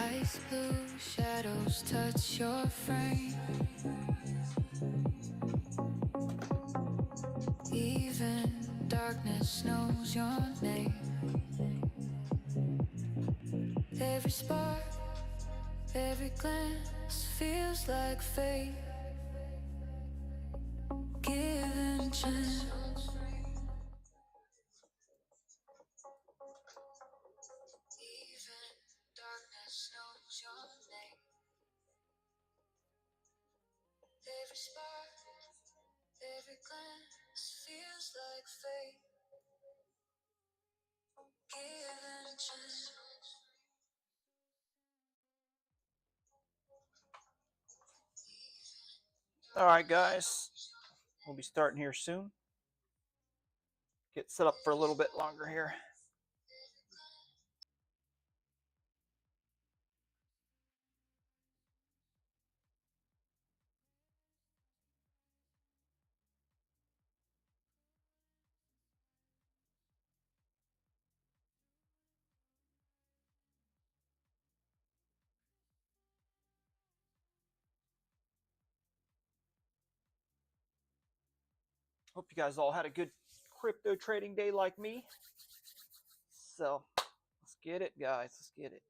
Ice blue shadows touch your frame. Even darkness knows your name. Every spark, every glance feels like fate. Given chance. Even darkness knows your name. Every spark, every glance feels like fate. Given chance. All right, guys, we'll be starting here soon. Get set up for a little bit longer here. Hope you guys all had a good crypto trading day like me. So let's get it, guys. Let's get it.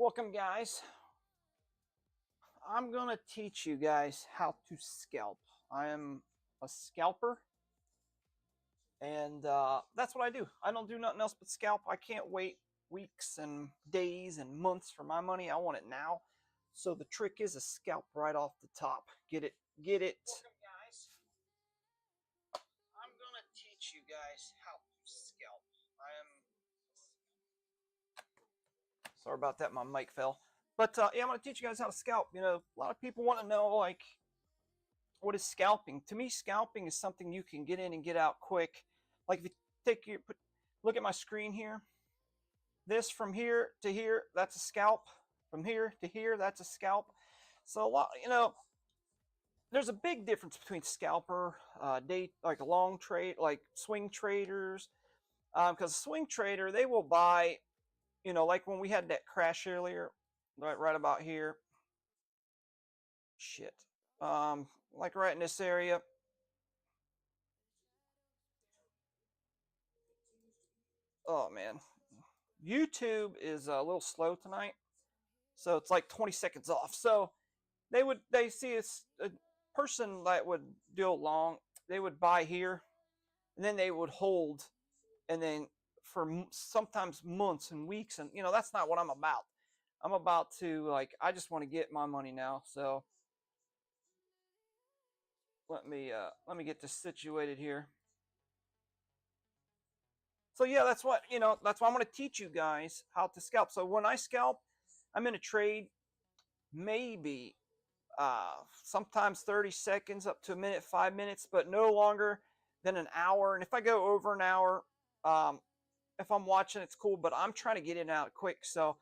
Welcome, guys. I'm going to teach you guys how to scalp. I am a scalper, and that's what I do. I don't do nothing else but scalp. I can't wait weeks and days and months for my money. I want it now. So the trick is a scalp right off the top. Get it. Welcome, guys. I'm going to teach you guys how to scalp. Sorry about that, my mic fell. But yeah, I'm going to teach you guys how to scalp. You know, a lot of people want to know, like, what is scalping? To me, scalping is something you can get in and get out quick. Like if you look at my screen here. This from here to here, that's a scalp. From here to here, that's a scalp. So a lot, you know, there's a big difference between scalper, like a long trade, like swing traders. Because swing trader, they will buy, you know, like when we had that crash earlier, right about here. Shit. Like right in this area. Oh man, YouTube is a little slow tonight, so it's like 20 seconds off. So they see a person that would deal long, they would buy here, and then they would hold, and then for sometimes months and weeks, and you know that's not what I'm about. I'm about to, like, I just want to get my money now. So let me get this situated here. So yeah, that's what, you know, that's why I'm going to teach you guys how to scalp. So when I scalp, I'm in a trade maybe sometimes 30 seconds up to a minute, 5 minutes, but no longer than an hour. And if I go over an hour, if I'm watching, it's cool, but I'm trying to get in and out quick. So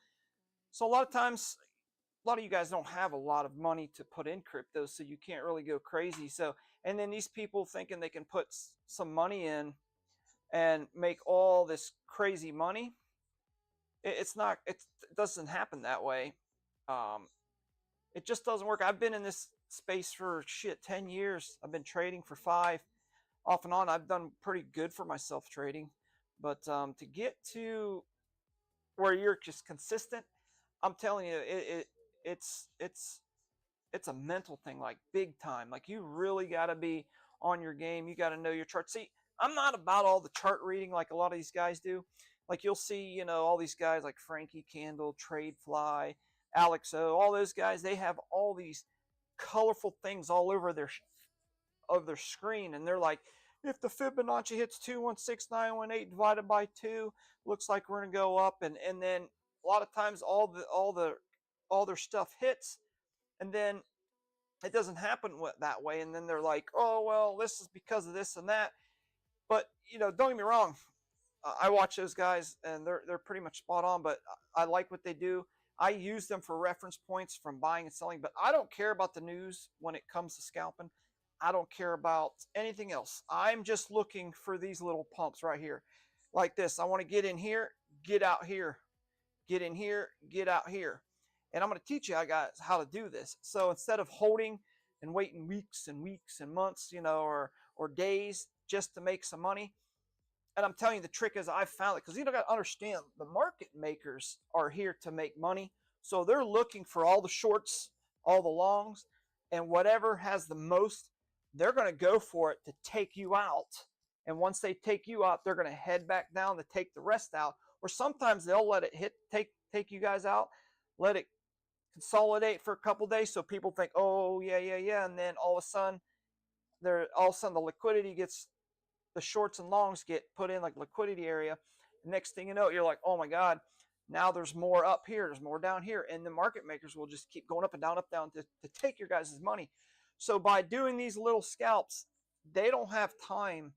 a lot of times, a lot of you guys don't have a lot of money to put in crypto, so you can't really go crazy. So, and then these people thinking they can put some money in and make all this crazy money. It's not, it doesn't happen that way. It just doesn't work. I've been in this space for 10 years. I've been trading for 5, off and on. I've done pretty good for myself trading, but to get to where you're just consistent, I'm telling you, it's a mental thing, like big time. Like you really got to be on your game. You got to know your chart. See, I'm not about all the chart reading like a lot of these guys do. Like you'll see, you know, all these guys like Frankie Candle, Tradefly, Alex O, all those guys, they have all these colorful things all over their screen, and they're like, if the Fibonacci hits 216918 divided by 2, looks like we're gonna go up, and then a lot of times all their stuff hits, and then it doesn't happen that way, and then they're like, oh well, this is because of this and that. But you know, don't get me wrong, I watch those guys and they're pretty much spot on, but I like what they do. I use them for reference points from buying and selling, but I don't care about the news when it comes to scalping. I don't care about anything else. I'm just looking for these little pumps right here. Like this. I want to get in here, get out here. Get in here, get out here. And I'm going to teach you guys how to do this. So instead of holding and waiting weeks and weeks and months, you know, or days just to make some money, and I'm telling you, the trick is I've found it, because you don't got to understand, the market makers are here to make money. So they're looking for all the shorts, all the longs, and whatever has the most, they're going to go for it to take you out. And once they take you out, they're going to head back down to take the rest out. Or sometimes they'll let it take you guys out, let it consolidate for a couple days, so people think, oh yeah, and then all of a sudden the liquidity gets, the shorts and longs get put in like liquidity area. Next thing you know, you're like, oh my God, now there's more up here, there's more down here, and the market makers will just keep going up and down to take your guys' money. So by doing these little scalps, they don't have time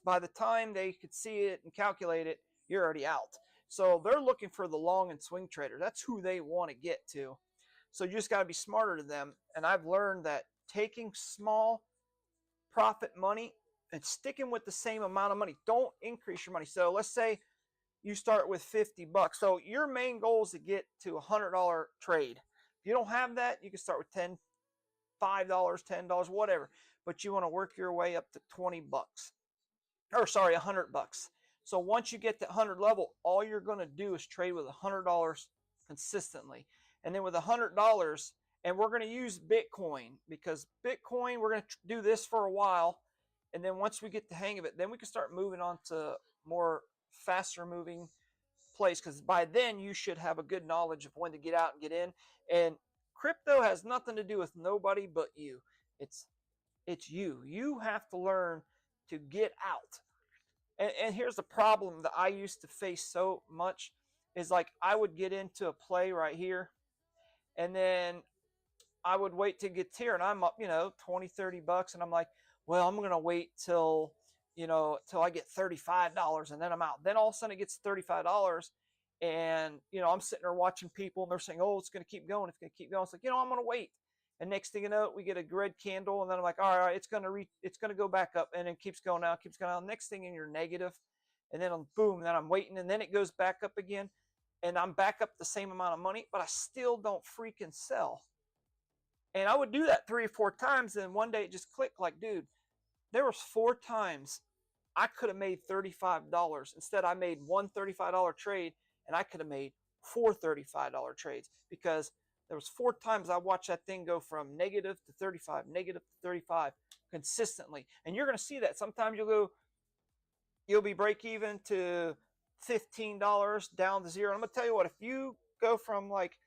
by the time they could see it and calculate it, you're already out. So they're looking for the long and swing trader. That's who they want to get to. So you just got to be smarter than them. And I've learned that taking small profit money and sticking with the same amount of money. Don't increase your money. So let's say you start with $50. So your main goal is to get to a $100 trade. If you don't have that, you can start with $5, $10, whatever. But you want to work your way up to $20. Or sorry, $100. So once you get that 100 level, all you're going to do is trade with $100 consistently. And then with $100, and we're going to use Bitcoin, because Bitcoin, we're going to do this for a while. And then once we get the hang of it, then we can start moving on to more faster moving place, because by then you should have a good knowledge of when to get out and get in. And crypto has nothing to do with nobody but you. It's you. You have to learn to get out. And here's the problem that I used to face so much is, like, I would get into a play right here, and then I would wait to get here, and I'm up, 20, $30, and I'm like, well, I'm going to wait till, till I get $35, and then I'm out. Then all of a sudden it gets $35, and, I'm sitting there watching people, and they're saying, oh, it's going to keep going. It's going to keep going. It's like, I'm going to wait. And next thing you know, we get a red candle, and then I'm like, all right, it's going to go back up, and it keeps going out, keeps going out. Next thing, and you're negative, and then boom, and then I'm waiting, and then it goes back up again, and I'm back up the same amount of money, but I still don't freaking sell. And I would do that 3 or 4 times, and one day it just clicked, like, dude, there was 4 times I could have made $35. Instead, I made one $35 trade, and I could have made 4 $35 trades, because there was 4 times I watched that thing go from negative to 35, negative to 35 consistently. And you're going to see that. Sometimes you'll be break even to $15 down to 0. I'm going to tell you what, if you go from, like,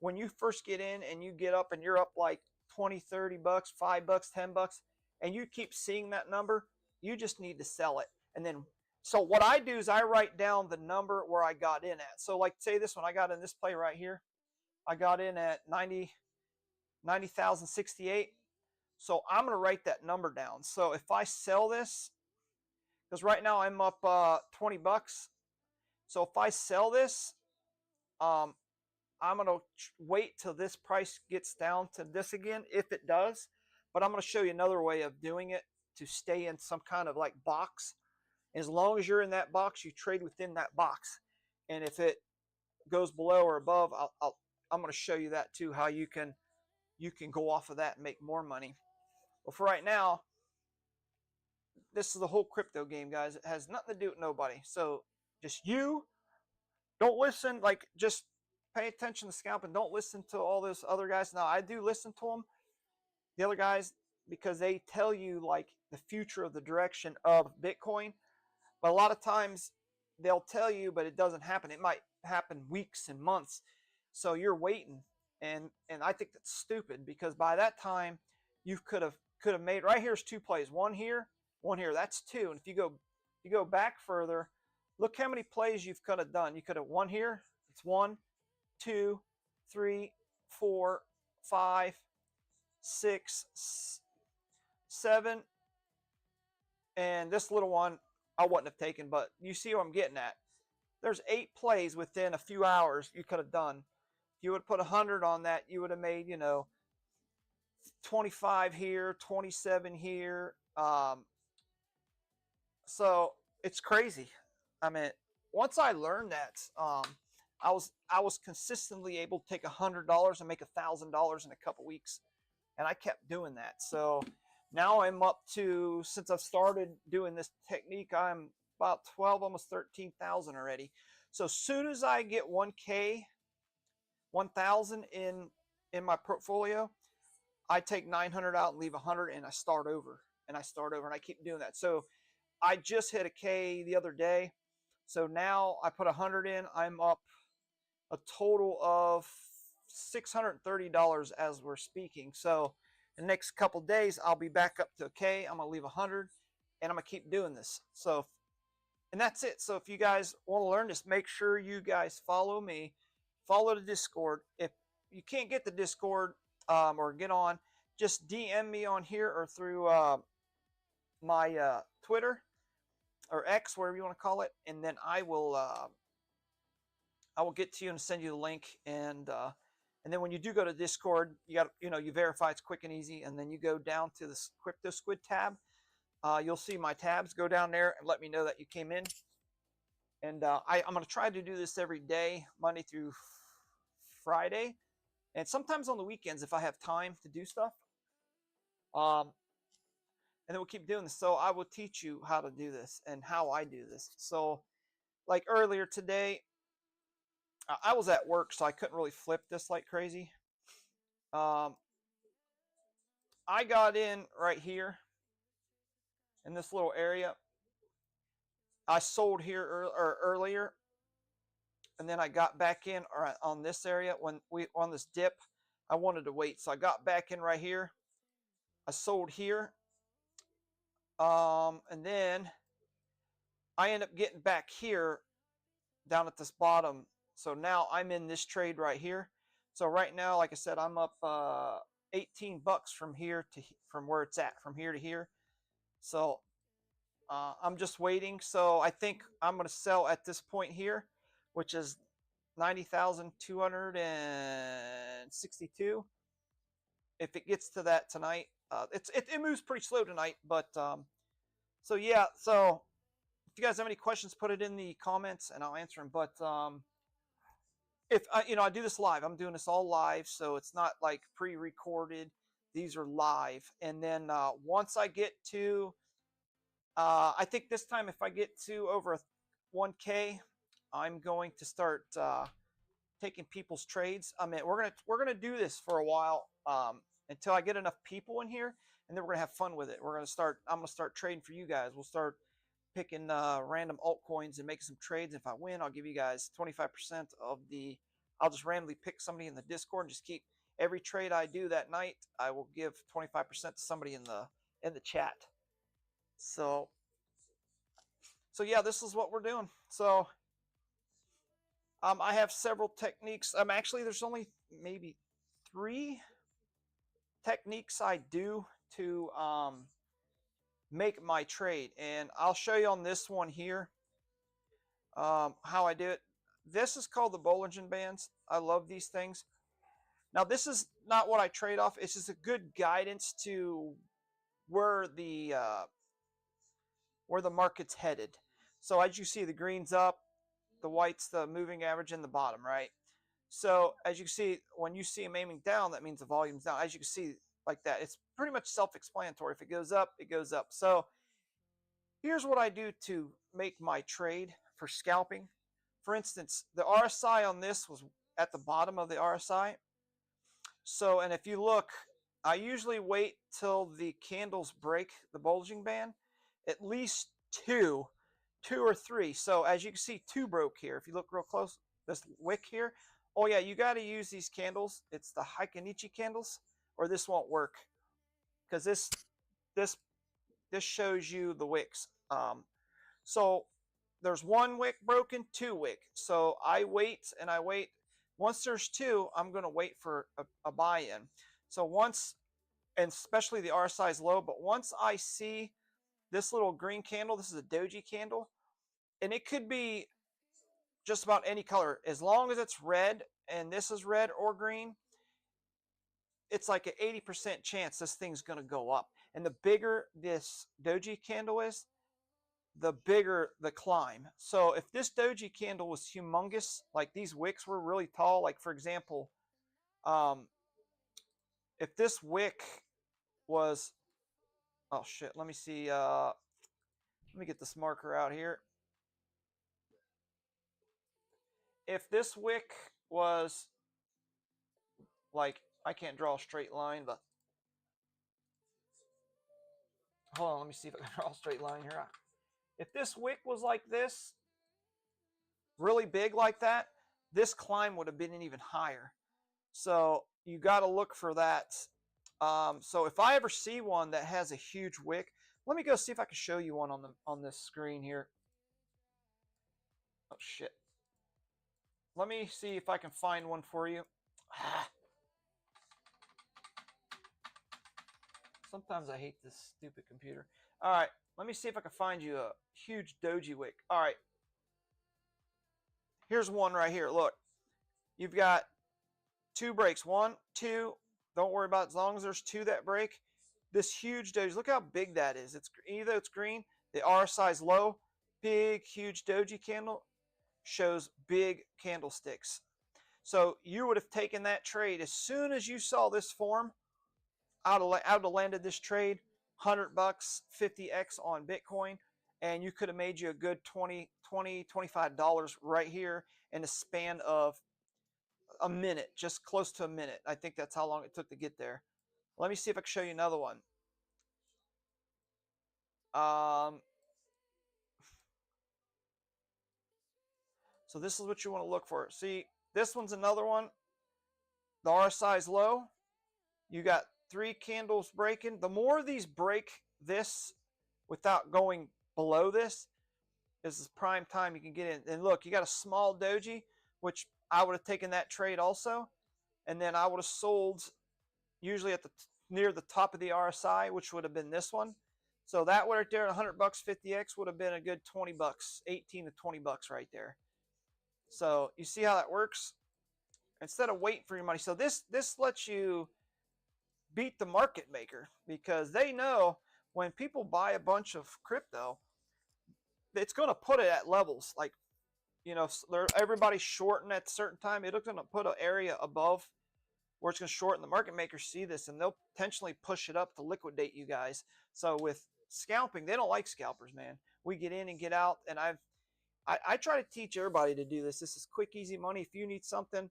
when you first get in and you get up and you're up like 20, $30, $5, $10, and you keep seeing that number, you just need to sell it. And then, so what I do is I write down the number where I got in at. So, like, say this one, I got in this play right here. I got in at 90,068. So I'm going to write that number down. So if I sell this, because right now I'm up $20. So if I sell this, I'm going to wait till this price gets down to this again, if it does. But I'm going to show you another way of doing it to stay in some kind of like box. As long as you're in that box, you trade within that box. And if it goes below or above, I'm going to show you that too, how you can go off of that and make more money. But for right now, this is the whole crypto game, guys. It has nothing to do with nobody. So just you, don't listen, like, just pay attention to scalping. Don't listen to all those other guys. Now, I do listen to them, the other guys, because they tell you, like, the future of the direction of Bitcoin. But a lot of times they'll tell you, but it doesn't happen. It might happen weeks and months. So you're waiting, and I think that's stupid, because by that time you could have made, right here's 2 plays, one here, that's 2. And if you go back further, look how many plays you could have done. You could have one here, it's 1, 2, 3, 4, 5, 6, 7, and this little one I wouldn't have taken, but you see what I'm getting at. There's 8 plays within a few hours you could have done. If you would put 100 on that, you would have made, 25 here, 27 here. So it's crazy. I mean, once I learned that, I was consistently able to take $100 and make $1,000 in a couple weeks, and I kept doing that. So now I'm up to, since I've started doing this technique, I'm about 12, almost 13,000 already. So as soon as I get 1K, 1,000 in my portfolio, I take 900 out and leave 100, and I start over, and I keep doing that. So I just hit a K the other day. So now I put 100 in. I'm up a total of $630 as we're speaking. So in the next couple days, I'll be back up to a K. I'm going to leave 100, and I'm going to keep doing this. So, and that's it. So if you guys want to learn this, make sure you guys follow me. Follow the Discord. If you can't get the Discord or get on, just DM me on here or through my Twitter or X, whatever you want to call it, and then I will get to you and send you the link. And then when you do go to Discord, you got, you verify it's quick and easy, and then you go down to the Crypto Squid tab. You'll see my tabs. Go down there and let me know that you came in. And I'm going to try to do this every day, Monday through Friday, and sometimes on the weekends if I have time to do stuff. And then we'll keep doing this. So I will teach you how to do this and how I do this. So like earlier today, I was at work, so I couldn't really flip this like crazy. I got in right here in this little area. I sold here earlier, and then I got back in on this area when we on this dip. I wanted to wait, so I got back in right here. I sold here, and then I end up getting back here down at this bottom. So now I'm in this trade right here. So right now, like I said, I'm up $18 from here to from where it's at, from here to here. So I'm just waiting. So I think I'm going to sell at this point here, which is 90,262. If it gets to that tonight, it moves pretty slow tonight. But so yeah, so if you guys have any questions, put it in the comments and I'll answer them. But if I do this live, I'm doing this all live, so it's not like pre-recorded. These are live, and then once I get to, I think this time if I get to over 1K, I'm going to start taking people's trades. I mean, we're gonna do this for a while until I get enough people in here, and then we're gonna have fun with it. I'm gonna start trading for you guys. We'll start picking random altcoins and making some trades. If I win, I'll give you guys 25% of the. I'll just randomly pick somebody in the Discord and just keep every trade I do that night. I will give 25% to somebody in the chat. So yeah, this is what we're doing. So I have several techniques. Actually, there's only maybe 3 techniques I do to make my trade, and I'll show you on this one here how I do it. This is called the Bollinger Bands. I love these things. Now, this is not what I trade off. It's just a good guidance to where the market's headed. So as you see, the green's up, the white's the moving average in the bottom, right? So as you can see, when you see them aiming down, that means the volume's down. As you can see, like that, it's pretty much self-explanatory. If it goes up, it goes up. So here's what I do to make my trade for scalping. For instance, the RSI on this was at the bottom of the RSI. So, and if you look, I usually wait till the candles break the Bollinger Band, at least two or 3. So as you can see, 2 broke here. If you look real close, this wick here. Oh yeah, you got to use these candles. It's the Heikin Ichi candles, or this won't work, because this shows you the wicks. So there's 1 wick broken, 2 wick. So I wait and I wait. Once there's 2, I'm going to wait for a buy-in. So once, and especially the RSI is low, but once I see this little green candle, this is a doji candle, and it could be just about any color. As long as it's red, and this is red or green, it's like an 80% chance this thing's going to go up. And the bigger this doji candle is, the bigger the climb. So if this doji candle was humongous, like these wicks were really tall, like for example, if this wick was, oh shit, let me see, let me get this marker out here. If this wick was like, I can't draw a straight line, but hold on, let me see if I can draw a straight line here. If this wick was like this, really big like that, this climb would have been even higher. So you got to look for that. So if I ever see one that has a huge wick, let me go see if I can show you one on this screen here. Oh shit. Let me see if I can find one for you. Sometimes I hate this stupid computer. All right, let me see if I can find you a huge doji wick. All right. Here's one right here. Look, you've got 2 breaks. 1, 2. Don't worry about it. As long as there's 2 that break. This huge doji. Look how big that is. It's either it's green. The RSI is low. Big, huge doji candle shows big candlesticks. So you would have taken that trade as soon as you saw this form. I would have landed this trade, $100, 50x on Bitcoin, and you could have made you a good $20, $25 right here in a span of a minute, just close to a minute. I think that's how long it took to get there. Let me see if I can show you another one. So this is what you want to look for. See, this one's another one. The RSI is low. You got 3 candles breaking. The more these break this without going below this is prime time you can get in. And look, you got a small doji, which I would have taken that trade also. And then I would have sold usually at the near the top of the RSI, which would have been this one. So that one right there, $100 50x would have been a good 20 bucks, 18 to 20 bucks right there. So you see how that works? Instead of waiting for your money. So this lets you beat the market maker, because they know when people buy a bunch of crypto, it's going to put it at levels like, you know, everybody's shorting at a certain time. It's going to put an area above where it's going to shorten. The market makers see this and they'll potentially push it up to liquidate you guys. So with scalping, they don't like scalpers, man. We get in and get out, and I try to teach everybody to do this. This is quick, easy money. If you need something,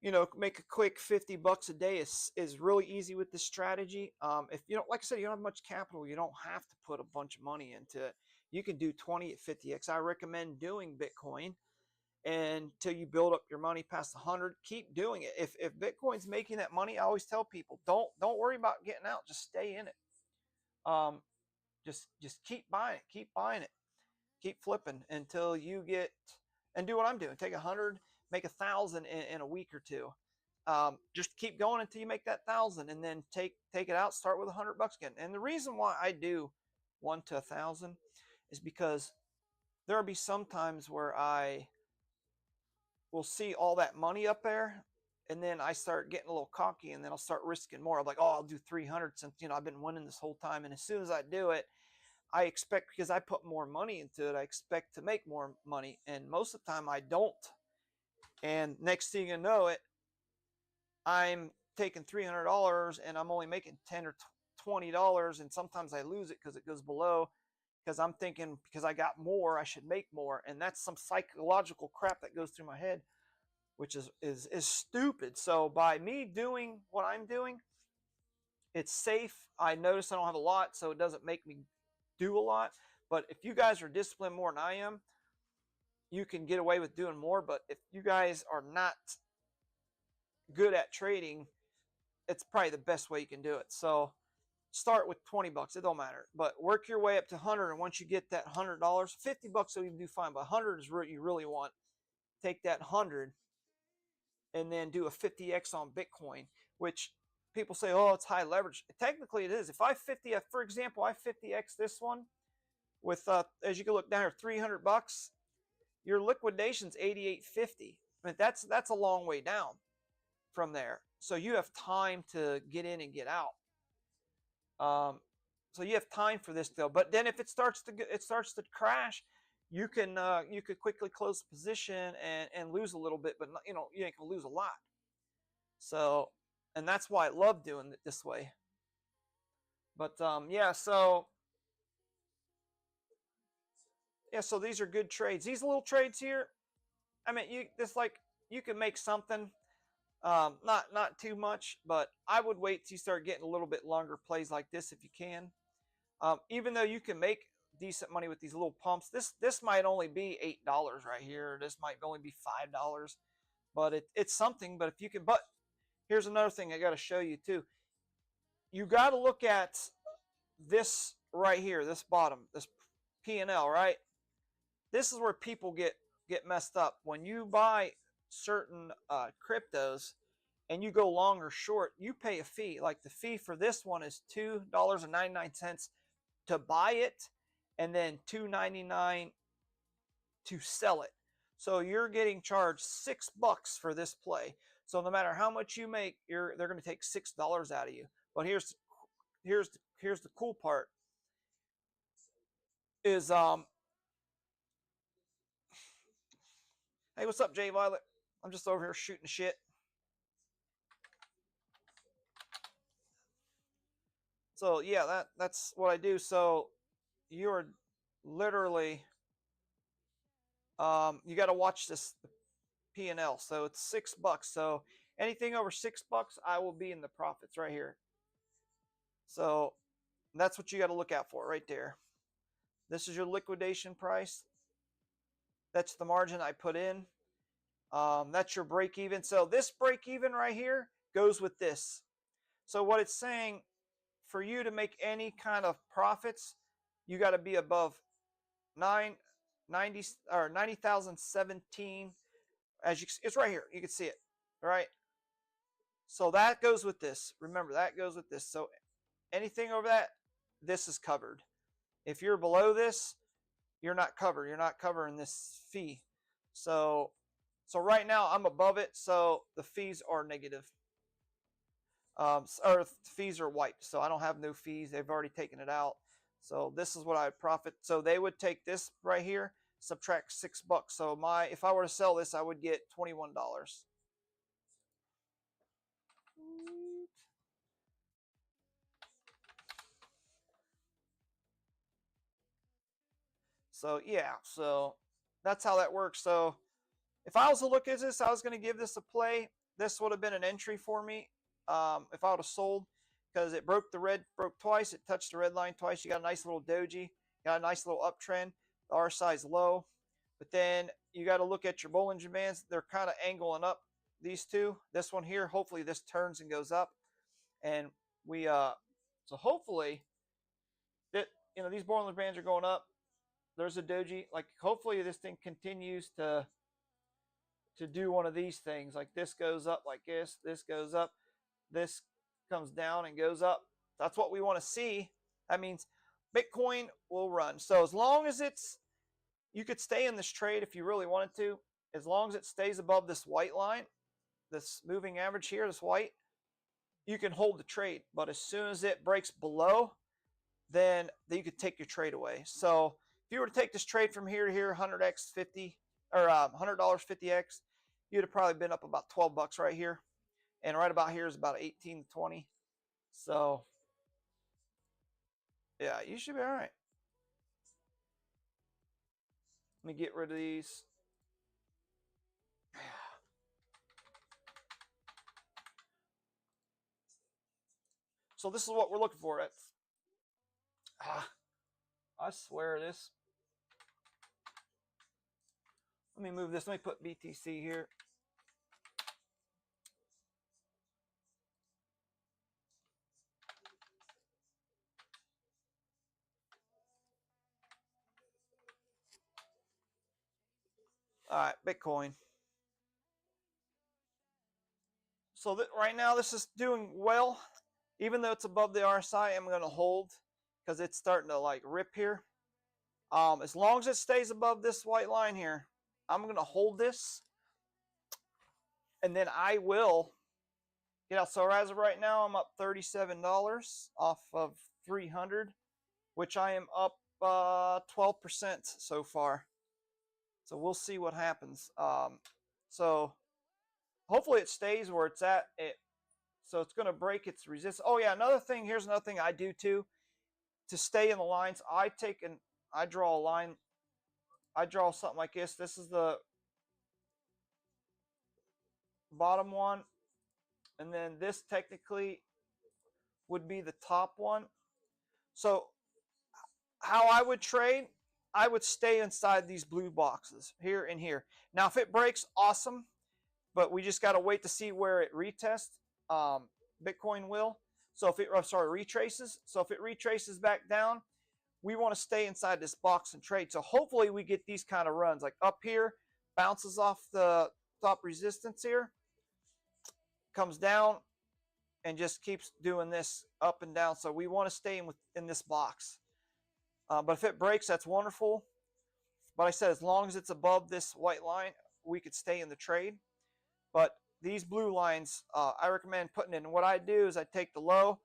you know, make a quick 50 bucks a day is really easy with this strategy. If you don't, like I said, you don't have much capital, you don't have to put a bunch of money into it. You can do 20 at 50x. I recommend doing Bitcoin until you build up your money past 100. Keep doing it. If Bitcoin's making that money, I always tell people, don't worry about getting out. Just stay in it. Just keep buying it, keep flipping until you get, and do what I'm doing. Take 100, make 1,000 in a week or two. Just keep going until you make that 1,000, and then take it out. Start with $100 again. And the reason why I do 1 to 1,000 is because there will be some times where I will see all that money up there, and then I start getting a little cocky, and then I'll start risking more. I'm like, oh, I'll do 300 since, you know, I've been winning this whole time. And as soon as I do it, I expect, because I put more money into it, I expect to make more money. And most of the time I don't. And next thing you know it, I'm taking $300 and I'm only making $10 or $20. And sometimes I lose it because it goes below, because I'm thinking, because I got more, I should make more. And that's some psychological crap that goes through my head, which is stupid. So by me doing what I'm doing, it's safe. I notice I don't have a lot, so it doesn't make me do a lot. But if you guys are disciplined more than I am, you can get away with doing more. But if you guys are not good at trading, it's probably the best way you can do it. So start with 20 bucks, it don't matter, but work your way up to 100. And once you get that $100, 50 bucks will even do fine, but 100 is what you really want. Take that 100 and then do a 50x on Bitcoin, which people say, oh, it's high leverage. Technically it is. If I 50, for example, I 50x this one with, as you can look down here, 300 bucks, your liquidation's 88.50. I mean, that's a long way down from there. So you have time to get in and get out. So you have time for this though. But then if it starts to crash, you could quickly close the position and lose a little bit, but you know, you ain't gonna lose a lot. So, and that's why I love doing it this way. But yeah, so these are good trades. These little trades here, I mean, you can make something, not too much, but I would wait till you start getting a little bit longer plays like this if you can. Even though you can make decent money with these little pumps, this might only be $8 right here. This might only be $5, but it's something. But if you can, but here's another thing I got to show you too. You got to look at this right here, this bottom, this P&L, right? This is where people get messed up. When you buy certain cryptos and you go long or short, you pay a fee. Like the fee for this one is $2.99 to buy it, and then $2.99 to sell it. So you're getting charged $6 for this play. So no matter how much you make, they're going to take $6 out of you. But here's the cool part is hey, what's up, Jay Violet? I'm just over here shooting shit. So yeah, that's what I do. So you're literally you got to watch this P&L. So it's $6. So anything over $6, I will be in the profits right here. So that's what you got to look out for right there. This is your liquidation price. That's the margin I put in. That's your break even. So this break even right here goes with this. So what it's saying, for you to make any kind of profits, you got to be above 90,017. As you, it's right here. You can see it, right? So that goes with this. Remember, that goes with this. So anything over that, this is covered. If you're below this, you're not covered. You're not covering this fee. So right now I'm above it, so the fees are negative. Or the fees are wiped, so I don't have no fees. They've already taken it out. So this is what I would profit. So they would take this right here, subtract $6. So if I were to sell this, I would get $21. So yeah, so that's how that works. So if I was to look at this, I was going to give this a play. This would have been an entry for me if I would have sold, because it broke twice. It touched the red line twice. You got a nice little doji, got a nice little uptrend. The RSI is low, but then you got to look at your Bollinger Bands. They're kind of angling up, these two. This one here, hopefully this turns and goes up, and we so hopefully that, these Bollinger Bands are going up. There's a doji. Like, hopefully this thing continues to do one of these things. Like, this goes up like this goes up, this comes down and goes up. That's what we want to see. That means Bitcoin will run. So as long as you could stay in this trade if you really wanted to, as long as it stays above this white line, this moving average here, this white, you can hold the trade. But as soon as it breaks below, then you could take your trade away. So if you were to take this trade from here to here, 100x 50, or $100 50x, you'd have probably been up about $12 right here, and right about here is about 18 to 20. So yeah, you should be all right. Let me get rid of these. So this is what we're looking for. I swear this. Let me move this. Let me put BTC here. All right, Bitcoin. So right now this is doing well. Even though it's above the RSI, I'm going to hold because it's starting to like rip here. As long as it stays above this white line here, I'm going to hold this. And then I will get out. So as of right now, I'm up $37 off of 300, which I am up 12% so far. So we'll see what happens. So hopefully it stays where it's at. So it's going to break its resistance. Oh yeah, another thing. Here's another thing I do too. To stay in the lines, I draw a line. I draw something like this. This is the bottom one, and then this technically would be the top one. So how I would trade, I would stay inside these blue boxes here and here. Now if it breaks, awesome, but we just got to wait to see where it retests. Bitcoin will. So if it retraces. So if it retraces back down, we want to stay inside this box and trade. So hopefully we get these kind of runs, like up here, bounces off the top resistance here, comes down, and just keeps doing this up and down. So we want to stay in this box. But if it breaks, that's wonderful. But I said, as long as it's above this white line, we could stay in the trade. But these blue lines, I recommend putting in. What I do is I take the low,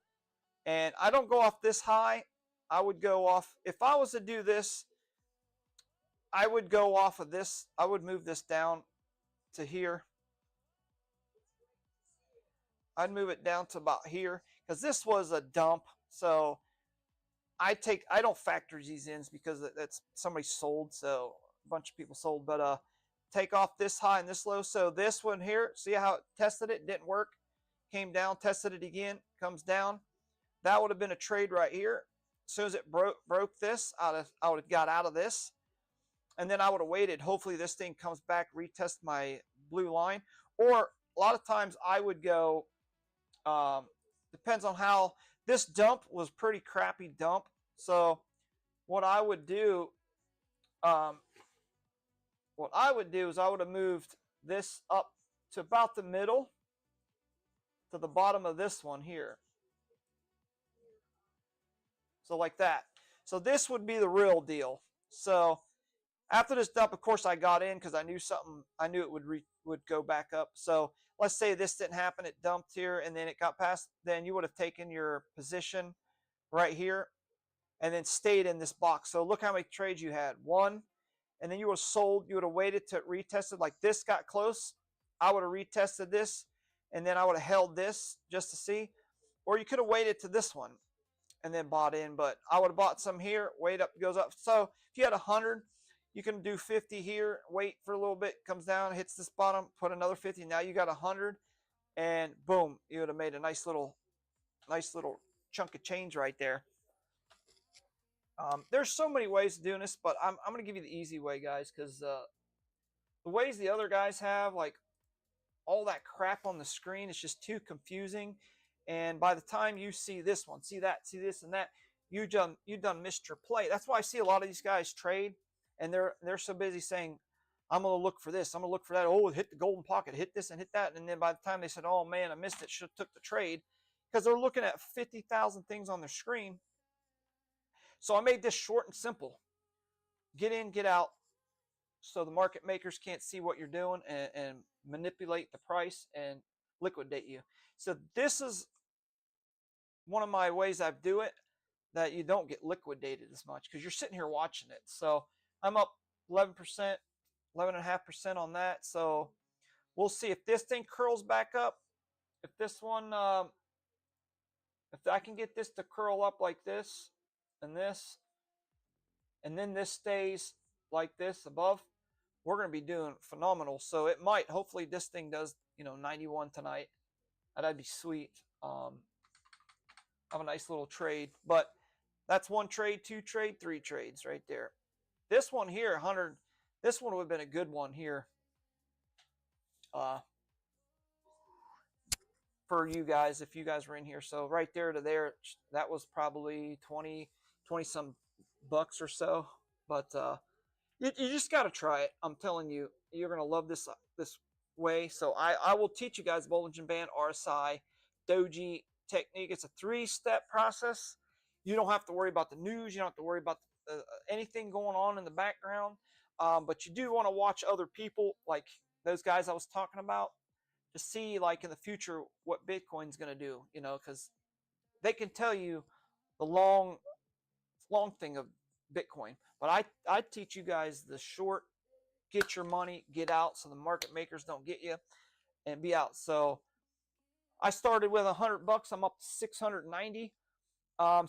and I don't go off this high. I would go off, if I was to do this, I would go off of this. I would move this down to here. I'd move it down to about here, because this was a dump. So I don't factor these in because that's somebody sold, so a bunch of people sold. But take off this high and this low. So this one here, see how it tested it? Didn't work. Came down, tested it again, comes down. That would have been a trade right here. As soon as it broke this, I would have got out of this. And then I would have waited. Hopefully this thing comes back, retest my blue line. Or a lot of times I would go, depends on how, this dump was pretty crappy dump. So what I would do, is I would have moved this up to about the middle, to the bottom of this one here. So like that. So this would be the real deal. So after this dump, of course, I got in because I knew it would go back up. So let's say this didn't happen. It dumped here and then it got past. Then you would have taken your position right here and then stayed in this box. So look how many trades you had. One. And then you would have sold. You would have waited to retest it. Like this got close. I would have retested this. And then I would have held this just to see. Or you could have waited to this one and then bought in. But I would have bought some here. Wait up, goes up. So if you had 100, you can do 50 here. Wait for a little bit. Comes down, hits this bottom. Put another 50. Now you got 100. And boom, you would have made a nice little chunk of change right there. There's so many ways of doing this, but I'm going to give you the easy way, guys, because the ways the other guys have, like all that crap on the screen, it's just too confusing. And by the time you see this one, see that, see this and that, you done missed your play. That's why I see a lot of these guys trade, and they're so busy saying, I'm going to look for this, I'm going to look for that. Oh, hit the golden pocket, hit this and hit that. And then by the time they said, oh man, I missed it, should have took the trade, because they're looking at 50,000 things on their screen. So I made this short and simple. Get in, get out, so the market makers can't see what you're doing and manipulate the price and liquidate you. So this is one of my ways I do it, that you don't get liquidated as much because you're sitting here watching it. So I'm up 11%, 11.5% on that. So we'll see if this thing curls back up. If this one, if I can get this to curl up like this, and then this stays like this above, we're going to be doing phenomenal. So it might, hopefully this thing does, 91 tonight. That'd be sweet. Have a nice little trade, but that's one trade, two trade, three trades right there. This one here, 100, this one would have been a good one here. For you guys, if you guys were in here. So right there to there, that was probably 20 some bucks or so. But you just got to try it. I'm telling you, you're going to love this way. So I will teach you guys Bollinger Band, RSI, Doji technique. It's a 3-step process. You don't have to worry about the news. You don't have to worry about anything going on in the background. But you do want to watch other people, like those guys I was talking about, to see like in the future what Bitcoin's going to do, because they can tell you the long thing of Bitcoin. But I teach you guys the short, get your money, get out, so the market makers don't get you and be out. So I started with $100. I'm up to 690.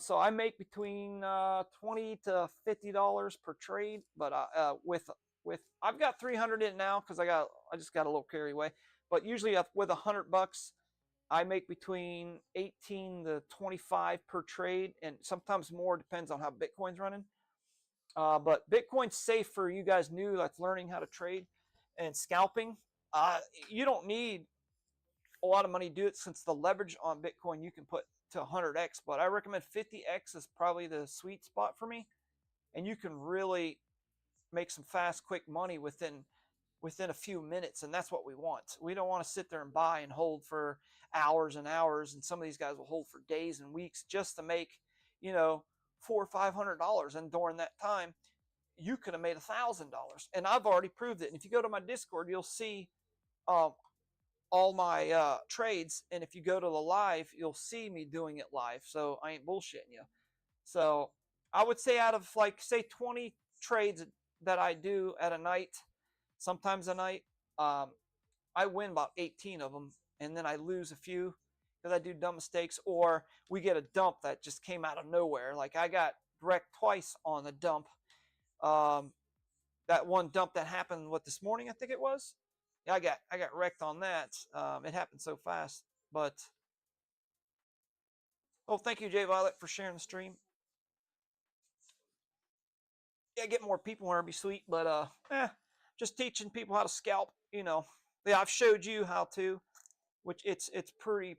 So I make between $20 to $50 per trade. But with I've got 300 in now because I just got a little carried away. But usually with $100, I make between 18 to 25 per trade, and sometimes more, depends on how Bitcoin's running. But Bitcoin's safe for you guys new that's learning how to trade and scalping. You don't need a lot of money to do it, since the leverage on Bitcoin you can put to 100x, but I recommend 50x is probably the sweet spot for me, and you can really make some fast, quick money within a few minutes, and that's what we want. We don't want to sit there and buy and hold for hours and hours, and some of these guys will hold for days and weeks just to make, $400 or $500, and during that time, you could have made $1,000, and I've already proved it. And if you go to my Discord, you'll see all my trades, and if you go to the live, you'll see me doing it live. So I ain't bullshitting you. So I would say out of say 20 trades that I do at a night, sometimes a night, I win about 18 of them, and then I lose a few because I do dumb mistakes, or we get a dump that just came out of nowhere. Like I got wrecked twice on the dump. that one dump that happened this morning, I think it was. Yeah, I got wrecked on that. It happened so fast. But oh, thank you, Jay Violet, for sharing the stream. Yeah, get more people here would be sweet, but just teaching people how to scalp. Yeah, I've showed you how to, which it's pretty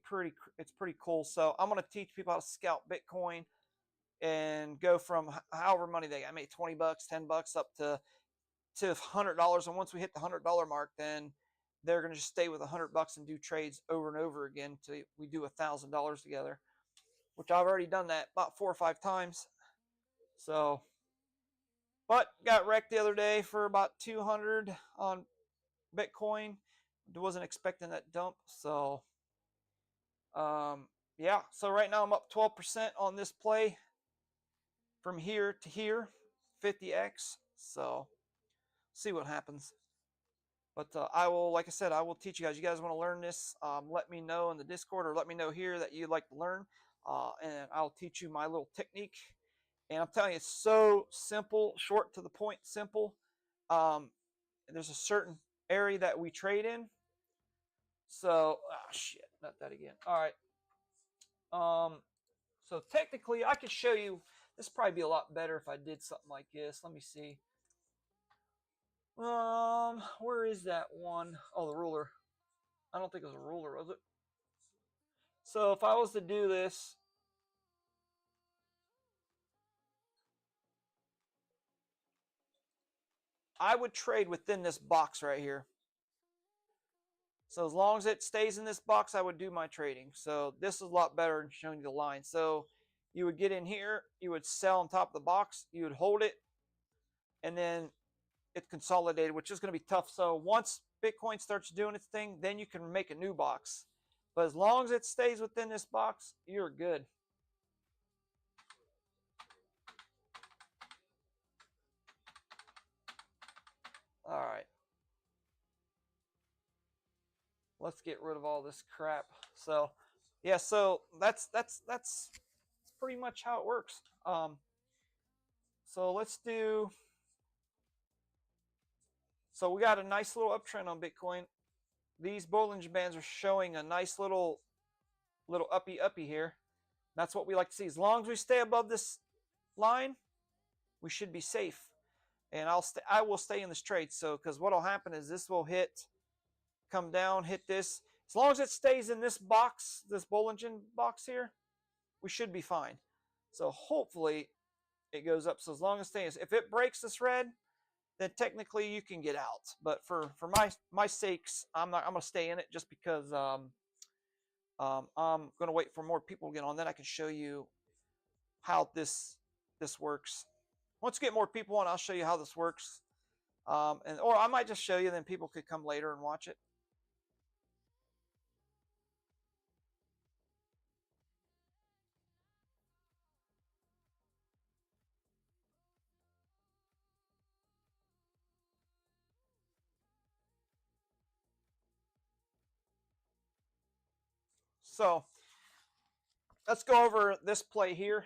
cool. So I'm gonna teach people how to scalp Bitcoin and go from however money they got, maybe $20, $10 up to $100. And once we hit the $100 mark, then they're gonna just stay with $100 and do trades over and over again till we do $1,000 together, which I've already done that about 4 or 5 times. So, but got wrecked the other day for about 200 on Bitcoin. Wasn't expecting that dump. So, yeah. So right now I'm up 12% on this play from here to here, 50x. So, see what happens. But I will, like I said, I will teach you guys. You guys want to learn this? Let me know in the Discord or let me know here that you'd like to learn, and I'll teach you my little technique. And I'm telling you, it's so simple, short to the point, simple. There's a certain area that we trade in. So, shit, not that again. All right. So technically, I could show you. This would probably be a lot better if I did something like this. Let me see. Where is that one? Oh, the ruler. I don't think it was a ruler, was it? So if I was to do this, I would trade within this box right here. So as long as it stays in this box, I would do my trading. So this is a lot better than showing you the line. So you would get in here, you would sell on top of the box, you would hold it, and then it consolidated, which is going to be tough. So once Bitcoin starts doing its thing, then you can make a new box. But as long as it stays within this box, you're good. All right. Let's get rid of all this crap. So, yeah, so that's pretty much how it works. So let's do. So we got a nice little uptrend on Bitcoin. These Bollinger Bands are showing a nice little uppy here. That's what we like to see. As long as we stay above this line, we should be safe. And I will stay in this trade. So because what'll happen is this will come down, hit this. As long as it stays in this box, this Bollinger box here, we should be fine. So hopefully it goes up. So as long as it stays, if it breaks this red, then technically you can get out. But for my sakes, I'm gonna stay in it just because I'm gonna wait for more people to get on. Then I can show you how this works. Once you get more people on, I'll show you how this works. Or I might just show you, then people could come later and watch it. So let's go over this play here.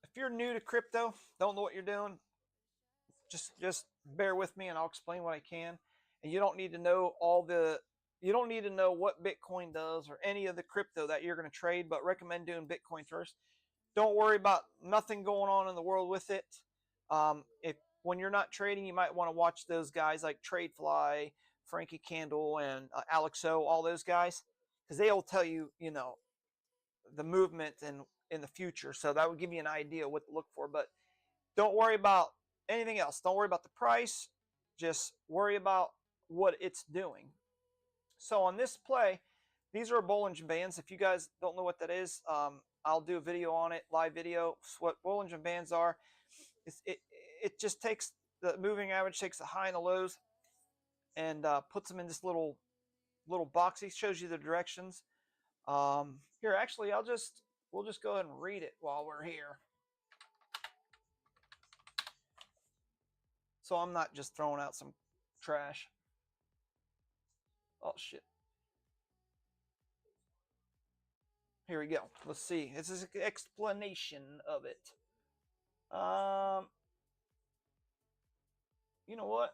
If you're new to crypto, don't know what you're doing, just bear with me and I'll explain what I can. And you don't need to know you don't need to know what Bitcoin does or any of the crypto that you're going to trade, but recommend doing Bitcoin first. Don't worry about nothing going on in the world with it. If when you're not trading, you might want to watch those guys like TradeFly, Frankie Candle, and Alex O, all those guys, because they'll tell you, the movement and in the future. So that would give you an idea what to look for. But don't worry about anything else. Don't worry about the price. Just worry about what it's doing. So on this play, these are Bollinger Bands. If you guys don't know what that is, I'll do a video on it, live video. What Bollinger Bands are, it just takes the moving average, takes the high and the lows, and puts them in this little box. He shows you the directions. Here, actually, we'll just go ahead and read it while we're here. So I'm not just throwing out some trash. Oh, shit. Here we go. Let's see. This is an explanation of it. You know what?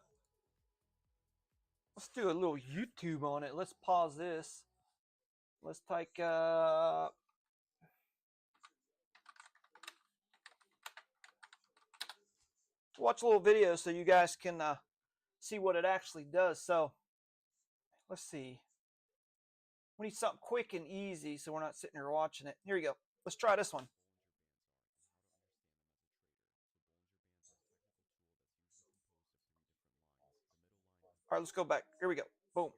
Let's do a little YouTube on it. Let's pause this. Let's take watch a little video so you guys can see what it actually does. So let's see. We need something quick and easy so we're not sitting here watching it. Here you go. Let's try this one. All right, let's go back. Here we go. Boom.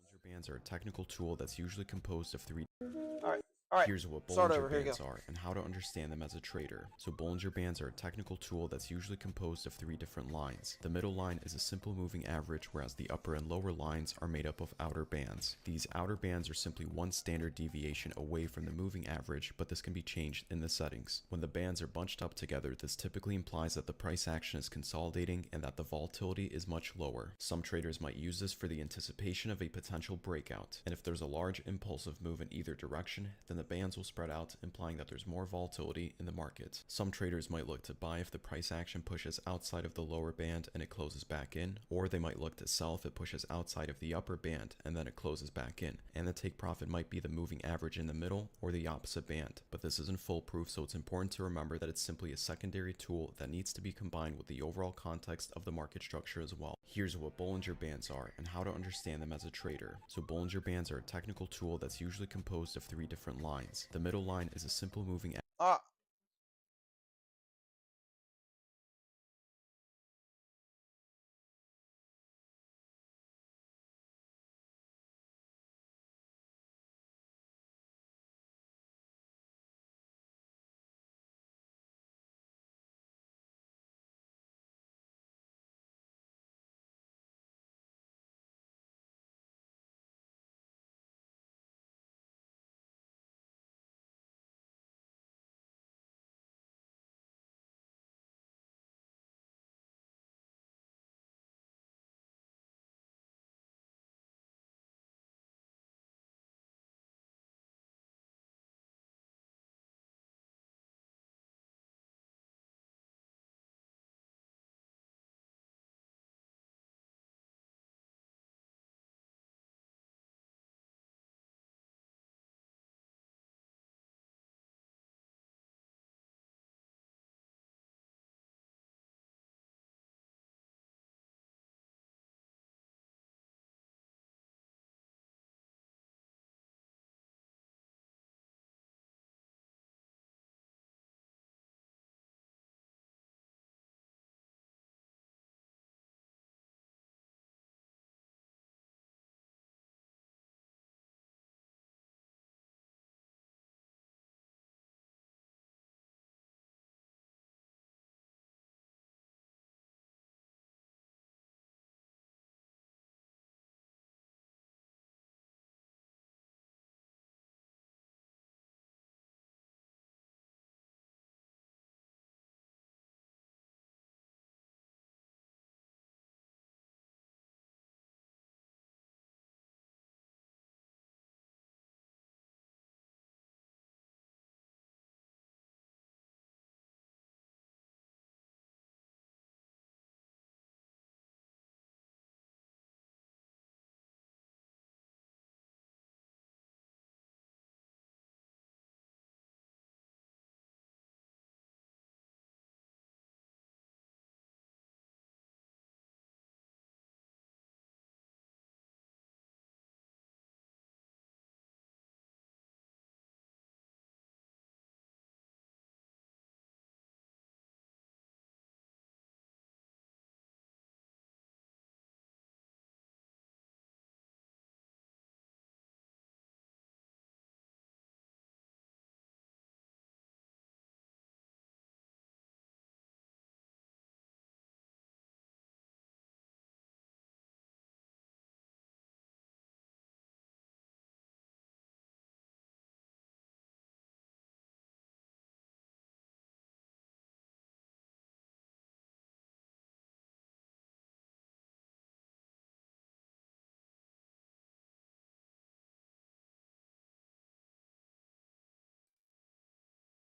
Bollinger Bands are a technical tool that's usually composed of three. All right. All right. Here's what Start Bollinger over. Here you Bands go. are and how to understand them as a trader. So Bollinger Bands are a technical tool that's usually composed of three different lines. The middle line is a simple moving average, whereas the upper and lower lines are made up of outer bands. These outer bands are simply one standard deviation away from the moving average, but this can be changed in the settings. When the bands are bunched up together, this typically implies that the price action is consolidating and that the volatility is much lower. Some traders might use this for the anticipation of a potential breakout, and if there's a large impulsive move in either direction, then the bands will spread out, implying that there's more volatility in the market. Some traders might look to buy if the price action pushes outside of the lower band and it closes back in, or they might look to sell if it pushes outside of the upper band and then it closes back in. And the take profit might be the moving average in the middle or the opposite band, but this isn't foolproof, so it's important to remember that it's simply a secondary tool that needs to be combined with the overall context of the market structure as well. Here's what Bollinger Bands are and how to understand them as a trader. So Bollinger Bands are a technical tool that's usually composed of three different lines. The middle line is a simple moving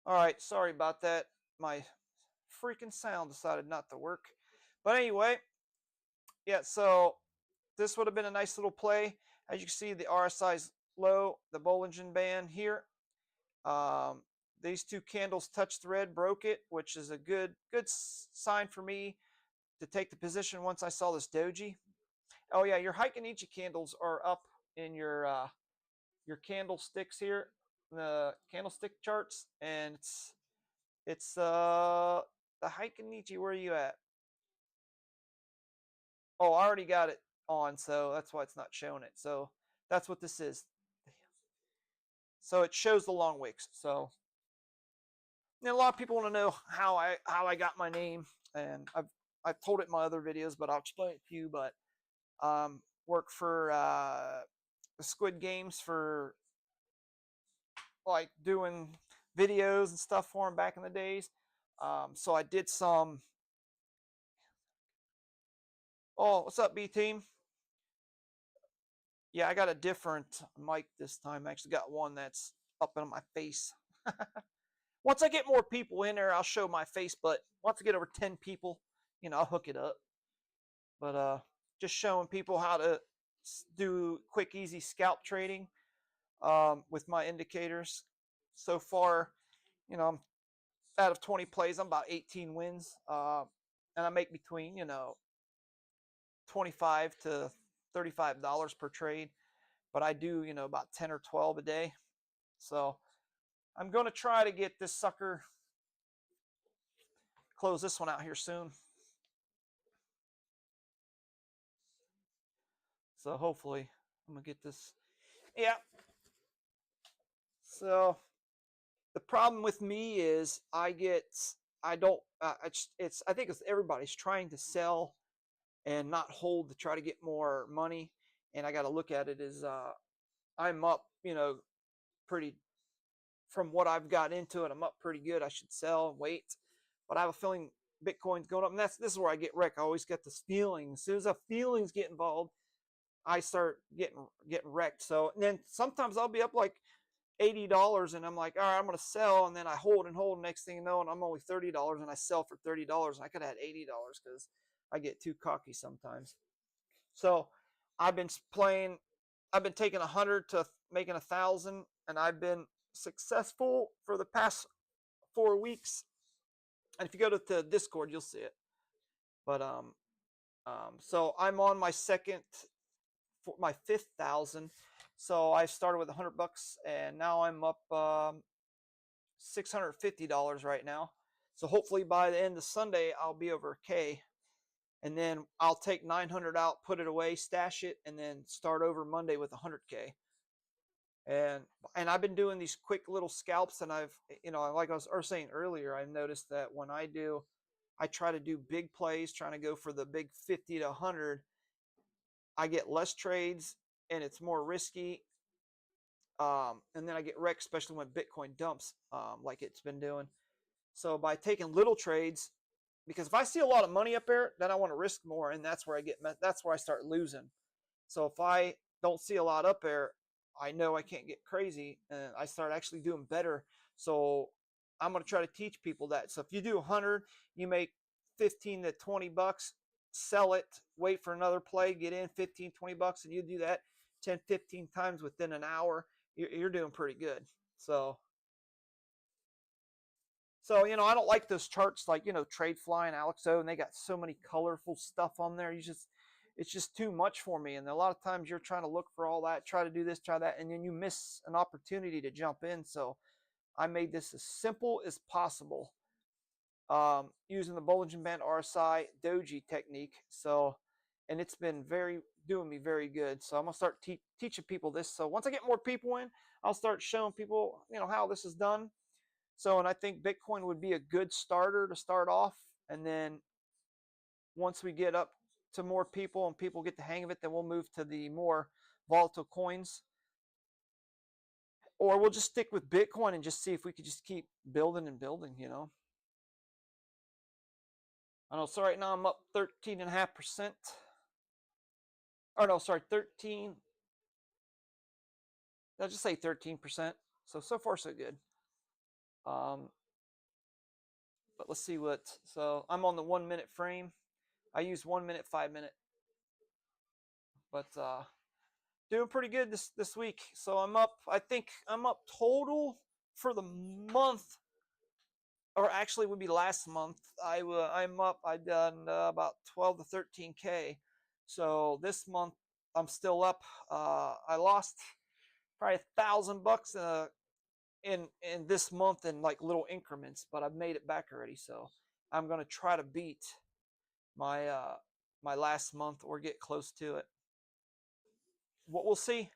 All right. Sorry about that. My freaking sound decided not to work. But anyway, yeah, so this would have been a nice little play. As you can see, the RSI is low, the Bollinger Band here. These two candles touched the red, broke it, which is a good sign for me to take the position once I saw this doji. Oh yeah, your Heikin Ichi candles are up in your candlesticks here, the candlestick charts, and it's the Heikin Ichi. Where are you at? Oh, I already got it on, so that's why it's not showing it. So that's what this is. So it shows the long wicks. So a lot of people want to know how I got my name, and I've told it in my other videos, but I'll explain it to you. But work for the Squid Games for like doing videos and stuff for them back in the days. So I did some. Oh, what's up, B team? Yeah, I got a different mic this time. I actually got one that's up in my face. Once I get more people in there, I'll show my face. But once I get over 10 people, I'll hook it up. But just showing people how to do quick, easy scalp trading with my indicators. So far, I'm out of 20 plays, I'm about 18 wins. And I make between, $25 to $35 per trade. But I do, about 10 or 12 a day. So I'm going to try to get this sucker, close this one out here soon. So hopefully I'm going to get this. Yeah. So the problem with me is I think it's everybody's trying to sell and not hold to try to get more money. And I got to look at it as I'm up, pretty, from what I've got into it, I'm up pretty good. I should sell and wait. But I have a feeling Bitcoin's going up. And this is where I get wrecked. I always get this feeling. As soon as the feelings get involved, I start getting wrecked. So and then sometimes I'll be up like $80 and I'm like, all right, I'm going to sell. And then I hold and hold. Next thing you know, and I'm only $30 and I sell for $30. And I could have had $80 because I get too cocky sometimes. So I've been taking 100 to making 1,000, and I've been successful for the past 4 weeks. And if you go to the Discord, you'll see it. But so I'm on my my 5,000. So I started with $100, and now I'm up $650 right now. So hopefully by the end of Sunday, I'll be over K. And then I'll take 900 out, put it away, stash it, and then start over Monday with 100K. And I've been doing these quick little scalps, and I've, like I was saying earlier, I noticed that when I try to do big plays, trying to go for the big 50 to 100, I get less trades, and it's more risky. And then I get wrecked, especially when Bitcoin dumps, like it's been doing. So by taking little trades, because if I see a lot of money up there, then I want to risk more, and that's where I start losing. So if I don't see a lot up there, I know I can't get crazy, and I start actually doing better. So I'm going to try to teach people that. So if you do 100, you make 15 to 20 bucks, sell it, wait for another play, get in 15, 20 bucks, and you do that 10, 15 times within an hour, you're doing pretty good. So I don't like those charts like, TradeFly and Alexo, and they got so many colorful stuff on there. It's just too much for me. And a lot of times you're trying to look for all that, try to do this, try that, and then you miss an opportunity to jump in. So I made this as simple as possible, using the Bollinger Band RSI Doji technique. So, and it's been doing me very good. So I'm gonna start teaching people this. So once I get more people in, I'll start showing people, how this is done. So, and I think Bitcoin would be a good starter to start off. And then once we get up to more people and people get the hang of it, then we'll move to the more volatile coins. Or we'll just stick with Bitcoin and just see if we could just keep building and building, I know, so right now I'm up 13.5%. Or no, sorry, 13. I'll just say 13%. So far so good. But let's see what. So I'm on the 1 minute frame. I use 1 minute, 5 minute. But doing pretty good this week. So I'm up. I think I'm up total for the month, or actually it would be last month. I'm up. I done about 12 to 13K. So this month I'm still up. I lost probably $1,000 in this month in like little increments, but I've made it back already. So I'm gonna try to beat my my last month or get close to it. What we'll see,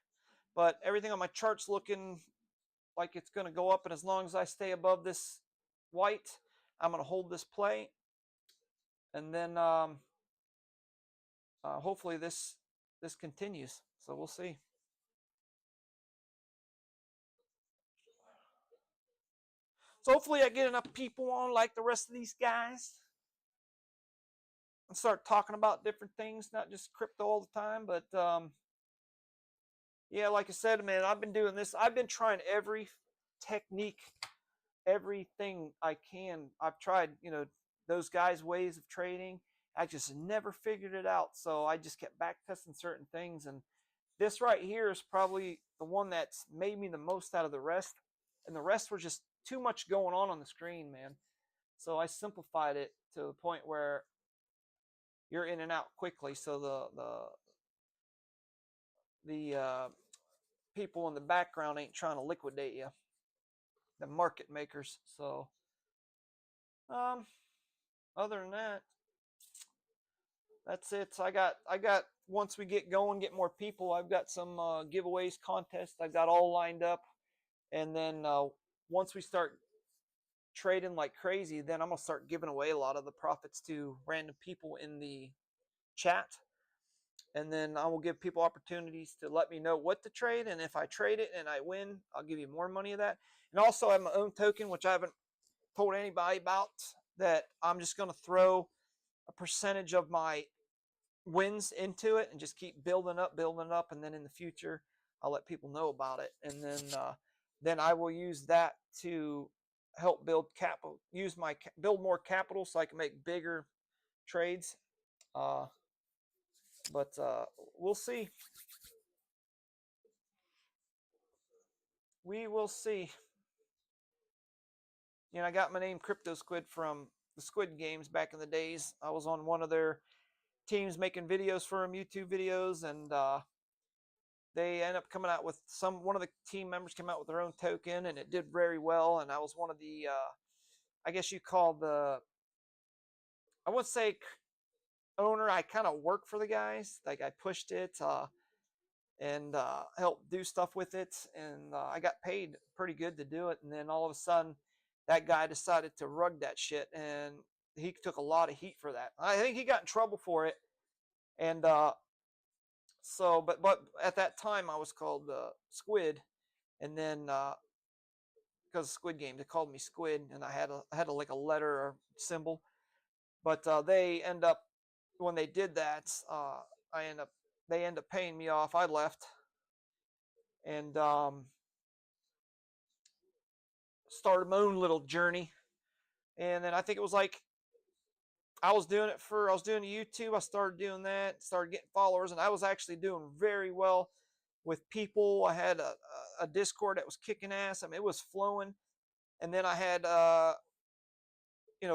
but everything on my chart's looking like it's gonna go up, and as long as I stay above this white, I'm gonna hold this play, and then hopefully this continues. So we'll see. So hopefully I get enough people on like the rest of these guys and start talking about different things, not just crypto all the time. But yeah, like I said, man, I've been doing this. I've been trying every technique, everything I can. I've tried, those guys' ways of trading. I just never figured it out. So I just kept back testing certain things. And this right here is probably the one that's made me the most out of the rest. And the rest were just too much going on the screen, man. So I simplified it to the point where you're in and out quickly. So the people in the background ain't trying to liquidate you, the market makers. So other than that, that's it. So I got once we get going, get more people, I've got some giveaways, contests I've got all lined up. And then once we start trading like crazy, then I'm gonna start giving away a lot of the profits to random people in the chat. And then I will give people opportunities to let me know what to trade, and if I trade it and I win, I'll give you more money of that. And also I have my own token, which I haven't told anybody about, that I'm just going to throw a percentage of my wins into it and just keep building up, and then in the future I'll let people know about it. And then I will use that to help build capital, build more capital so I can make bigger trades. But we'll see. We will see. I got my name Crypto Squid from the Squid Games back in the days. I was on one of their teams making videos for them, YouTube videos, and they ended up coming out with one of the team members came out with their own token, and it did very well. And I was one of the, I guess you call I wouldn't say owner. I kind of worked for the guys. Like I pushed it and helped do stuff with it, and I got paid pretty good to do it. And then all of a sudden, that guy decided to rug that shit, and he took a lot of heat for that. I think he got in trouble for it, and so but at that time I was called Squid, and then because of Squid Game they called me Squid, and I had like a letter or symbol. But they end up, when they did that, they end up paying me off. I left and started my own little journey. And then I think it was like I was doing YouTube. I started doing that, started getting followers, and I was actually doing very well with people. I had a Discord that was kicking ass. I mean, it was flowing. And then I had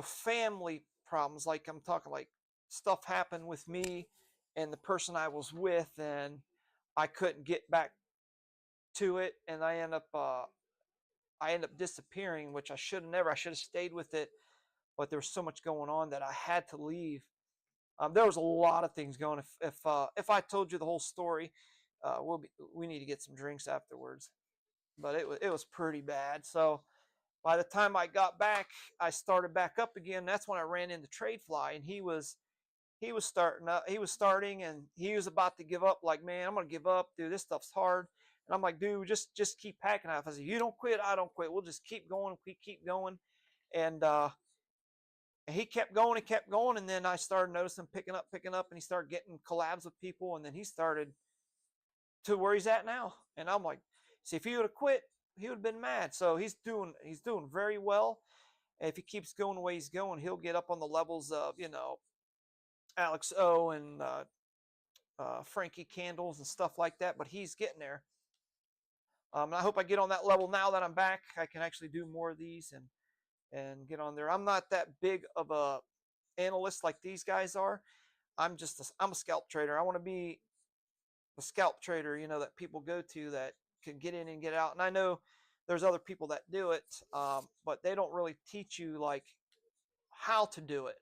family problems. Like I'm talking like stuff happened with me and the person I was with, and I couldn't get back to it, and I end up disappearing, which I should have stayed with it, but there was so much going on that I had to leave. There was a lot of things going. If I told you the whole story, we need to get some drinks afterwards. But it was pretty bad. So by the time I got back, I started back up again. That's when I ran into TradeFly, and he was starting, and he was about to give up. Like, man, I'm gonna give up, dude. This stuff's hard. And I'm like, dude, just keep packing out. I said, you don't quit, I don't quit. We'll just keep going. We keep going. And he kept going, and then I started noticing picking up, and he started getting collabs with people, and then he started to where he's at now. And I'm like, see, if he would have quit, he would have been mad. So he's doing very well. And if he keeps going the way he's going, he'll get up on the levels of, you know, Alex O and Frankie Candles and stuff like that. But he's getting there. And I hope I get on that level now that I'm back. I can actually do more of these and get on there. I'm not that big of a analyst like these guys are. I'm a scalp trader. I want to be the scalp trader, you know, that people go to that can get in and get out. And I know there's other people that do it, but they don't really teach you like how to do it.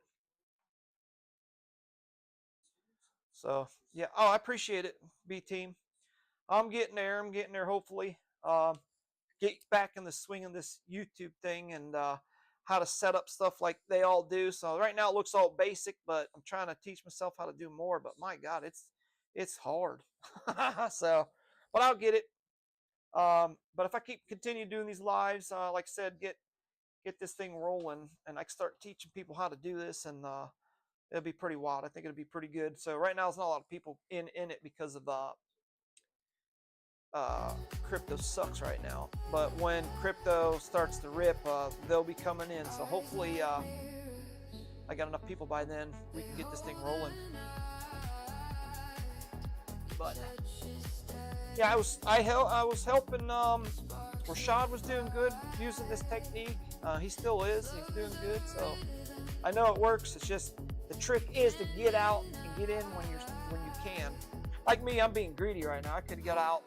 So yeah, oh, I appreciate it, B team. I'm getting there. I'm getting there. Hopefully, get back in the swing of this YouTube thing and how to set up stuff like they all do. So right now it looks all basic, but I'm trying to teach myself how to do more. But my God, it's hard. So, but I'll get it. But if I continue doing these lives, like I said, get this thing rolling, and I can start teaching people how to do this, and it'll be pretty wild. I think it'll be pretty good. So right now, there's not a lot of people in it because of crypto sucks right now. But when crypto starts to rip, they'll be coming in. So hopefully, I got enough people by then. We can get this thing rolling. But yeah, I was helping. Rashad was doing good using this technique. He still is. He's doing good. So I know it works. It's just the trick is to get out and get in when you can. Like me, I'm being greedy right now. I could have got out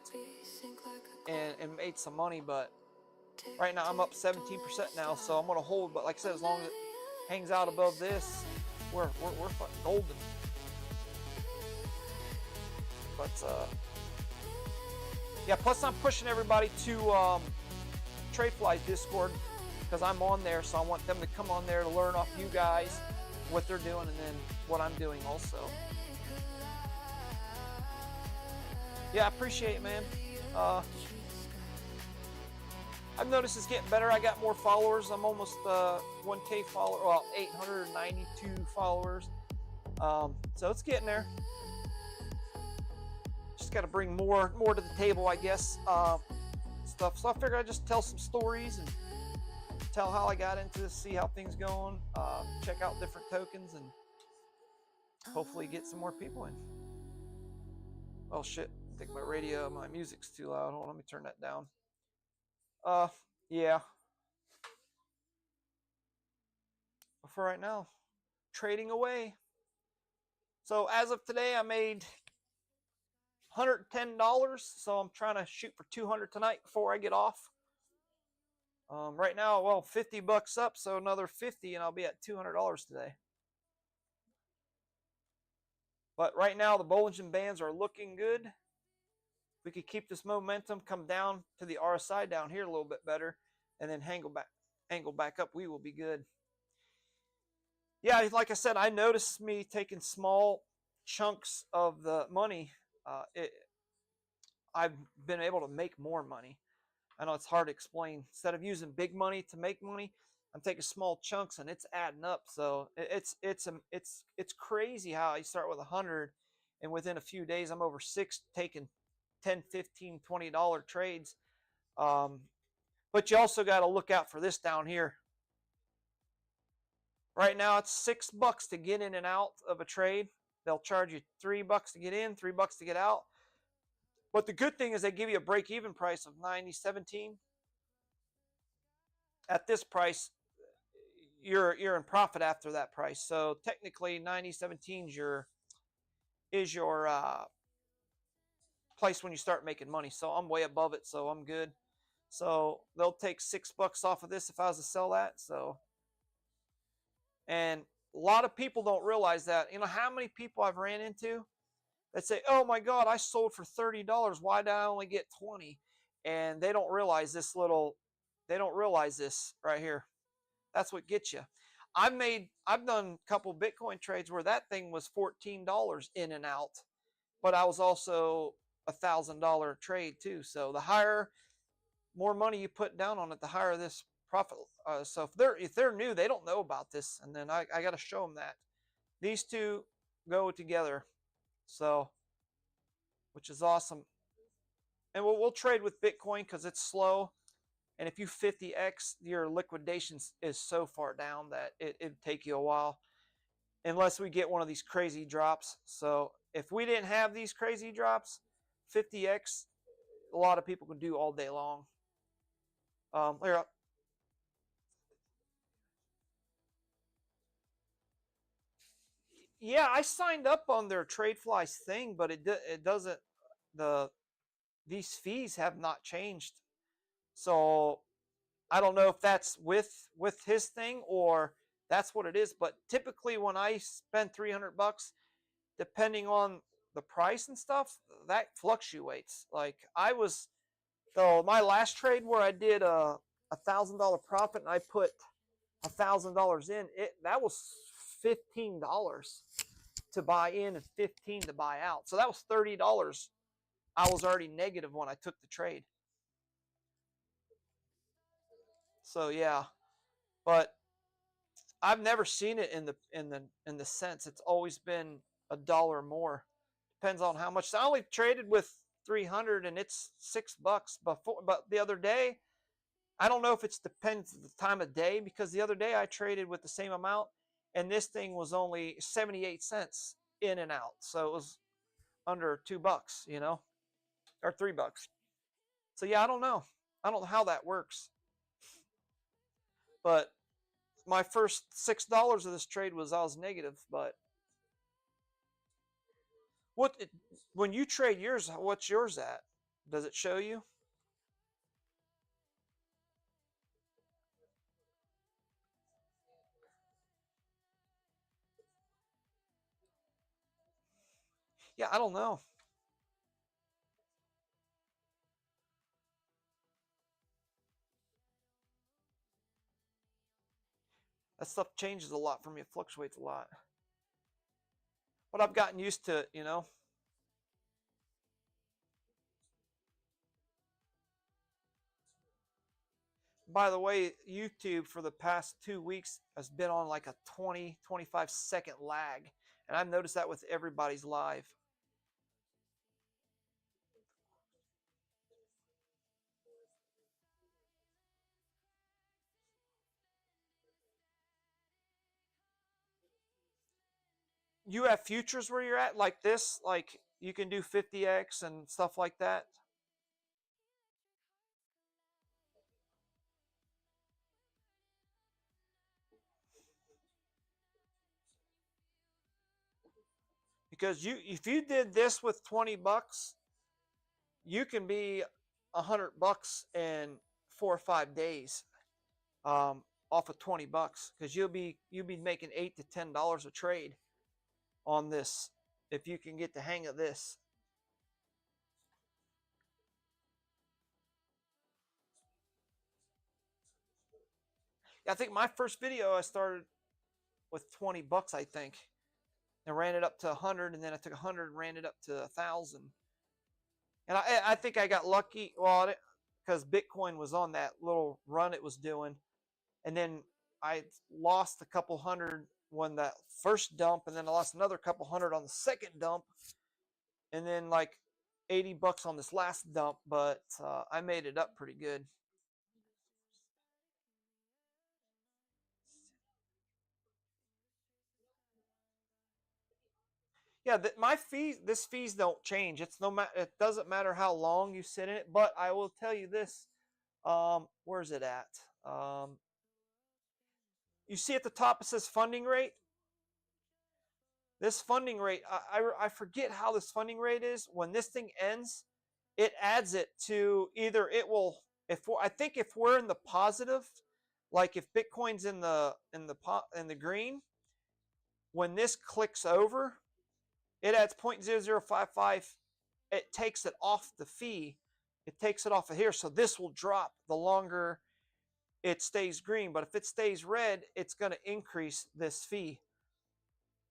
and made some money, but right now I'm up 17% now, so I'm gonna hold. But like I said, as long as it hangs out above this, we're fucking golden. But yeah, plus I'm pushing everybody to TradeFly's Discord because I'm on there, so I want them to come on there to learn off you guys what they're doing and then what I'm doing also. Yeah, I appreciate it, man. I've noticed it's getting better. I got more followers. I'm almost 1K follower, well, 892 followers. So it's getting there. Just got to bring more to the table, I guess. Stuff. So I figured I'd just tell some stories and tell how I got into this, see how things going, check out different tokens, and hopefully get some more people in. Oh shit! I think my music's too loud. Hold on, let me turn that down. Yeah. But for right now, trading away. So as of today, I made $110. So I'm trying to shoot for 200 tonight before I get off. Right now, well, 50 bucks up, so another 50, and I'll be at $200 today. But right now, the Bollinger Bands are looking good. If we could keep this momentum, come down to the RSI down here a little bit better, and then angle back up, we will be good. Yeah, like I said, I noticed me taking small chunks of the money. I've been able to make more money. I know it's hard to explain. Instead of using big money to make money, I'm taking small chunks and it's adding up. So it's crazy how you start with 100 and within a few days I'm over 6 taking 10, 15, $20 trades. But you also got to look out for this down here. Right now it's $6 to get in and out of a trade. They'll charge you $3 to get in, $3 to get out. But the good thing is they give you a break-even price of 90.17. At this price, you're in profit after that price. So technically, 90.17 is your place when you start making money. So I'm way above it, so I'm good. So they'll take $6 off of this if I was to sell that. So, and a lot of people don't realize that. You know how many people I've ran into that say, "Oh my God, I sold for $30. Why did I only get 20?" And they don't realize this right here. That's what gets you. I've done a couple Bitcoin trades where that thing was $14 in and out, but I was also $1,000 trade too. So the more money you put down on it, the higher this profit. So if they're new, they don't know about this, and then I got to show them that these two go together. So, which is awesome. And we'll trade with Bitcoin because it's slow. And if you 50x, your liquidation is so far down that it'd take you a while, unless we get one of these crazy drops. So if we didn't have these crazy drops, 50x, a lot of people can do all day long. Here, yeah, I signed up on their TradeFlies thing, but it doesn't. These fees have not changed, so I don't know if that's with his thing or that's what it is. But typically, when I spend $300, depending on the price and stuff, that fluctuates. Like my last trade where I did a $1,000 profit and I put $1,000 in, that was $15 to buy in and $15 to buy out. So that was $30. I was already negative when I took the trade. So yeah, but I've never seen it in the cents. It's always been $1 more. Depends on how much. I only traded with 300 and it's $6 before. But the other day, I don't know if it depends the time of day, because the other day I traded with the same amount and this thing was only 78 cents in and out. So it was under $2, or $3. So yeah, I don't know. I don't know how that works. But my first $6 of this trade I was negative. But when you trade yours, what's yours at? Does it show you? Yeah, I don't know. That stuff changes a lot for me. It fluctuates a lot. But I've gotten used to it. By the way, YouTube for the past 2 weeks has been on like a 20-25 second lag. And I've noticed that with everybody's live. You have futures where you're at, like this, like you can do 50x and stuff like that. Because if you did this with $20, you can be $100 in 4 or 5 days, off of $20, because you'll be making $8 to $10 a trade on this if you can get the hang of this. I think my first video I started with $20, I think, and ran it up to 100, and then I took 100 and ran it up to 1,000. And I think I got lucky, well, because Bitcoin was on that little run it was doing, and then I lost a couple hundred when that first dump, and then I lost another couple hundred on the second dump, and then like $80 on this last dump. But I made it up pretty good. Yeah, my fees, this fees don't change. It's no matter. It doesn't matter how long you sit in it. But I will tell you this. Where's it at? You see at the top it says funding rate. This funding rate, I forget how this funding rate is. When this thing ends, it adds it to either it will. I think if we're in the positive, like if Bitcoin's in the green, when this clicks over, it adds 0.0055. It takes it off the fee. It takes it off of here. So this will drop the longer it stays green. But if it stays red, it's going to increase this fee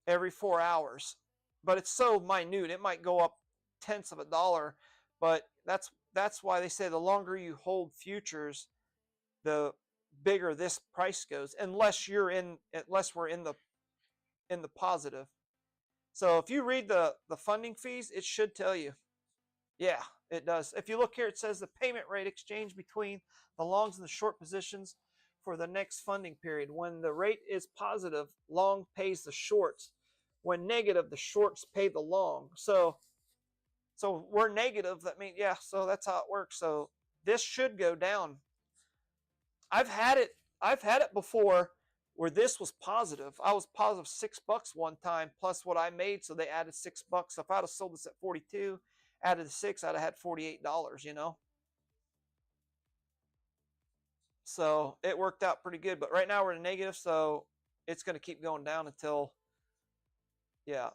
every 4 hours. But it's so minute. It might go up tenths of a dollar. But that's why they say the longer you hold futures, the bigger this price goes. Unless we're in the positive. So if you read the funding fees, it should tell you. Yeah, it does. If you look here, it says the payment rate exchange between the longs and the short positions for the next funding period. When the rate is positive, long pays the shorts. When negative, the shorts pay the long. So we're negative. That means, yeah, so that's how it works. So this should go down. I've had it before where this was positive. I was positive $6 one time plus what I made, so they added $6. So if I'd have sold this at 42, added the 6, I'd have had $48, you know. So it worked out pretty good. But right now we're in negative, so it's going to keep going down until, yeah.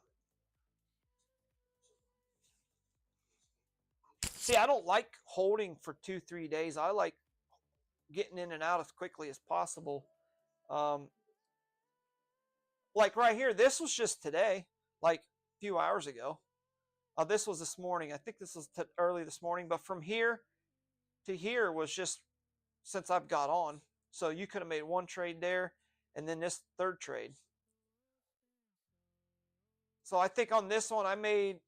See, I don't like holding for 2-3 days. I like getting in and out as quickly as possible. Like right here, this was just today, like a few hours ago. This was this morning. I think this was early this morning, but from here to here was just since I've got on. So you could have made one trade there and then this third trade. So I think on this one, I made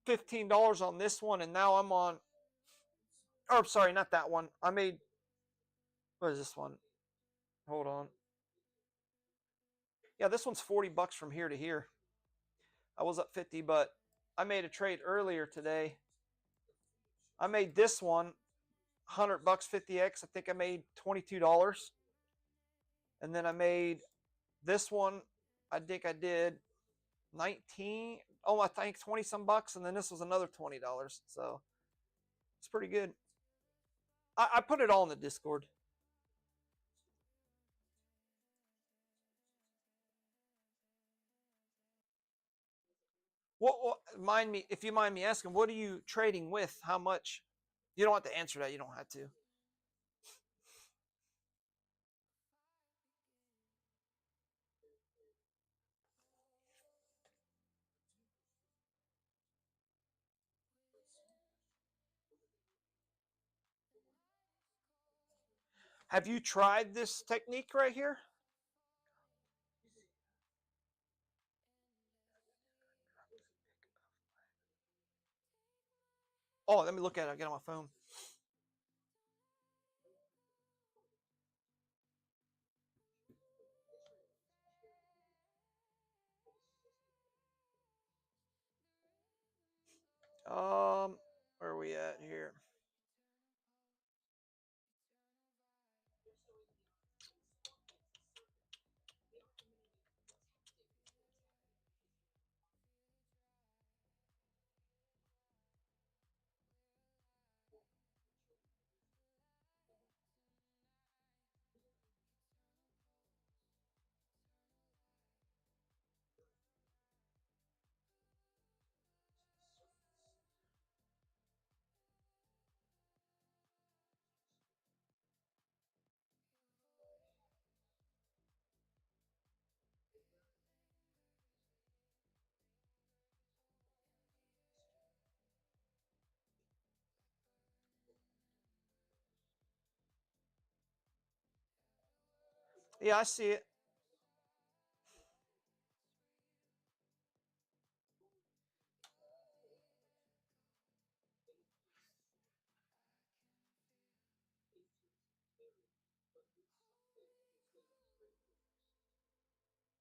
$15 on this one, and now I'm on, or sorry, not that one. I made, what is this one? Hold on. Yeah, this one's $40 from here to here. I was up 50, but I made a trade earlier today. I made this one $100 50x. I think I made $22. And then I made this one, I think I did 19. Oh, I think 20 some bucks. And then this was another $20. So it's pretty good. I put it all in the Discord. What mind me, if you mind me asking, what are you trading with? How much? You don't have to answer that. You don't have to. Have you tried this technique right here? Oh, let me look at it. I get on my phone. Where are we at here? Yeah, I see it.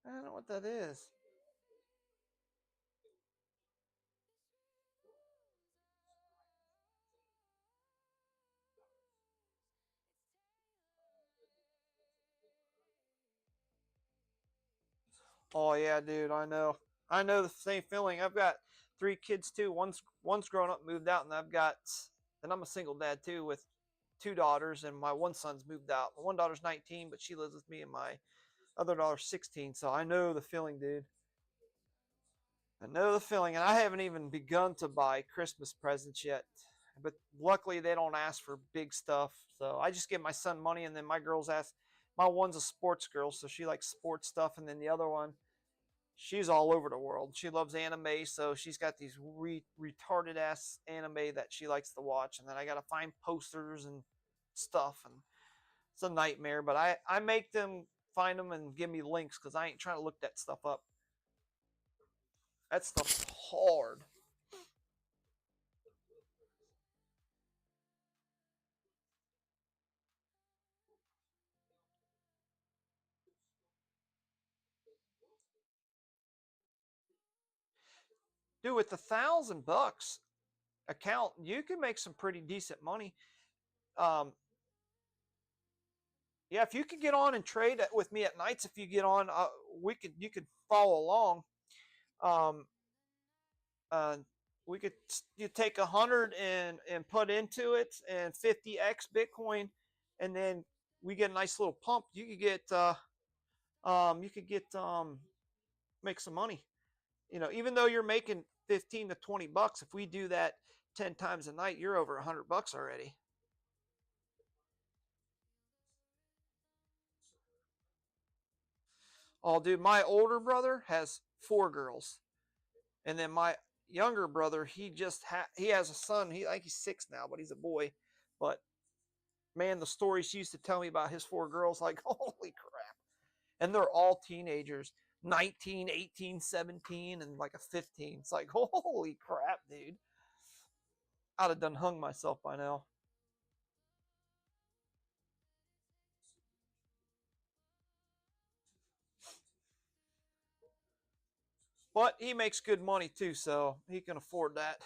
I don't know what that is. Oh yeah, dude, I know. I know the same feeling. I've got 3 kids too. One's grown up, moved out, and and I'm a single dad too with 2 daughters, and my one son's moved out. My one daughter's 19, but she lives with me, and my other daughter's 16. So I know the feeling, dude. I know the feeling, and I haven't even begun to buy Christmas presents yet. But luckily, they don't ask for big stuff, so I just give my son money, and then my girls ask. My one's a sports girl, so she likes sports stuff, and then the other one, she's all over the world. She loves anime, so she's got these retarded ass anime that she likes to watch, and then I gotta find posters and stuff, and it's a nightmare. But I make them find them and give me links because I ain't trying to look that stuff up. That stuff's hard. dude, with $1,000 account, you can make some pretty decent money. Yeah, if you could get on and trade with me at nights, if you get on, you could follow along. Um, we could you take 100 and put into it and 50x Bitcoin, and then we get a nice little pump. You could get make some money. You know, even though you're making 15 to 20 bucks, if we do that 10 times a night, you're over 100 bucks already. Oh, dude, my older brother has 4 girls, and then my younger brother, he has a son. I think he's 6 now, but he's a boy. But man, the stories he used to tell me about his 4 girls, like, holy crap! And they're all teenagers, 19, 18, 17, and like a 15. It's like, holy crap, dude! I'd have done hung myself by now. But he makes good money too, so he can afford that.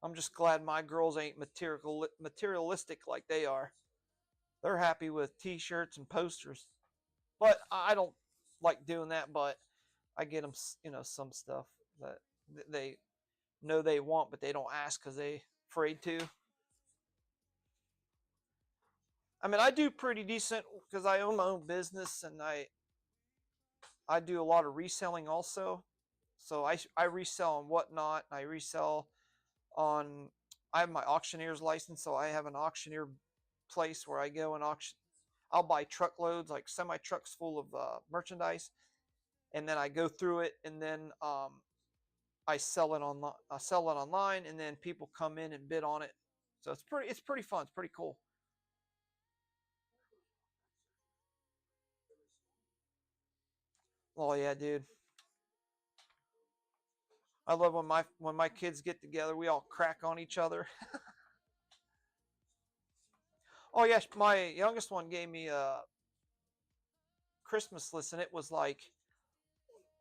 I'm just glad my girls ain't materialistic like they are. They're happy with t-shirts and posters. But I don't like doing that, but I get them, you know, some stuff that they know they want, but they don't ask because they afraid to. I mean, I do pretty decent because I own my own business, and I do a lot of reselling also. So I resell on Whatnot. I resell on, I have my auctioneer's license, so I have an auctioneer place where I go and auction. I'll buy truckloads, like semi trucks full of merchandise, and then I go through it, and then I sell it online. And then people come in and bid on it. So it's pretty fun. It's pretty cool. Oh yeah, dude. I love when my kids get together. We all crack on each other. Oh yes, my youngest one gave me a Christmas list, and it was like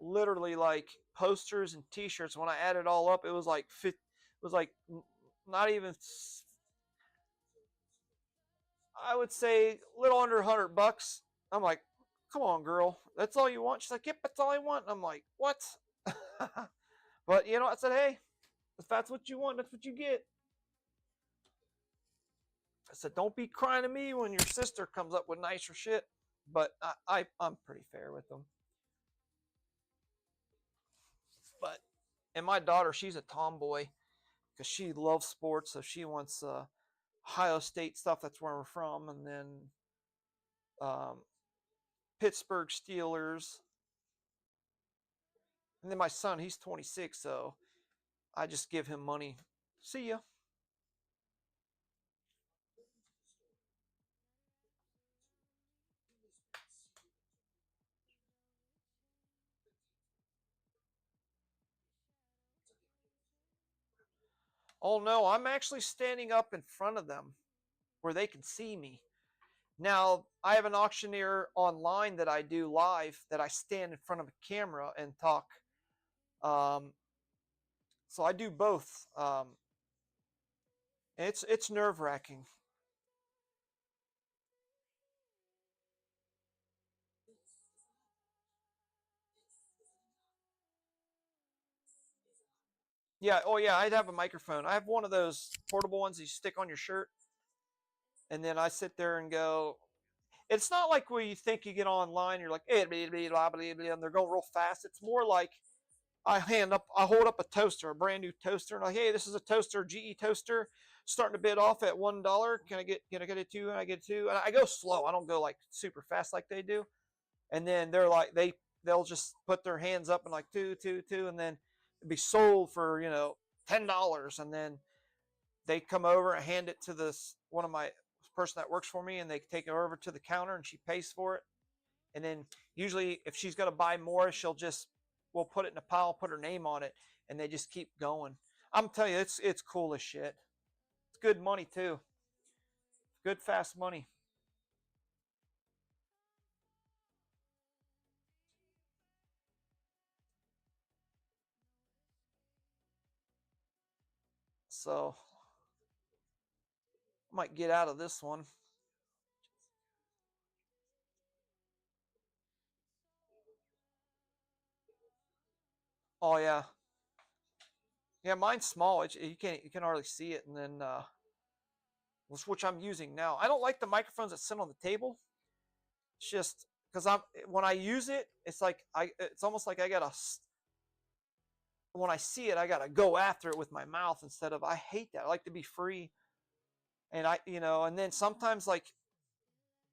literally like posters and T-shirts. When I added it all up, it was like not even. I would say a little under 100 bucks. I'm like, come on, girl, that's all you want? She's like, yep, that's all I want. I'm like, what? But you know, I said, hey, if that's what you want, that's what you get. I said, don't be crying to me when your sister comes up with nicer shit. But I'm pretty fair with them. But and my daughter, she's a tomboy because she loves sports, so she wants Ohio State stuff. That's where we're from, and then um, Pittsburgh Steelers. And then my son, he's 26, so I just give him money. See ya. Oh no, I'm actually standing up in front of them where they can see me. Now, I have an auctioneer online that I do live that I stand in front of a camera and talk. Um, so I do both. It's nerve-wracking. Yeah, oh yeah, I'd have a microphone. I have one of those portable ones you stick on your shirt, and then I sit there and go. It's not like where you think you get online, you're like, eh, blah, blah, blah, blah, blah, and they're going real fast. It's more like I hold up a toaster, a brand new toaster, and like, hey, this is a toaster, GE toaster, starting to bid off at $1. Can I get it two? And I get two, and I go slow. I don't go like super fast like they do. And then they're like they'll just put their hands up and like two, two, two, and then it'd be sold for $10, and then they come over and hand it to this one of my person that works for me, and they take it over to the counter, and she pays for it. And then usually, if she's going to buy more, we'll put it in a pile, put her name on it, and they just keep going. I'm telling you, it's cool as shit. It's good money too. Good fast money. So I might get out of this one. Oh yeah. Yeah, mine's small. You can hardly see it, and then which I'm using now. I don't like the microphones that sit on the table. It's just because when I use it, it's like it's almost like I gotta, when I see it, I gotta go after it with my mouth instead of, I hate that. I like to be free, and and then sometimes like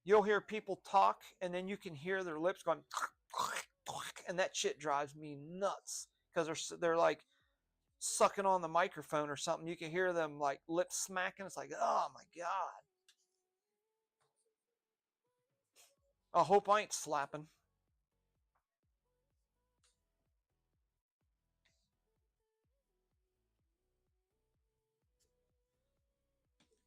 you'll hear people talk, and then you can hear their lips going, and that shit drives me nuts because they're like sucking on the microphone or something. You can hear them like lips smacking. It's like, oh my god. I hope I ain't slapping.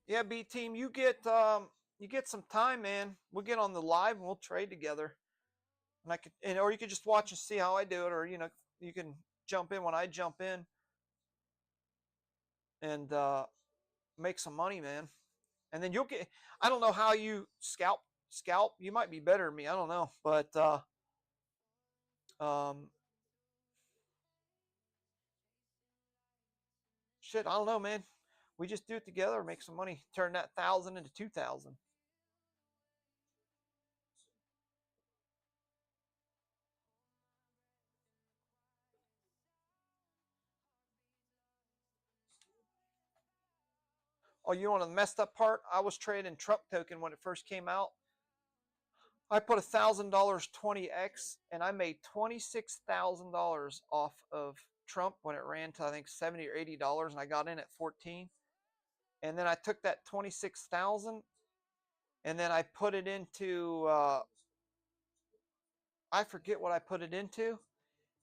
Yeah, B team, you get some time, man. We'll get on the live and we'll trade together. And or you could just watch and see how I do it, or you can jump in when I jump in and make some money, man. And then you'll get, I don't know how you scalp. You might be better than me. I don't know, but shit, I don't know, man. We just do it together, make some money, turn that 1,000 into 2,000. Oh, you know the messed up part? I was trading Trump token when it first came out. I put $1,000 20x, and I made $26,000 off of Trump when it ran to I think $70 or $80, and I got in at 14. And then I took that 26,000, and then I put it into I forget what I put it into,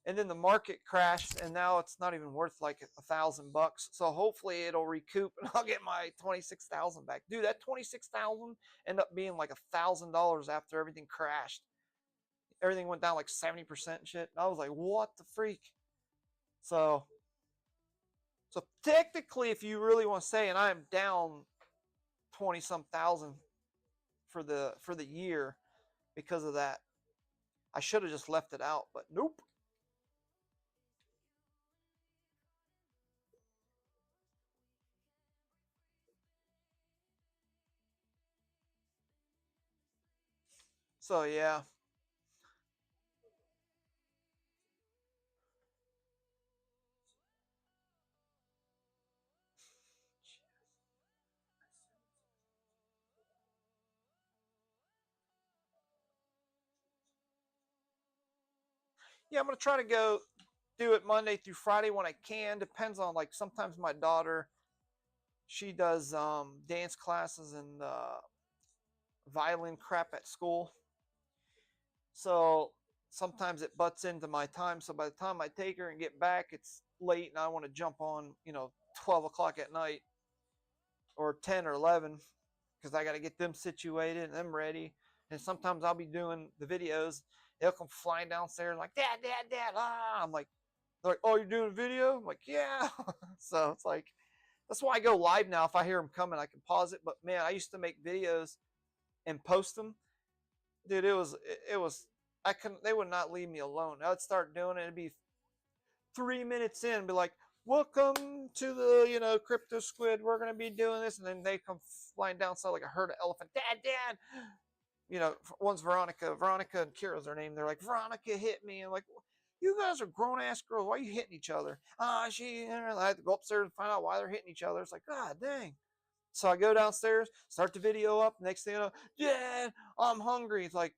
and then the market crashed, and now it's not even worth like $1,000. So hopefully it'll recoup, and I'll get my 26,000 back. Dude, that 26,000 ended up being like $1,000 after everything crashed. Everything went down like 70% and shit. And I was like, what the freak? So technically, if you really want to say, and I am down 20 some thousand for the year because of that. I should have just left it out, but nope. So yeah. Yeah, I'm gonna try to go do it Monday through Friday when I can. Depends on, like, sometimes my daughter, she does dance classes and violin crap at school. So sometimes it butts into my time. So by the time I take her and get back, it's late, and I want to jump on 12 o'clock at night or 10 or 11 because I got to get them situated and them ready. And sometimes I'll be doing the videos. They'll come flying downstairs like, Dad, Dad, Dad. Ah, I'm like, they're like, oh, you're doing a video? I'm like, yeah. So it's like, that's why I go live now. If I hear them coming, I can pause it. But man, I used to make videos and post them. Dude, it was, they would not leave me alone. I would start doing it. It'd be 3 minutes in, be like, welcome to the, Crypto Squid. We're going to be doing this. And then they come flying down so like a herd of elephant. Dad, Dad. One's Veronica. Veronica and Kira's their name. They're like, Veronica hit me. I'm like, you guys are grown-ass girls. Why are you hitting each other? I had to go upstairs and find out why they're hitting each other. It's like, God dang. So I go downstairs, start the video up. Next thing you know, Dad, I'm hungry. It's like,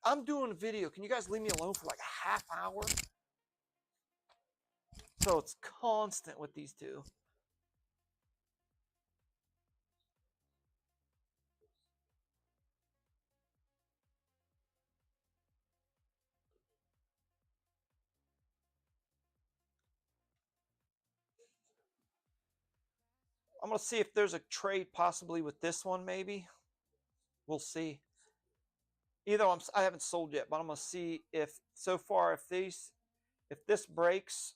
I'm doing a video. Can you guys leave me alone for like a half hour? So it's constant with these two. I'm going to see if there's a trade possibly with this one, maybe. We'll see. Either I haven't sold yet, but I'm going to see if so far, if this breaks,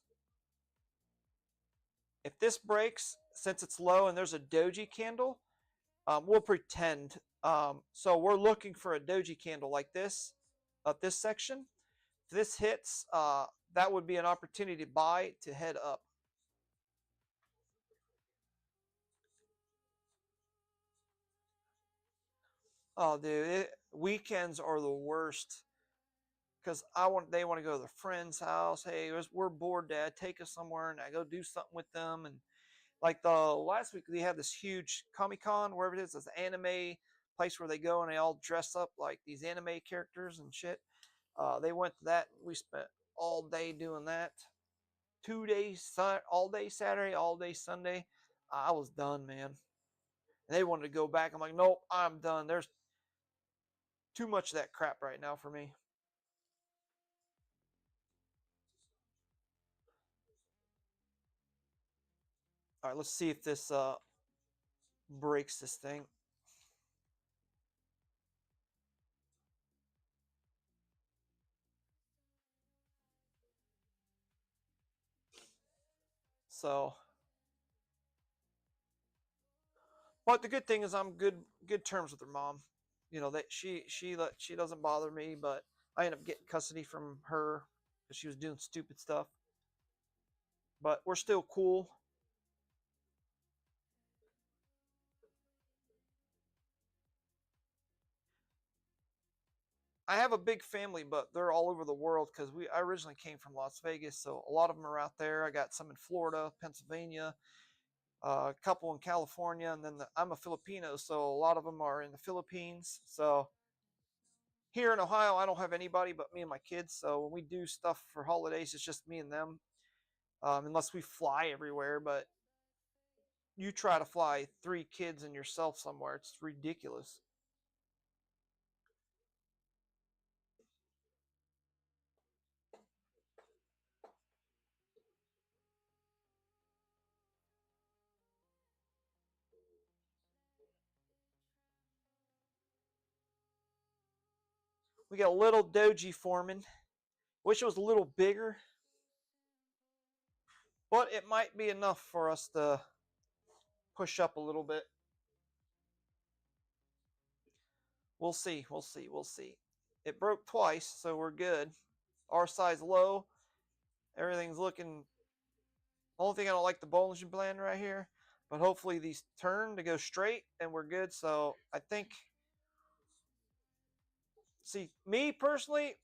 since it's low and there's a doji candle, we'll pretend. So we're looking for a doji candle like this at this section. If this hits, that would be an opportunity to buy to head up. Oh, dude, weekends are the worst because they want to go to their friend's house. Hey, we're bored, Dad. Take us somewhere, and I go do something with them. And like the last week, they had this huge Comic Con, wherever it is, this anime place where they go and they all dress up like these anime characters and shit. They went to that. We spent all day doing that. 2 days, all day Saturday, all day Sunday. I was done, man. And they wanted to go back. I'm like, nope, I'm done. There's too much of that crap right now for me. All right, let's see if this breaks this thing. So, but the good thing is I'm good terms with her mom. You know that she doesn't bother me, but I end up getting custody from her because she was doing stupid stuff. But we're still cool. I have a big family, but they're all over the world because I originally came from Las Vegas, so a lot of them are out there. I got some in Florida, Pennsylvania, a couple in California, and then I'm a Filipino, so a lot of them are in the Philippines. So here in Ohio, I don't have anybody but me and my kids. So when we do stuff for holidays, it's just me and them, unless we fly everywhere. But you try to fly 3 kids and yourself somewhere, it's ridiculous. We got a little doji forming. Wish it was a little bigger, but it might be enough for us to push up a little bit. We'll see. We'll see. We'll see. It broke twice, so we're good. Our size low. Everything's looking. Only thing I don't like the Bollinger Band right here, but hopefully these turn to go straight and we're good. So I think. See, me personally,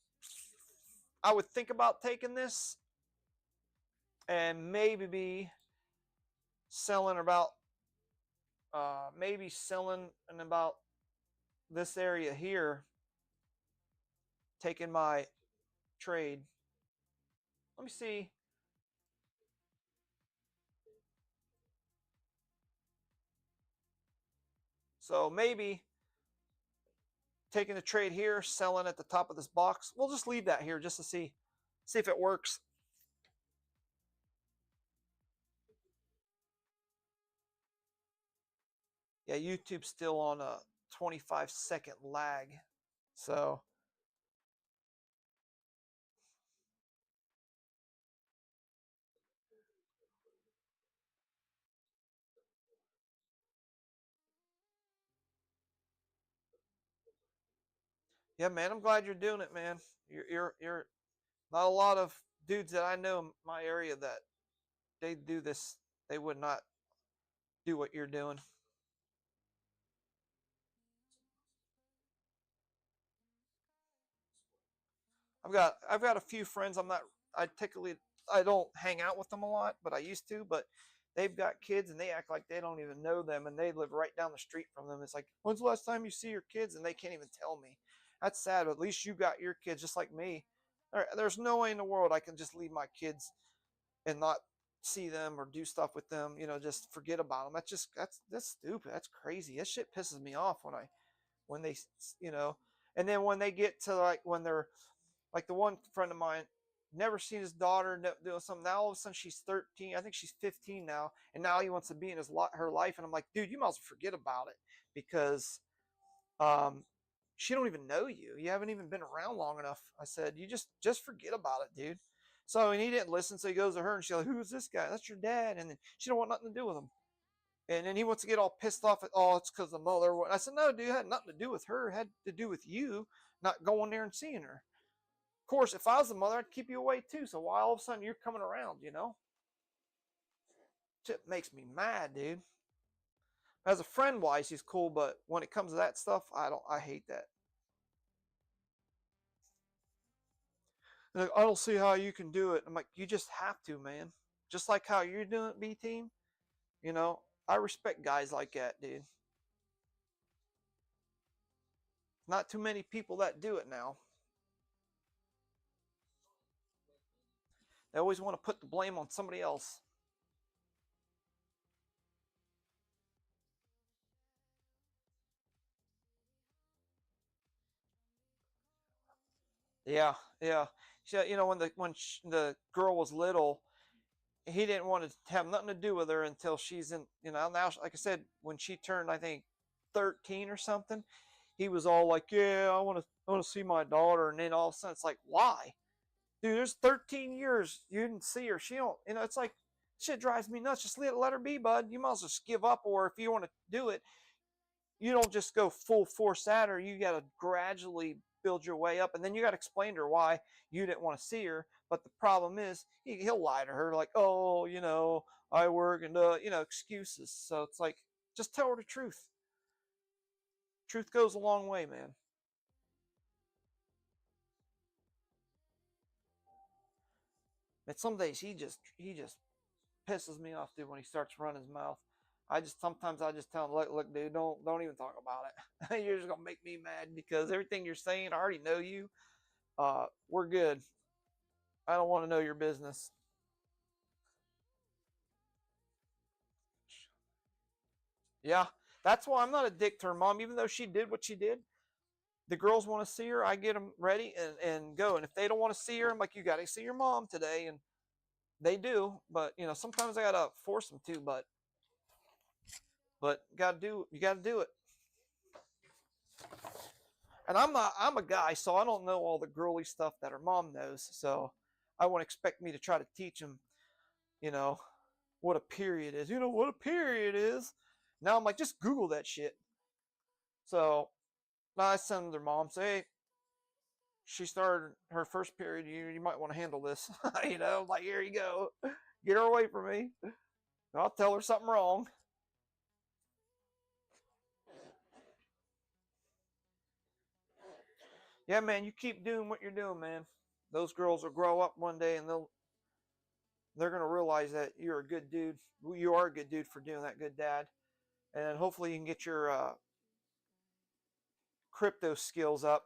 I would think about taking this and maybe be selling about, maybe selling in about this area here, taking my trade. Let me see. So maybe taking the trade here, selling at the top of this box. We'll just leave that here just to see if it works. Yeah, YouTube's still on a 25-second lag. So yeah, man, I'm glad you're doing it, man. You're not a lot of dudes that I know in my area that they do this. They would not do what you're doing. I've got a few friends. I don't hang out with them a lot, but I used to. But they've got kids and they act like they don't even know them, and they live right down the street from them. It's like, when's the last time you see your kids? And they can't even tell me. That's sad. But at least you got your kids, just like me. There's no way in the world I can just leave my kids and not see them or do stuff with them. You know, just forget about them. That's stupid. That's crazy. That shit pisses me off when they, you know, and then when they get to like when they're like the one friend of mine, never seen his daughter doing something. Now all of a sudden she's 13. I think she's 15 now, and now he wants to be in her life. And I'm like, dude, you might as well forget about it because um, she don't even know you. You haven't even been around long enough. I said, you just forget about it, dude. So and he didn't listen. So he goes to her and she's like, who's this guy? That's your dad. And then she don't want nothing to do with him. And then he wants to get all pissed off at, oh, it's because the mother. I said, no, dude, it had nothing to do with her. It had to do with you not going there and seeing her. Of course, if I was the mother, I'd keep you away too. So why all of a sudden you're coming around, you know? Shit makes me mad, dude. As a friend wise, he's cool, but when it comes to that stuff, I hate that. Like, I don't see how you can do it. I'm like, you just have to, man. Just like how you're doing it, B team. You know, I respect guys like that, dude. Not too many people that do it now. They always want to put the blame on somebody else. Yeah, yeah. She, you know, when the girl was little, he didn't want to have nothing to do with her until she's in. You know, now, like I said, when she turned, I think 13 or something, he was all like, "Yeah, I want to see my daughter." And then all of a sudden, it's like, why, dude? There's 13 years you didn't see her. She don't. You know, it's like shit drives me nuts. Just let her be, bud. You might as well just give up, or if you want to do it, you don't just go full force at her. You got to gradually build your way up, and then you got to explain to her why you didn't want to see her. But the problem is, he'll lie to her like, "Oh, you know, I work," and you know, excuses. So it's like, just tell her the truth. Truth goes a long way, man. And some days he just pisses me off, dude, when he starts running his mouth. Sometimes I just tell him, look, dude, don't even talk about it. You're just gonna make me mad because everything you're saying, I already know you. We're good. I don't want to know your business. Yeah, that's why I'm not a dick to her mom, even though she did what she did. The girls want to see her, I get them ready and go. And if they don't want to see her, I'm like, you got to see your mom today. And they do, but you know, sometimes I gotta force them to. But you gotta do it. And I'm a guy, so I don't know all the girly stuff that her mom knows. So I won't expect me to try to teach them, you know, what a period is. You know what a period is. Now I'm like, just Google that shit. So now I send their mom, say, hey, she started her first period. You might want to handle this. You know, like, here you go. Get her away from me. I'll tell her something wrong. Yeah, man, you keep doing what you're doing, man. Those girls will grow up one day and they're gonna realize that you're a good dude. You are a good dude for doing that, good dad. And hopefully you can get your crypto skills up,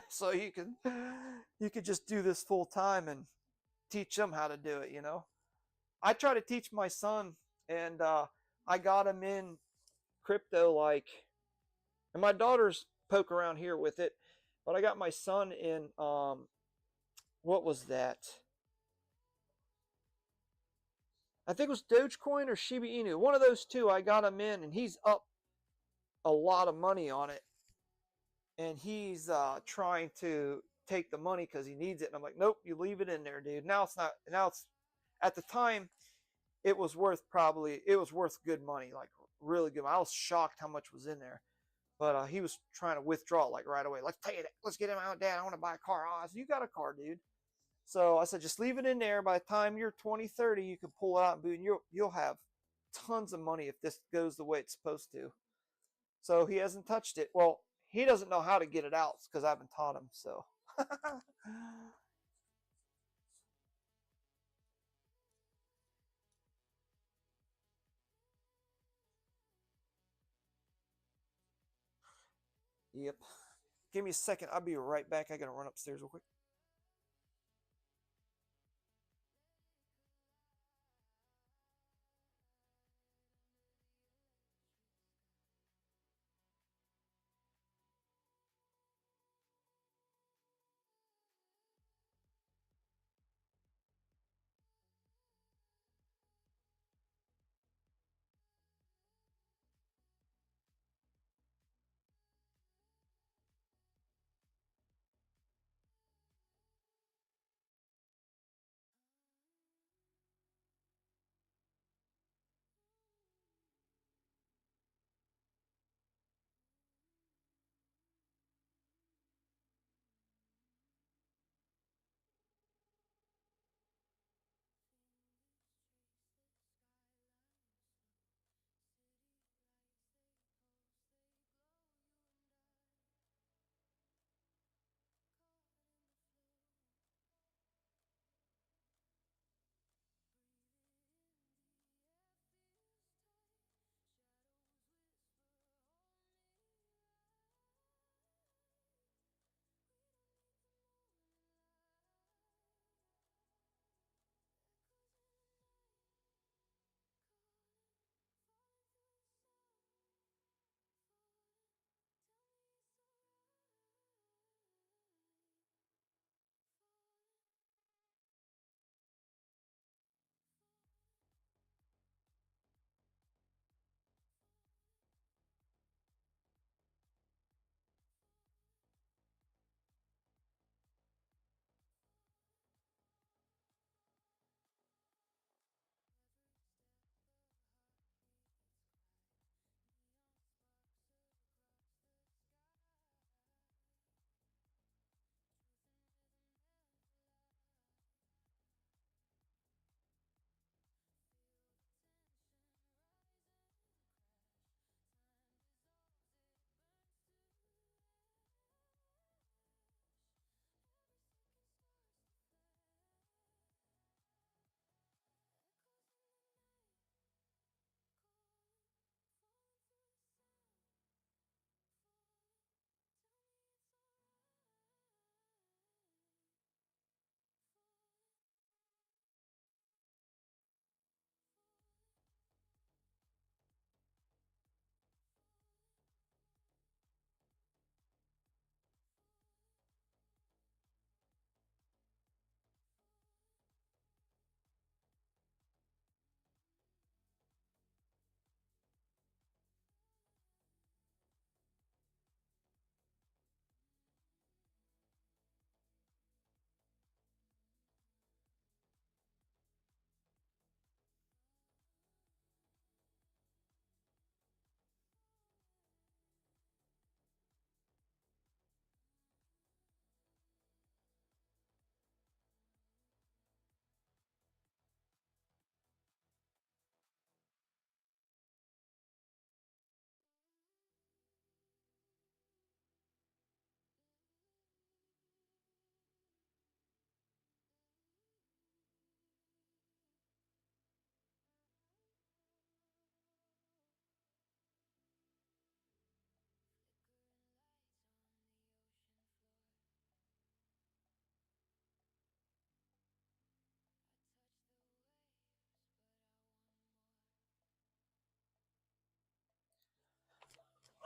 so you could just do this full time and teach them how to do it. You know, I try to teach my son, and I got him in crypto like, and my daughters poke around here with it, but I got my son in what was that? I think it was Dogecoin or Shiba Inu. One of those two. I got him in, and he's up a lot of money on it, and he's trying to take the money because he needs it. And I'm like, nope, you leave it in there, dude. Now it's not. Now it's at the time it was worth good money, like really good. I was shocked how much was in there. But he was trying to withdraw like right away. Let's take it. Let's get him out, Dad. I want to buy a car. Oh, I said, you got a car, dude. So I said, just leave it in there. By the time you're 20, 30, you can pull it out, and you'll have tons of money if this goes the way it's supposed to. So he hasn't touched it. Well, he doesn't know how to get it out because I haven't taught him. So. Yep. Give me a second. I'll be right back. I gotta run upstairs real quick.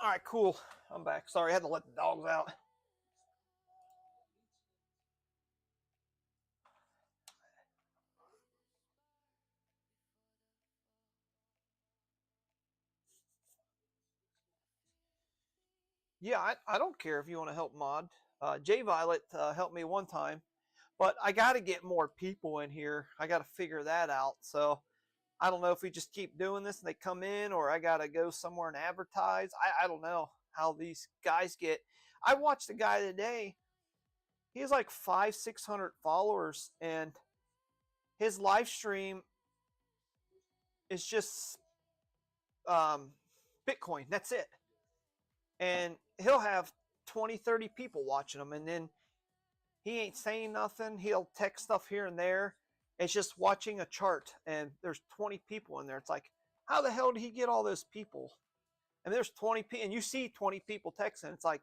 All right, cool. I'm back. Sorry, I had to let the dogs out. Yeah, I don't care if you want to help mod. J Violet helped me one time, but I got to get more people in here. I got to figure that out. So I don't know if we just keep doing this and they come in, or I got to go somewhere and advertise. I don't know how these guys get. I watched a guy today. He has like 500-600 followers, and his live stream is just Bitcoin. That's it. And he'll have 20-30 people watching him, and then he ain't saying nothing. He'll text stuff here and there. It's just watching a chart, and there's 20 people in there. It's like, how the hell did he get all those people? And there's 20 people, and you see 20 people texting. It's like,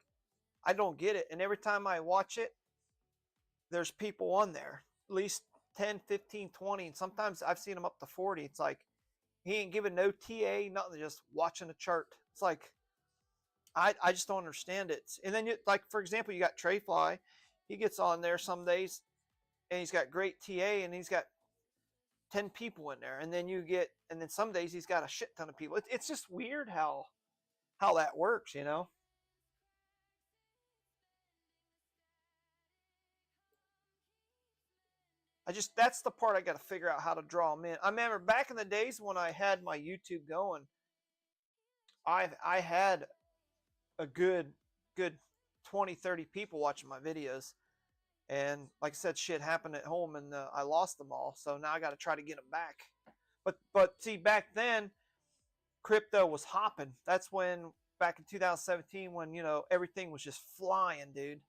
I don't get it. And every time I watch it, there's people on there, at least 10, 15, 20, and sometimes I've seen them up to 40. It's like, he ain't giving no TA, nothing, just watching a chart. It's like, I just don't understand it. And then, like, for example, you got Treyfly. He gets on there some days, and he's got great TA, and he's got 10 people in there. And then and then some days he's got a shit ton of people. It's just weird how that works, you know? That's the part I got to figure out how to draw them in. I remember back in the days when I had my YouTube going, I had a good 20-30 people watching my videos, and like I said, shit happened at home, and I lost them all. So now I got to try to get them back. But see, back then crypto was hopping. That's when, back in 2017, when, you know, everything was just flying, dude.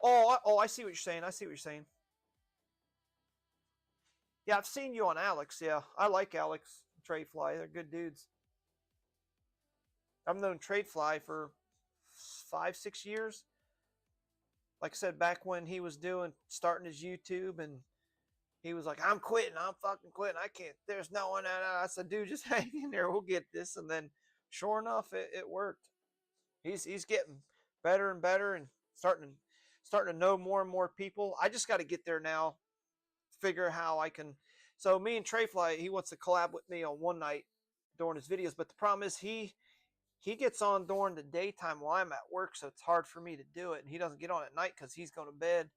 Oh, I see what you're saying. I see what you're saying. Yeah, I've seen you on Alex. Yeah, I like Alex, Tradefly. They're good dudes. I've known Tradefly for 5-6 years. Like I said, back when he was starting his YouTube, and he was like, I'm quitting. I'm fucking quitting. I can't. There's no one. I said, dude, just hang in there. We'll get this. And then, sure enough, it worked. He's getting better and better, and starting to know more and more people. I just got to get there now. Figure how I can. So me and Treyfly, he wants to collab with me on one night during his videos, but the problem is he gets on during the daytime while I'm at work, so it's hard for me to do it. And he doesn't get on at night because he's going to bed,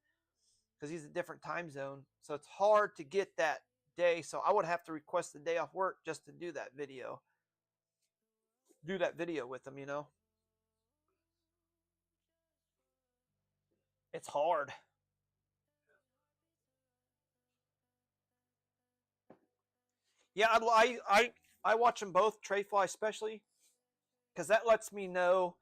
because he's a different time zone. So it's hard to get that day. So I would have to request the day off work just to do that video. Do that video with him, you know. It's hard. Yeah, I watch them both, Treyfly especially, because that lets me know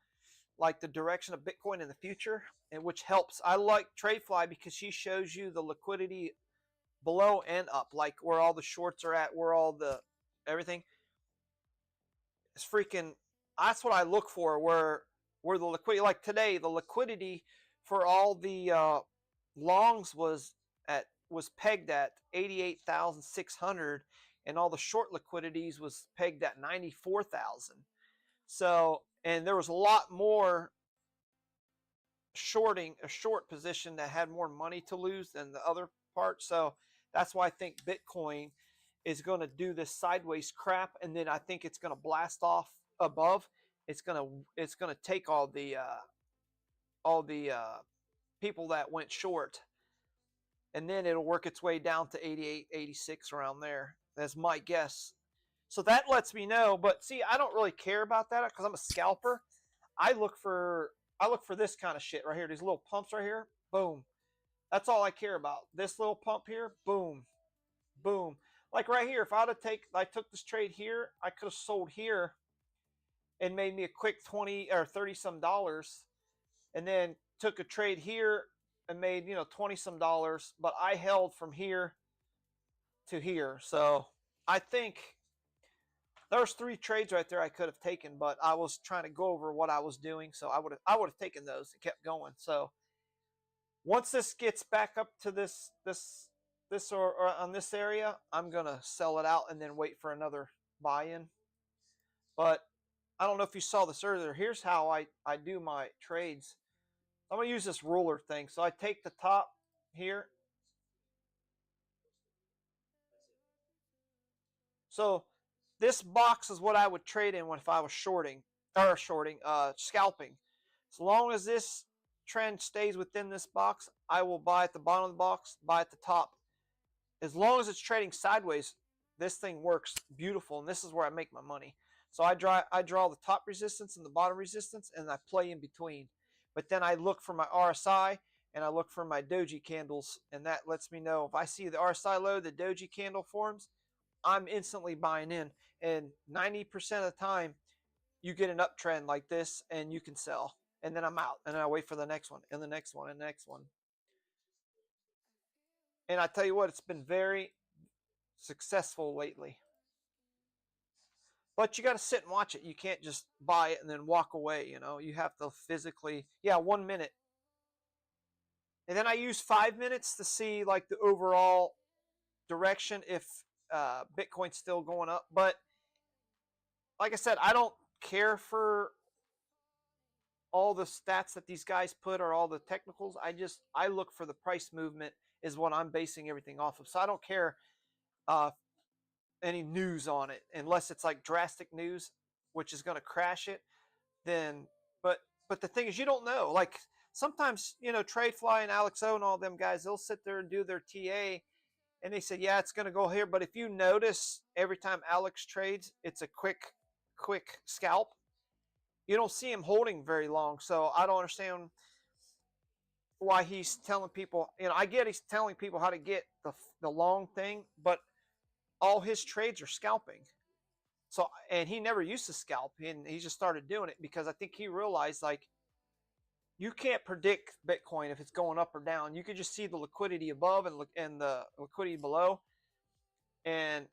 like the direction of Bitcoin in the future, and which helps. I like Treyfly because she shows you the liquidity below and up, like where all the shorts are at, where all the everything. It's freaking. That's what I look for. Where the liquidity, like today, the liquidity for all the longs was pegged at 88,600, and all the short liquidities was pegged at 94,000. So, and there was a lot more shorting a short position that had more money to lose than the other part. So that's why I think Bitcoin is going to do this sideways crap, and then I think it's going to blast off above. It's going to take all the people that went short, and then it'll work its way down to 88, 86, around there. That's my guess. So that lets me know. But see, I don't really care about that because I'm a scalper. I look for this kind of shit right here. These little pumps right here. Boom. That's all I care about. This little pump here. Boom. Boom. Like right here, if I took this trade here, I could have sold here and made me a quick 20 or 30 some dollars, and then took a trade here and made, 20 some dollars, but I held from here to here. So I think there's 3 trades right there I could have taken, but I was trying to go over what I was doing, so I would have taken those and kept going. So once this gets back up to this or on this area, I'm gonna sell it out and then wait for another buy-in. But I don't know if you saw this earlier. Here's how I do my trades. I'm gonna use this ruler thing. So I take the top here. So this box is what I would trade in if I was scalping. As long as this trend stays within this box, I will buy at the bottom of the box, buy at the top. As long as it's trading sideways, this thing works beautiful, and this is where I make my money. So I draw the top resistance and the bottom resistance, and I play in between. But then I look for my RSI, and I look for my doji candles, and that lets me know if I see the RSI low, the doji candle forms, I'm instantly buying in. And 90% of the time, you get an uptrend like this, and you can sell. And then I'm out, and then I wait for the next one, and the next one, and the next one. And I tell you what, it's been very successful lately. But you got to sit and watch it. You can't just buy it and then walk away. You know, you have to physically, 1 minute. And then I use 5 minutes to see like the overall direction if Bitcoin's still going up. But like I said, I don't care for all the stats that these guys put or all the technicals. I look for the price movement is what I'm basing everything off of. So I don't care any news on it unless it's like drastic news, which is going to crash it. Then, but the thing is, you don't know. Like sometimes, TradeFly and Alex O and all them guys, they'll sit there and do their TA, and they say, yeah, it's going to go here. But if you notice, every time Alex trades, it's a quick scalp. You don't see him holding very long. So I don't understand why he's telling people, I get he's telling people how to get the long thing, but all his trades are scalping. So, and he never used to scalp, and he just started doing it because I think he realized like you can't predict Bitcoin if it's going up or down. You could just see the liquidity above and the liquidity below. And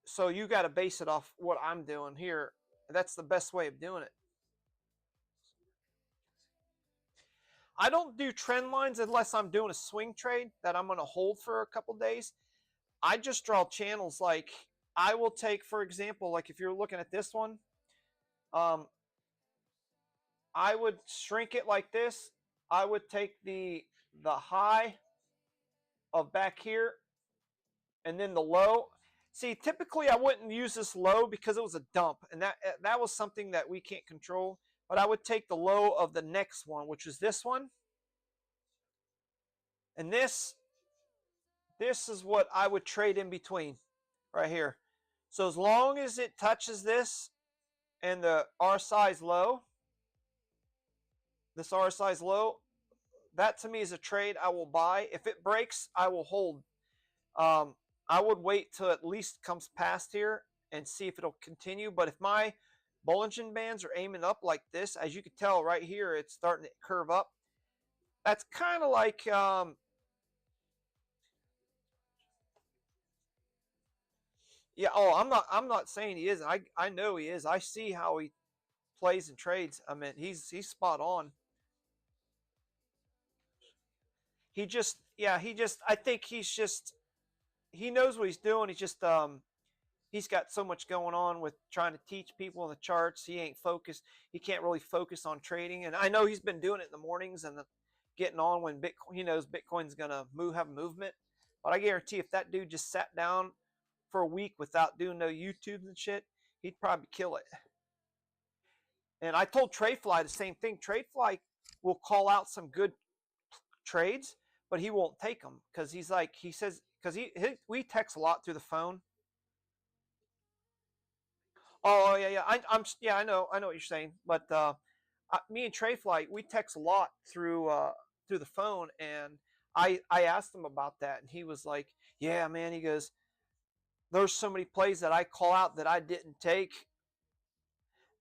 so you got to base it off what I'm doing here. That's the best way of doing it. I don't do trend lines unless I'm doing a swing trade that I'm going to hold for a couple days. I just draw channels. Like I will take, for example, like if you're looking at this one, I would shrink it like this. I would take the high of back here and then the low. See, typically I wouldn't use this low because it was a dump, and that was something that we can't control. But I would take the low of the next one, which is this one. And this is what I would trade in between right here. So as long as it touches this and the RSI is low, this RSI is low, that to me is a trade I will buy. If it breaks, I will hold. I would wait till at least comes past here and see if it'll continue. But if my Bollinger Bands are aiming up like this, as you can tell right here, it's starting to curve up. That's kind of like I'm not saying he isn't. I know he is. I see how he plays and trades. I mean, he's spot on. I think he knows what he's doing. He's got so much going on with trying to teach people in the charts. He ain't focused. He can't really focus on trading. And I know he's been doing it in the mornings and getting on when Bitcoin, he knows Bitcoin's going to have movement. But I guarantee if that dude just sat down for a week without doing no YouTubes and shit, he'd probably kill it. And I told TradeFly the same thing. TradeFly will call out some good trades, but he won't take them because we text a lot through the phone. Oh yeah, I know what you're saying, but me and TradeFly, we text a lot through the phone, and I asked him about that, and he was like, "Yeah, man," he goes, "There's so many plays that I call out that I didn't take,"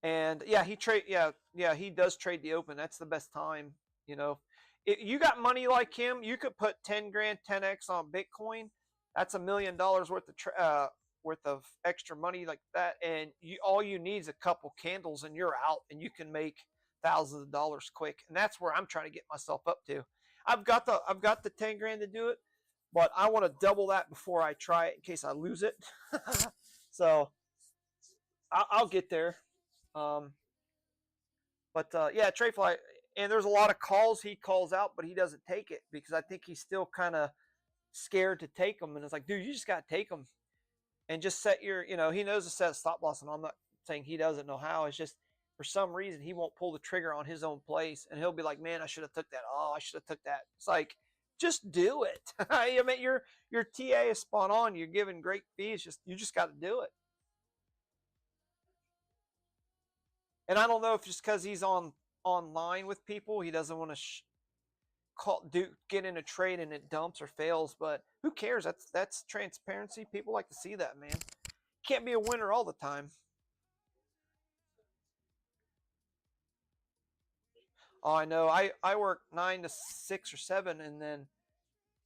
and he does trade the open. That's the best time, If you got money like him, you could put 10 grand, 10x on Bitcoin. That's $1 million worth of extra money like that, and all you need is a couple candles and you're out, and you can make thousands of dollars quick. And that's where I'm trying to get myself up to. I've got the 10 grand to do it, but I want to double that before I try it in case I lose it. So I'll get there. Um, but yeah, tray fly, and there's a lot of calls he calls out, but he doesn't take it because I think he's still kind of scared to take them. And it's like, dude, you just got to take them and just set your, he knows to set a stop loss, and I'm not saying he doesn't know how. It's just for some reason he won't pull the trigger on his own place, and he'll be like, man, I should have took that. Oh, I should have took that. It's like, just do it. I mean, your TA is spot on. You're giving great fees. You just got to do it. And I don't know if just because he's online with people, he doesn't want to get in a trade and it dumps or fails. But who cares? That's transparency. People like to see that, man. Can't be a winner all the time. Oh, I know. I work 9 to 6 or 7, and then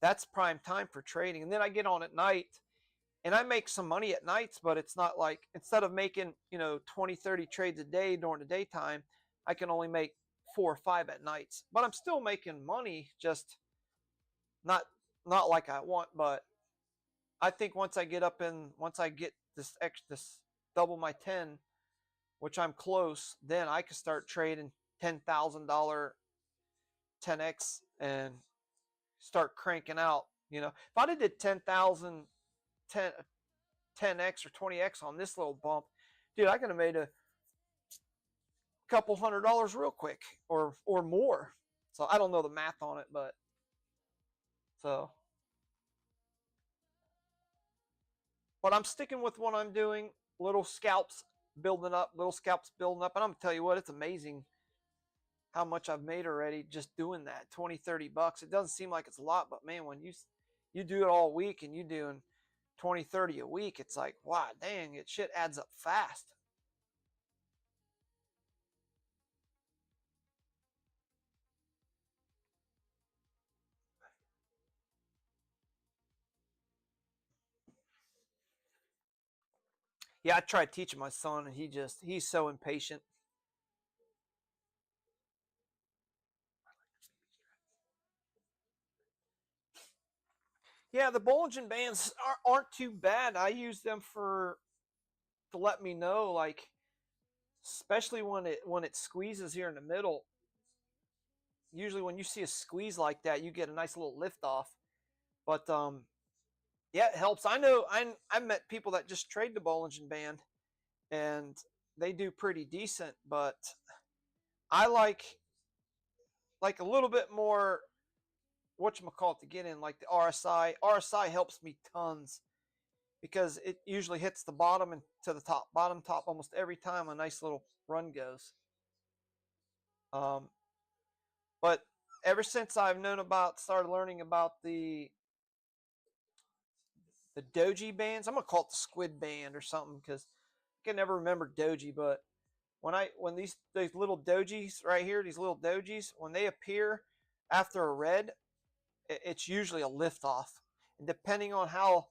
that's prime time for trading. And then I get on at night, and I make some money at nights, but it's not like, instead of making 20, 30 trades a day during the daytime, I can only make 4 or 5 at nights. But I'm still making money, just not like I want. But I think once I get this double my 10, which I'm close, then I can start trading $10,000 10x and start cranking out. If I did 10,000 10x or 20x on this little bump, dude, I could have made a couple $100 real quick or more. So I don't know the math on it, but I'm sticking with what I'm doing. Little scalps building up, and I'm gonna tell you what, it's amazing how much I've made already just doing that. 20, 30 bucks. It doesn't seem like it's a lot, but man, when you do it all week and you doing 20, 30 a week, it's like, wow, dang, shit adds up fast. Yeah, I tried teaching my son, and he's so impatient. Yeah, the Bollinger Bands aren't too bad. I use them to let me know, like, especially when it squeezes here in the middle. Usually when you see a squeeze like that, you get a nice little lift off. But yeah, it helps. I know I've met people that just trade the Bollinger Band, and they do pretty decent, but I like a little bit more whatchamacallit to get in, like the RSI. RSI helps me tons because it usually hits the bottom and to the top, bottom, top almost every time a nice little run goes. But ever since I've started learning about the doji bands, I'm gonna call it the squid band or something, because I can never remember doji. But when these little dojis right here, these little dojis, when they appear after a red, it's usually a lift off. And depending on how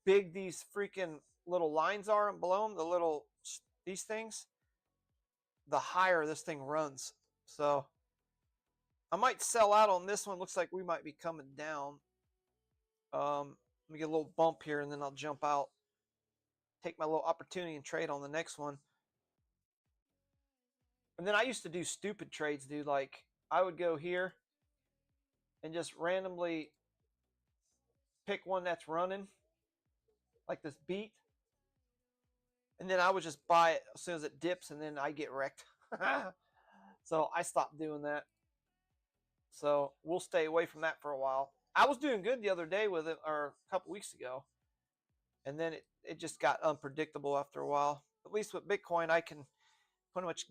big these freaking little lines are below them, these things, the higher this thing runs. So I might sell out on this one. Looks like we might be coming down. Let me get a little bump here, and then I'll jump out, take my little opportunity and trade on the next one. And then I used to do stupid trades, dude. Like, I would go here and just randomly pick one that's running, like this beat, and then I would just buy it as soon as it dips, and then I get wrecked. So I stopped doing that. So we'll stay away from that for a while. I was doing good the other day with it, or a couple weeks ago, and then it just got unpredictable after a while. At least with Bitcoin, I can pretty much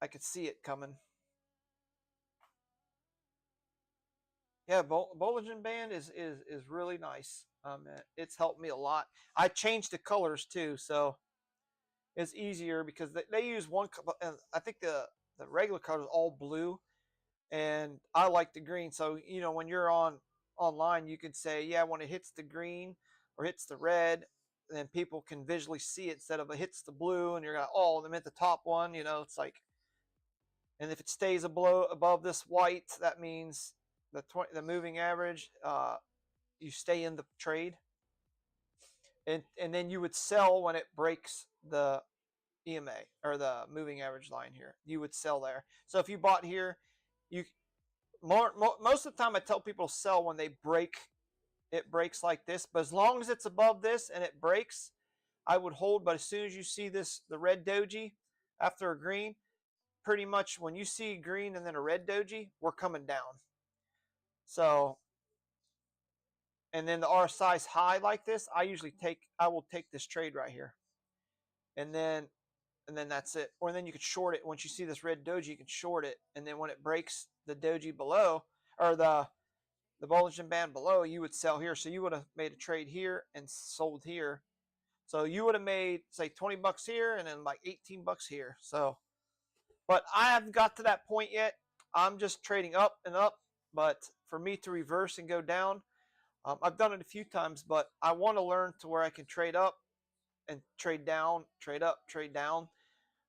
I could see it coming. Yeah, Bollinger Band is really nice. It's helped me a lot. I changed the colors too, so it's easier because they use one. I think the regular color is all blue, and I like the green. So when you're online, you could say, yeah, when it hits the green or hits the red, then people can visually see it instead of it hits the blue, and you're gonna, oh, they meant the top one. It's like, and if it stays above this white, that means the moving average, you stay in the trade, and then you would sell when it breaks the EMA or the moving average line here. You would sell there. So if you bought here, you most of the time I tell people to sell when they breaks like this. But as long as it's above this and it breaks, I would hold. But as soon as you see this, the red doji after a green, pretty much when you see green and then a red doji, we're coming down. So, and then the RSI is high like this, I will take this trade right here, and then that's it. Or then you could short it. Once you see this red doji, you can short it, and then when it breaks the doji below, or the Bollinger Band below, you would sell here. So you would have made a trade here and sold here. So you would have made, say, 20 bucks here and then like 18 bucks here. So, but I haven't got to that point yet. I'm just trading up and up. But for me to reverse and go down, I've done it a few times, but I want to learn to where I can trade up and trade down, trade up, trade down.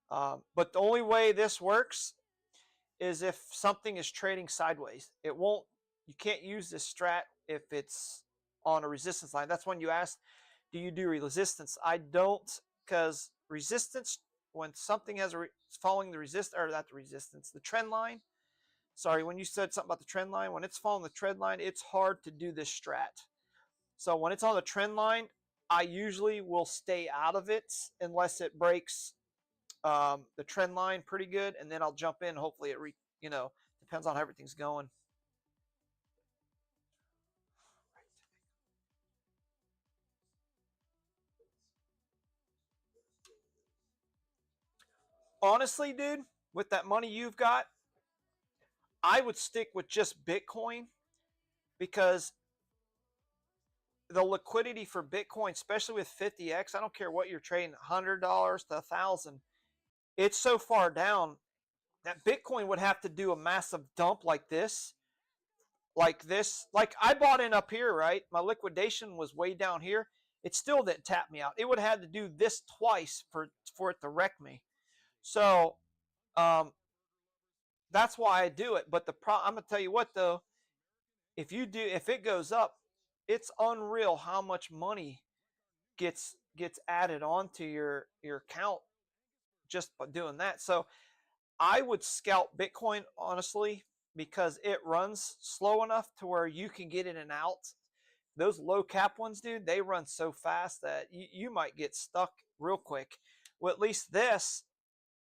But the only way this works is if something is trading sideways. It won't. You can't use this strat if it's on a resistance line. That's when you ask, do you do resistance? I don't, because resistance, when something has following the the trend line. Sorry, when you said something about the trend line, when it's following the trend line, it's hard to do this strat. So when it's on the trend line, I usually will stay out of it unless it breaks the trend line pretty good, and then I'll jump in. Hopefully it depends on how everything's going. Honestly, dude, with that money you've got, I would stick with just Bitcoin, because the liquidity for Bitcoin, especially with 50x, I don't care what you're trading, $100 to $1,000, it's so far down that Bitcoin would have to do a massive dump like this. Like I bought in up here, right? My liquidation was way down here. It still didn't tap me out. It would have had to do this twice for it to wreck me. So that's why I do it. But I'm gonna tell you what though, if it goes up, it's unreal how much money gets added onto your account just by doing that. So I would scalp Bitcoin, honestly, because it runs slow enough to where you can get in and out. Those low cap ones, dude, they run so fast that you might get stuck real quick. Well, at least this,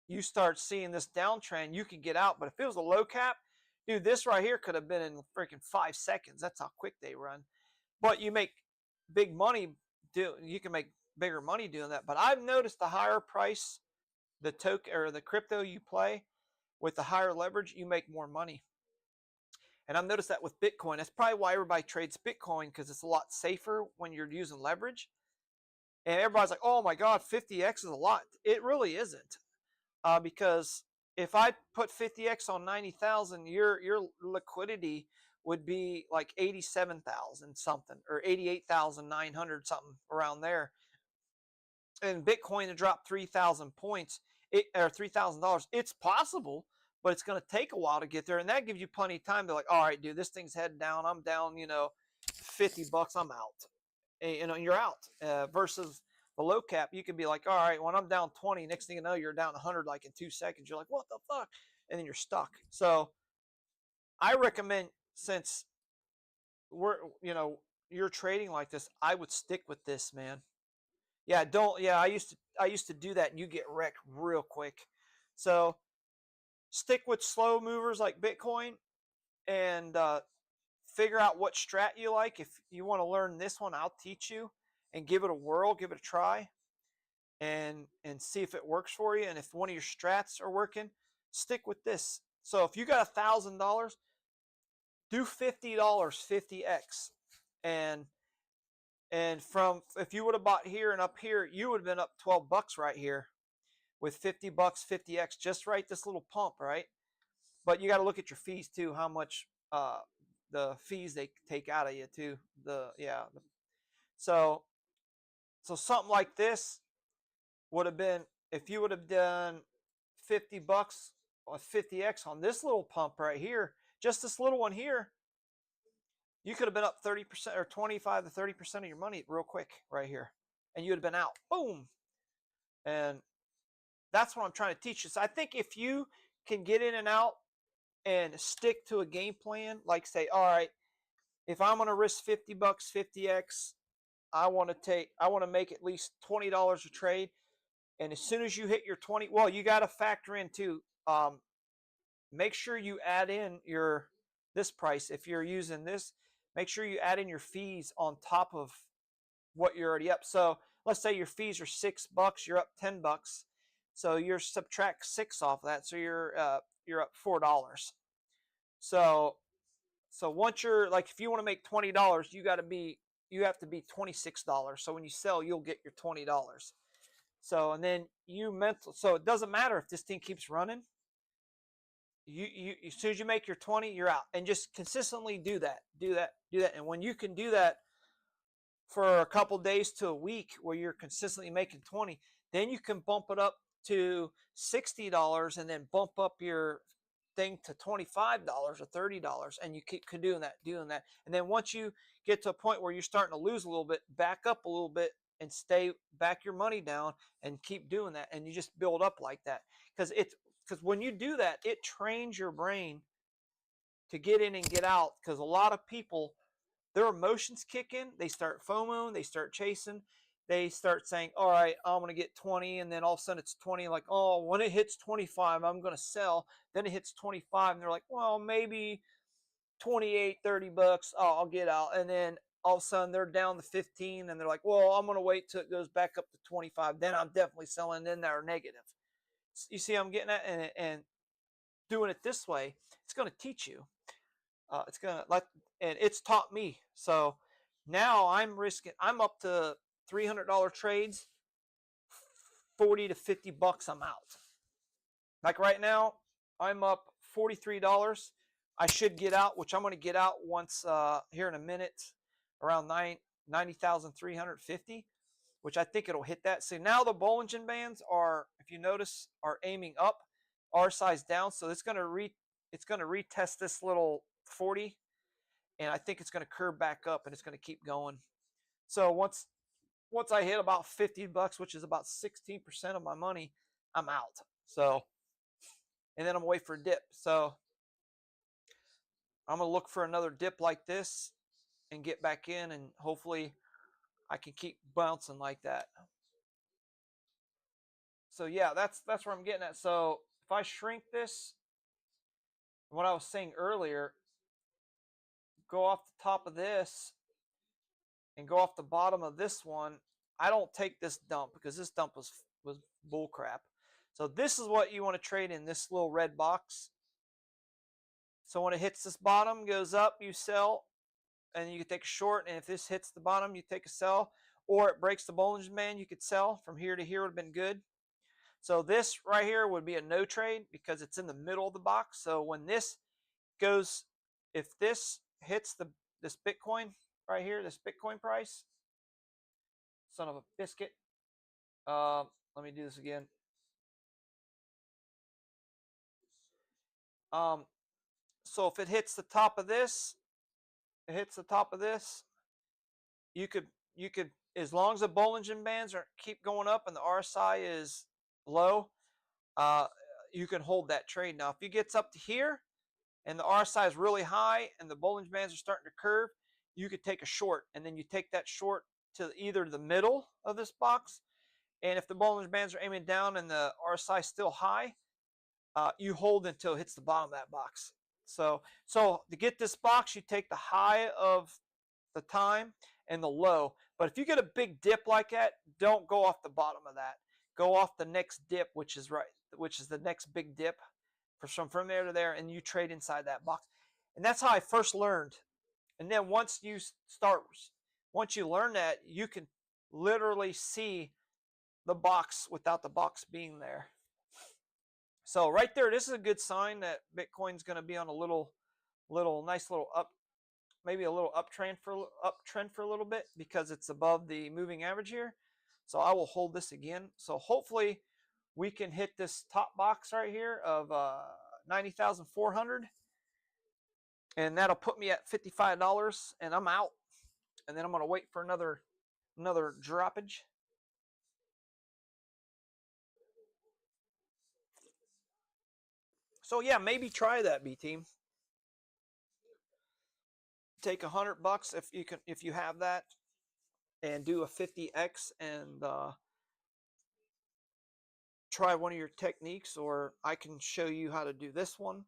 you start seeing this downtrend, you can get out. But if it was a low cap, dude, this right here could have been in freaking 5 seconds. That's how quick they run. But you make big money, you can make bigger money doing that. But I've noticed the higher price the token or the crypto you play, with the higher leverage, you make more money. And I've noticed that with Bitcoin. That's probably why everybody trades Bitcoin, because it's a lot safer when you're using leverage. And everybody's like, oh my God, 50x is a lot. It really isn't. Because if I put 50x on 90,000, your liquidity would be like 87,000 something, or 88,900 something around there. And Bitcoin to drop 3,000 points, or $3,000, it's possible, but it's going to take a while to get there. And that gives you plenty of time to like, all right, dude, this thing's heading down. I'm down, 50 bucks. I'm out. And you're out. Versus the low cap, you can be like, all right, when I'm down 20, next thing you know, you're down 100 like in 2 seconds. You're like, what the fuck? And then you're stuck. So I recommend, since you're trading like this, I would stick with this, man. Yeah, I used to do that, and you get wrecked real quick. So stick with slow movers like Bitcoin, and figure out what strat you like. If you want to learn this one, I'll teach you, and give it a whirl, give it a try, and see if it works for you. And if one of your strats are working, stick with this. So if you got $1,000, do $50, 50x, and from, if you would have bought here and up here, you would have been up 12 bucks right here with 50 bucks, 50x, just right this little pump, right? But you got to look at your fees too, how much the fees they take out of you too. So something like this would have been, if you would have done 50 bucks or 50x on this little pump right here, just this little one here, you could have been up 30% or 25 to 30% of your money real quick right here, and you'd have been out. Boom. And that's what I'm trying to teach you. So I think if you can get in and out and stick to a game plan, like say, all right, if I'm going to risk 50 bucks, 50x, I want to make at least $20 a trade. And as soon as you hit your 20, well, you got to factor in too. Make sure you add in this price. If you're using this, make sure you add in your fees on top of what you're already up. So let's say your fees are $6, you're up 10 bucks. So you're subtract 6 off of that. So you're up $4. So once you're like, if you want to make $20, you have to be $26. So when you sell, you'll get your $20. So, and then so it doesn't matter if this thing keeps running. You as soon as you make your 20, you're out. And just consistently do that. And when you can do that for a couple days to a week where you're consistently making 20, then you can bump it up to $60 and then bump up your thing to $25 or $30, and you keep doing that. And then once you get to a point where you're starting to lose a little bit, back up a little bit and back your money down and keep doing that. And you just build up like that. Because when you do that, it trains your brain to get in and get out. Because a lot of people, their emotions kick in. They start FOMO, they start chasing. They start saying, all right, I'm going to get 20. And then all of a sudden it's 20. Like, oh, when it hits 25, I'm going to sell. Then it hits 25. And they're like, well, maybe 28, 30 bucks. Oh, I'll get out. And then all of a sudden they're down to 15. And they're like, well, I'm going to wait till it goes back up to 25. Then I'm definitely selling. Then they're negative. You see I'm getting at? And doing it this way, it's going to teach you. And it's taught me. So now I'm up to $300 trades, 40 to 50 bucks, I'm out. Like right now, I'm up $43. I should get out, which I'm going to get out once here in a minute, around 90,350, which I think it'll hit that. So now the Bollinger Bands are, if you notice, are aiming up, RSI's down. So it's going to retest this little 40, and I think it's going to curve back up, and it's going to keep going. So once I hit about 50 bucks, which is about 16% of my money, I'm out. So, and then I'm waiting for a dip. So I'm going to look for another dip like this and get back in, and hopefully I can keep bouncing like that. So yeah, that's where I'm getting at. So if I shrink this, what I was saying earlier, go off the top of this and go off the bottom of this one. I don't take this dump because this dump was bull crap. So this is what you want to trade in, this little red box. So when it hits this bottom, goes up, you sell, and you can take a short. And if this hits the bottom, you take a sell, or it breaks the Bollinger Band, you could sell. From here to here would have been good. So this right here would be a no trade because it's in the middle of the box. So when this goes, if this hits this Bitcoin right here, this Bitcoin price, son of a biscuit. Let me do this again. So if it hits the top of this, you could, as long as the Bollinger Bands keep going up and the RSI is low, you can hold that trade. Now, if it gets up to here and the RSI is really high and the Bollinger Bands are starting to curve, you could take a short, and then you take that short to either the middle of this box, and if the Bollinger Bands are aiming down and the RSI is still high, you hold until it hits the bottom of that box. So to get this box, you take the high of the time and the low. But if you get a big dip like that, don't go off the bottom of that. Go off the next dip, which is the next big dip, from there to there, and you trade inside that box. And that's how I first learned. And then once you learn that, you can literally see the box without the box being there. So right there, this is a good sign that Bitcoin's going to be on a nice little maybe a little uptrend for a little bit, because it's above the moving average here. So I will hold this again. So hopefully we can hit this top box right here of 90,400. And that'll put me at $55 and I'm out. And then I'm going to wait for another droppage. So yeah, maybe try that, B team. Take $100 if you have that, and do a 50x and try one of your techniques, or I can show you how to do this one.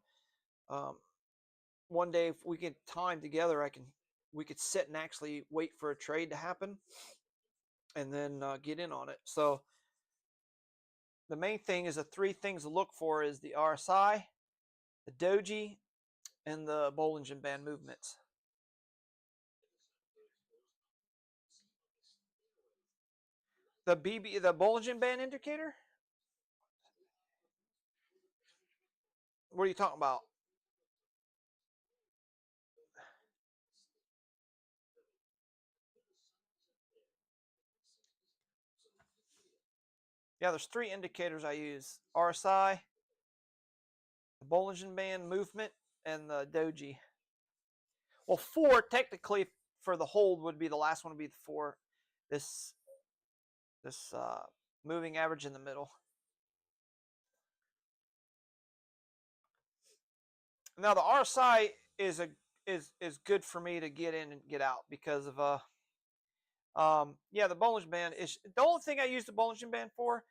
One day if we get time together, we could sit and actually wait for a trade to happen, and then get in on it. So the main thing is the 3 things to look for is the RSI, the Doji, and the Bollinger Band movements. The Bollinger Band indicator? What are you talking about? Yeah, there's 3 indicators I use: RSI, the Bollinger Band movement, and the Doji. Well, 4 technically for the hold would be the last one. Would be the 4. This moving average in the middle. Now the RSI is good for me to get in and get out because of yeah, the Bollinger Band is the only thing I use the Bollinger Band for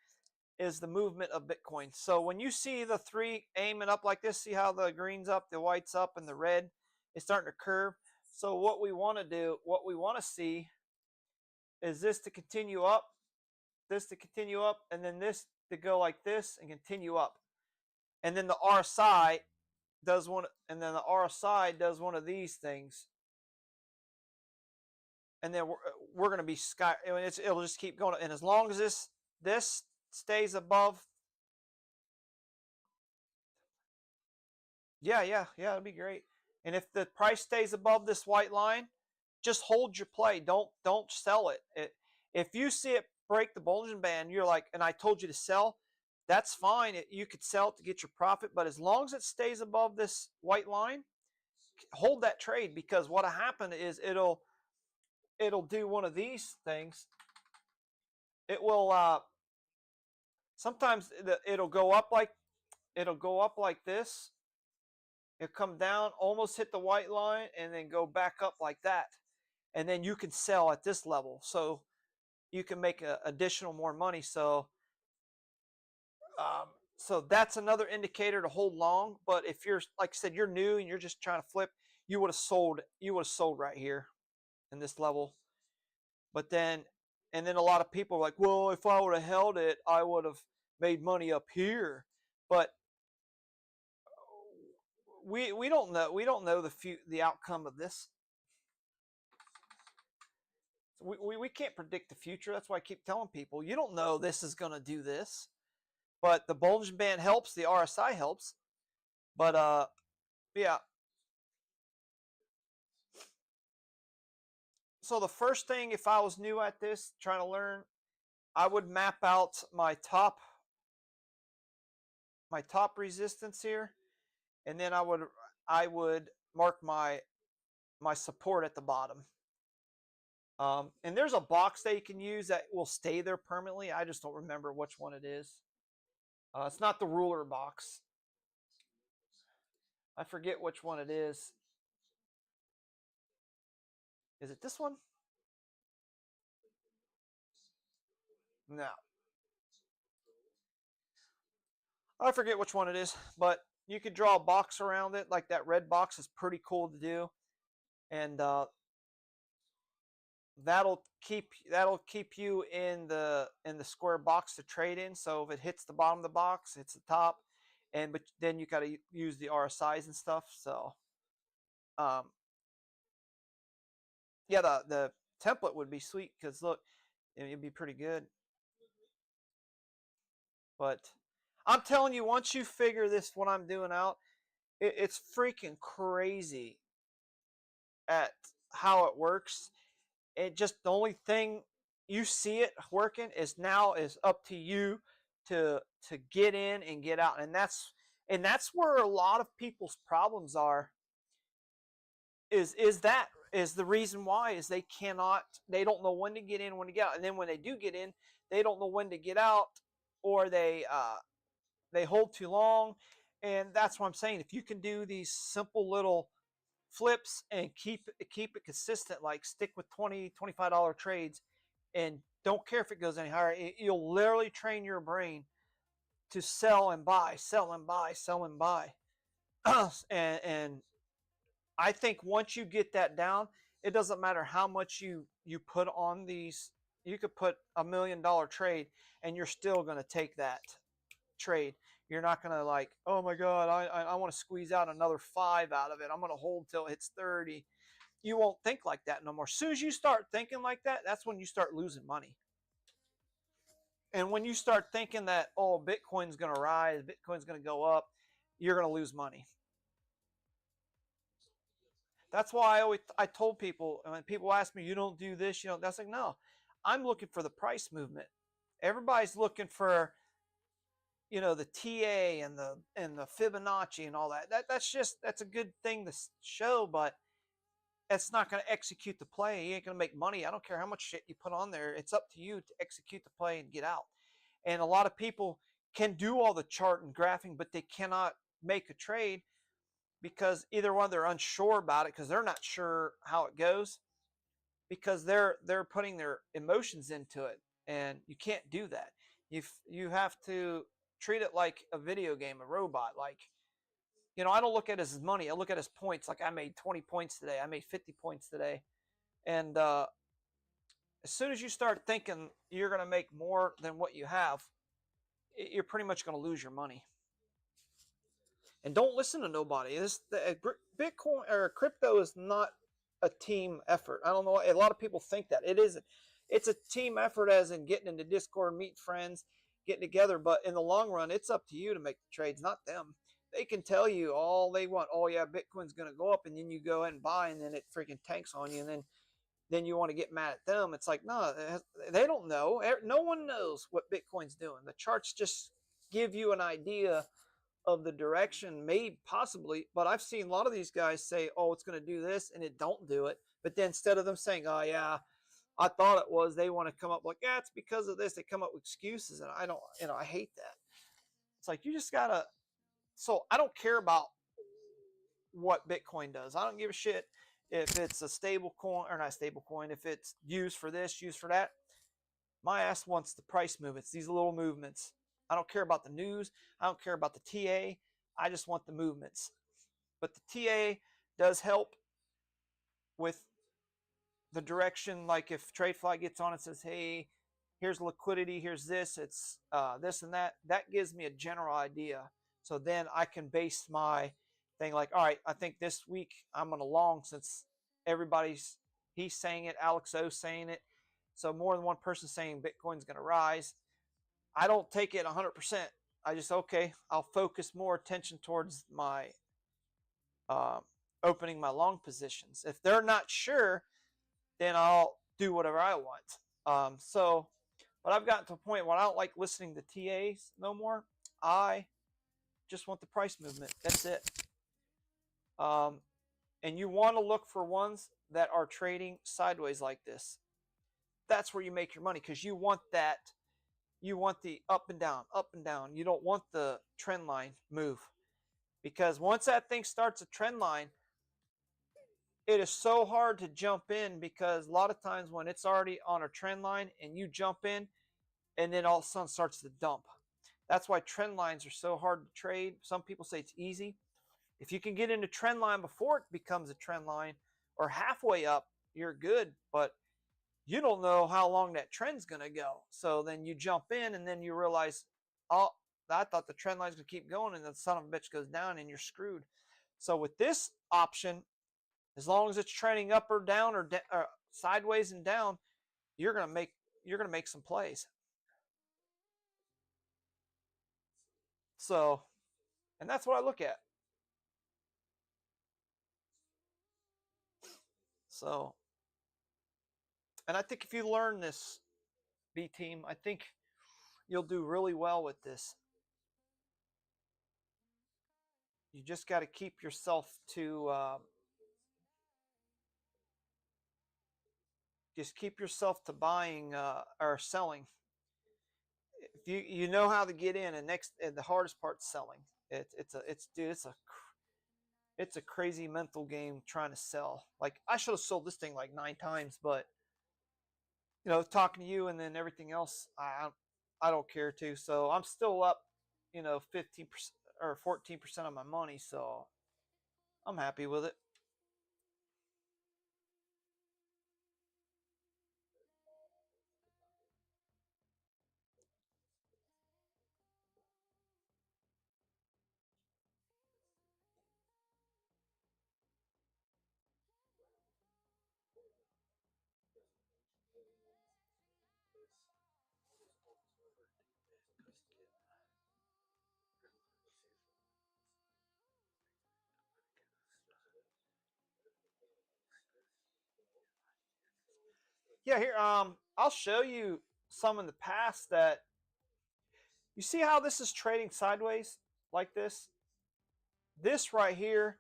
is the movement of Bitcoin. So when you see the 3 aiming up like this, see how the green's up, the white's up, and the red is starting to curve. So what we want to do, what we want to see is this to continue up, and then this to go like this and continue up. And then the RSI does one, and then the RSI does one of these things. And then we're going to be it'll just keep going. And as long as this stays above, yeah, it'd be great. And if the price stays above this white line, just hold your play. Don't sell it. If you see it break the Bollinger Band, you're like, and I told you to sell, that's fine. You could sell it to get your profit, but as long as it stays above this white line, hold that trade, because what'll happen is it'll do one of these things. It will sometimes it'll go up like this. It'll come down, almost hit the white line, and then go back up like that. And then you can sell at this level, so you can make additional more money. So so that's another indicator to hold long. But if you're, like I said, you're new and you're just trying to flip, you would have sold right here in this level. But then, and then a lot of people are like, well, if I would have held it, I would have made money up here. But we don't know. We don't know the outcome of this. We can't predict the future. That's why I keep telling people, you don't know this is going to do this. But the Bollinger Band helps, the RSI helps. But yeah. So the first thing, if I was new at this, trying to learn, I would map out my top resistance here, and then I would mark my support at the bottom. And there's a box that you can use that will stay there permanently. I just don't remember which one it is. It's not the ruler box. I forget which one it is. Is it this one? No. I forget which one it is, but you could draw a box around it. Like that red box is pretty cool to do. And that'll keep you in the square box to trade in. So if it hits the bottom of the box, it's the top, but then you got to use the RSIs and stuff. So yeah, the template would be sweet, because look, it'd be pretty good. But I'm telling you, once you figure this, what I'm doing out, it's freaking crazy at how it works. It just, the only thing you see it working is up to you to get in and get out. And that's where a lot of people's problems are, is the reason why is they don't know when to get in, when to get out, and then when they do get in, they don't know when to get out, or they hold too long. And that's what I'm saying. If you can do these simple little flips and keep it consistent, like stick with $20-$25 trades, and don't care if it goes any higher, you'll literally train your brain to sell and buy, sell and buy, sell and buy. and I think once you get that down, it doesn't matter how much you put on these. You could put $1 million trade and you're still going to take that trade. You're not going to like, oh my God, I want to squeeze out another 5 out of it. I'm going to hold till it hits 30. You won't think like that no more. As soon as you start thinking like that, that's when you start losing money. And when you start thinking that, oh, Bitcoin's going to rise, Bitcoin's going to go up, you're going to lose money. That's why I told people, and when people ask me, you don't do this, that's like, no, I'm looking for the price movement. Everybody's looking for, the TA and the Fibonacci and all that. That's a good thing to show, but it's not going to execute the play. You ain't going to make money. I don't care how much shit you put on there. It's up to you to execute the play and get out. And a lot of people can do all the chart and graphing, but they cannot make a trade because either one, they're unsure about it because they're not sure how it goes, because they're putting their emotions into it, and you can't do that. You have to treat it like a video game, a robot. Like, I don't look at it as money. I look at it as points. Like, I made 20 points today. I made 50 points today. And as soon as you start thinking you're going to make more than what you have, you're pretty much going to lose your money. And don't listen to nobody. Bitcoin or crypto is not a team effort. I don't know. A lot of people think that it isn't. It's a team effort, as in getting into Discord, meet friends, getting together. But in the long run, it's up to you to make the trades, not them. They can tell you all they want. Oh yeah, Bitcoin's going to go up, and then you go ahead and buy, and then it freaking tanks on you, and then you want to get mad at them. It's like, no, they don't know. No one knows what Bitcoin's doing. The charts just give you an idea of the direction, maybe possibly, but I've seen a lot of these guys say, oh, it's going to do this, and it don't do it. But then instead of them saying, oh yeah, I thought it was, they want to come up like, yeah, it's because of this. They come up with excuses, and I hate that. It's like, you just gotta. So I don't care about what Bitcoin does. I don't give a shit if it's a stable coin or not stable coin, if it's used for this, used for that. My ass wants the price movements, these little movements. I don't care about the news. I don't care about the TA. I just want the movements. But the TA does help with the direction. Like if TradeFly gets on and says, hey, here's liquidity, here's this, it's this and that. That gives me a general idea. So then I can base my thing like, all right, I think this week I'm going to long, since he's saying it, Alex O's saying it. So more than one person saying Bitcoin's going to rise. I don't take it 100%. I just, okay, I'll focus more attention towards my opening my long positions. If they're not sure, then I'll do whatever I want. But I've gotten to a point where I don't like listening to TAs no more. I just want the price movement. That's it. And you want to look for ones that are trading sideways like this. That's where you make your money, because you want that. You want the up and down, up and down. You don't want the trend line move, because once that thing starts a trend line, it is so hard to jump in, because a lot of times when it's already on a trend line and you jump in, and then all of a sudden starts to dump. That's why trend lines are so hard to trade. Some people say it's easy. If you can get into trend line before it becomes a trend line or halfway up, you're good. But you don't know how long that trend's going to go. So then you jump in, and then you realize, oh, I thought the trend line's going to keep going, and the son of a bitch goes down, and you're screwed. So with this option, as long as it's trending up or down or sideways and down, you're going to make some plays. So, and that's what I look at. So, and I think if you learn this, B team, I think you'll do really well with this. You just got to keep yourself to just keep yourself to buying or selling. If you know how to get in, and the hardest part's selling. It's a crazy mental game trying to sell. Like, I should have sold this thing like 9 times, but talking to you and then everything else, I don't care to. So I'm still up, 15% or 14% of my money. So I'm happy with it. Yeah, here, I'll show you some in the past that you see how this is trading sideways like this. This right here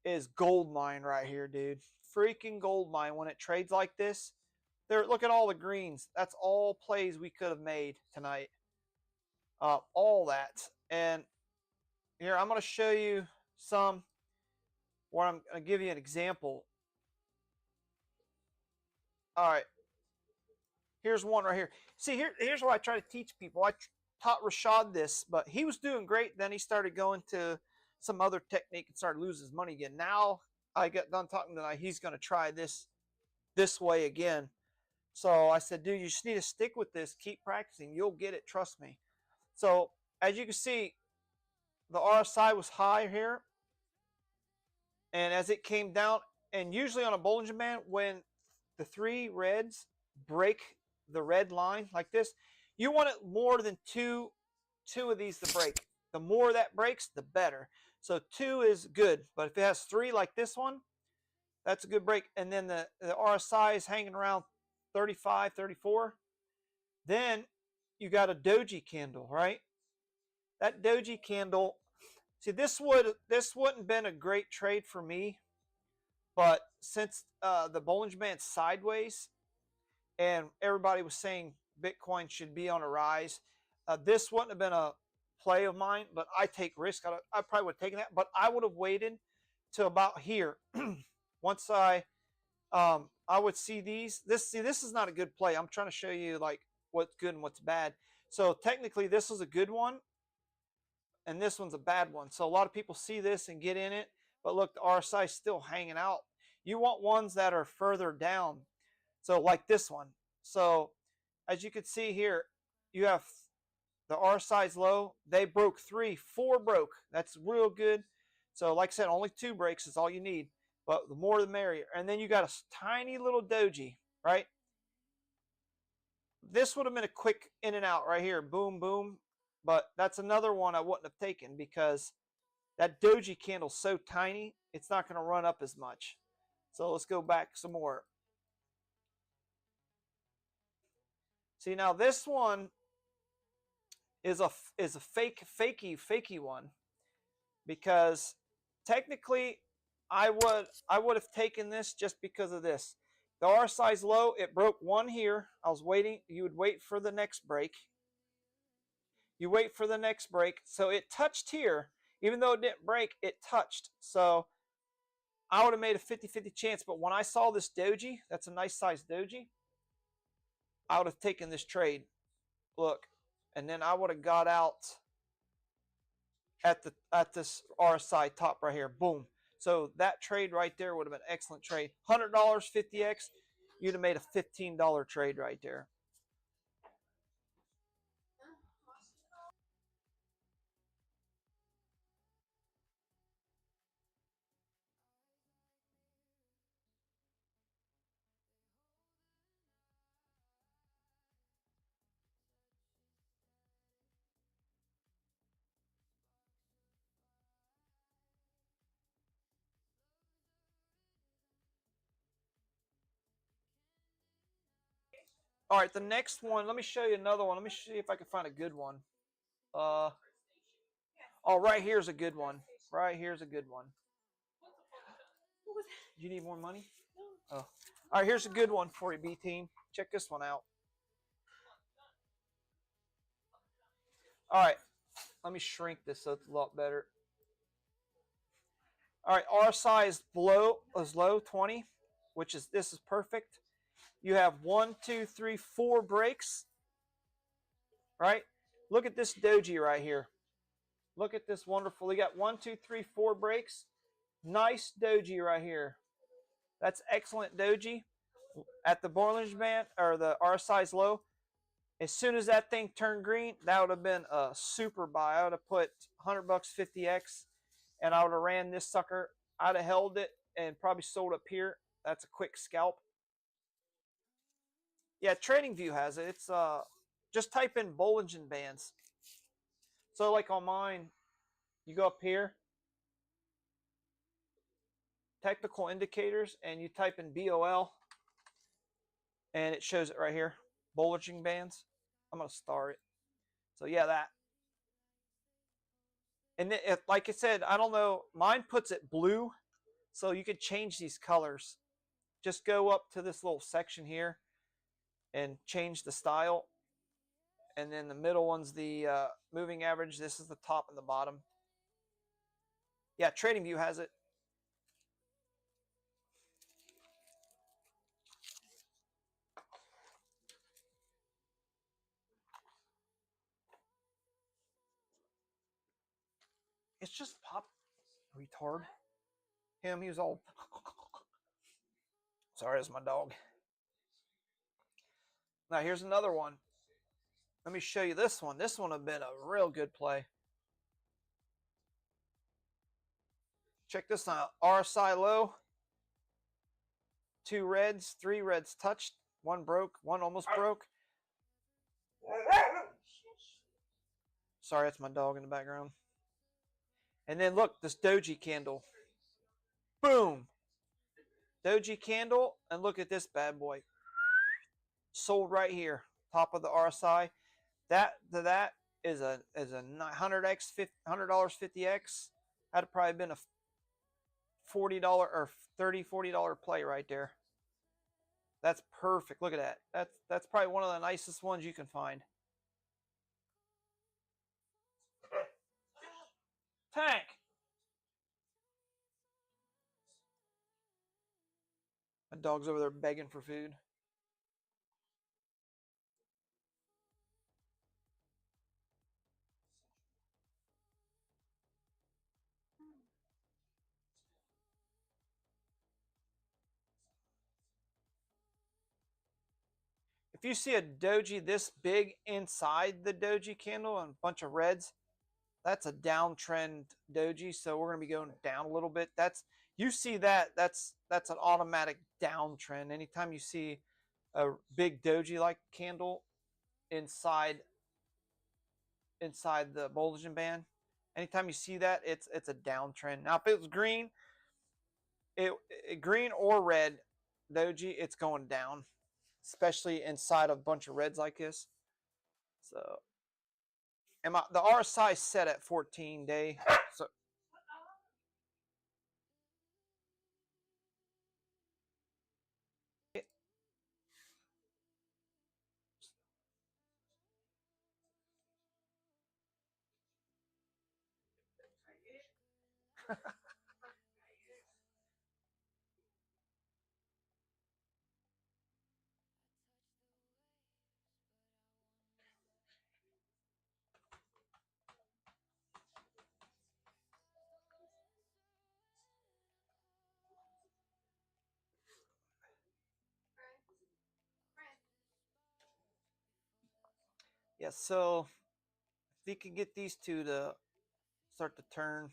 is gold mine right here, dude. Freaking gold mine when it trades like this. There, look at all the greens. That's all plays we could have made tonight. All that. And here, I'm going to show you some where I'm going to give you an example. All right. Here's one right here. See, here's what I try to teach people. I taught Rashad this, but he was doing great. Then he started going to some other technique and started losing his money again. Now I got done talking tonight. He's going to try this way again. So I said, dude, you just need to stick with this. Keep practicing. You'll get it. Trust me. So as you can see, the RSI was high here. And as it came down, and usually on a Bollinger Band, when the 3 reds break the red line like this, you want it more than two of these to break. The more that breaks, the better. So 2 is good, but if it has 3 like this one, that's a good break. And then the RSI is hanging around 35, 34. Then you got a doji candle, right? That doji candle, see, this wouldn't been a great trade for me, but since the Bollinger Band's sideways and everybody was saying Bitcoin should be on a rise, this wouldn't have been a play of mine, but I take risk. I probably would have taken that, but I would have waited till about here. Once I would see these. This is not a good play. I'm trying to show you like what's good and what's bad. So technically this is a good one, and this one's a bad one. So a lot of people see this and get in it, but look, the RSI is still hanging out. You want ones that are further down. So like this one. So as you can see here, you have the RSI is low. They broke 3, 4 broke. That's real good. So like I said, only 2 breaks is all you need. But the more the merrier. And then you got a tiny little doji, right? This would have been a quick in and out right here. Boom, boom. But that's another one I wouldn't have taken because that doji candle's so tiny, it's not going to run up as much. So let's go back some more. See, now this one is a fakey one, because technically I would have taken this just because of this. The RSI is low. It broke 1 here. I was waiting. You would wait for the next break. You wait for the next break. So it touched here. Even though it didn't break, it touched. So I would have made a 50-50 chance. But when I saw this doji, that's a nice size doji, I would have taken this trade. Look. And then I would have got out at this RSI top right here. Boom. So that trade right there would have been an excellent trade. $100, 50x, you'd have made a $15 trade right there. All right, the next one, let me show you another one. Let me see if I can find a good one. Oh, right here's a good one. Right here's a good one. Do you need more money? Oh. All right, here's a good one for you, B team. Check this one out. All right, let me shrink this so it's a lot better. All right, RSI is low 20, which is this is perfect. You have 1, 2, 3, 4 breaks. Right? Look at this doji right here. Look at this wonderful. You got 1, 2, 3, 4 breaks. Nice doji right here. That's excellent doji. At the Bollinger Band, or the RSI is low. As soon as that thing turned green, that would have been a super buy. I would have put $100 50x, and I would have ran this sucker. I'd have held it and probably sold up here. That's a quick scalp. Yeah, TradingView has it. It's just type in Bollinger Bands. So like on mine, you go up here, technical indicators, and you type in BOL, and it shows it right here, Bollinger Bands. I'm going to star it. So yeah, that. And then, like I said, I don't know, mine puts it blue, so you could change these colors. Just go up to this little section here and change the style. And then the middle one's the moving average. This is the top and the bottom. Yeah, TradingView has it. It's just pop, retard. Him, he was all. Sorry, that's my dog. Now here's another one. Let me show you this one. This one would have been a real good play. Check this out. RSI low. 2 reds, 3 reds touched. 1 broke, 1 almost broke. Sorry, that's my dog in the background. And then look, this doji candle. Boom. Doji candle, and look at this bad boy. Sold right here, top of the RSI. That is a $100 50x. That'd probably been a $40 or $30-$40 play right there. That's perfect. Look at that. That's probably one of the nicest ones you can find. Tank. My dog's over there begging for food. If you see a doji this big inside the doji candle and a bunch of reds, that's a downtrend doji. So we're going to be going down a little bit. You see that's an automatic downtrend. Anytime you see a big doji like candle inside the Bollinger Band, anytime you see that, it's a downtrend. Now if it was green, green or red doji, it's going down, especially inside of a bunch of reds like this. So, and the RSI set at 14-day. So, yeah, so if you can get these two to start to turn,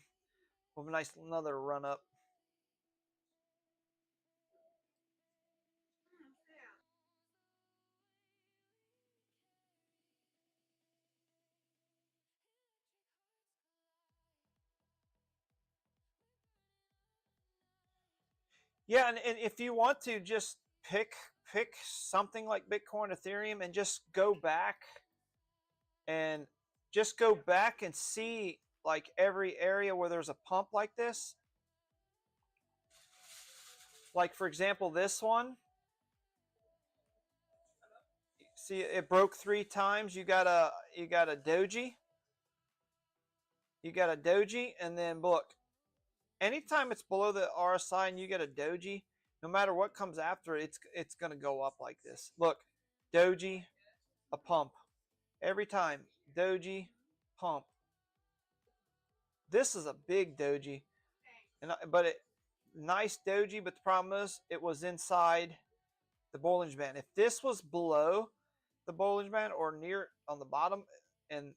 we'll have a nice another run up. Yeah, and if you want to just pick something like Bitcoin, Ethereum, and just go back and see like every area where there's a pump like this. Like for example, this one, See, it broke 3 times. You got a doji. You got a doji, and then look. Anytime it's below the RSI and you get a doji, no matter what comes after it, it's gonna go up like this. Look, doji, a pump. Every time, doji, pump. This is a big doji, but nice doji. But the problem is, it was inside the Bollinger Band. If this was below the Bollinger Band or near on the bottom, and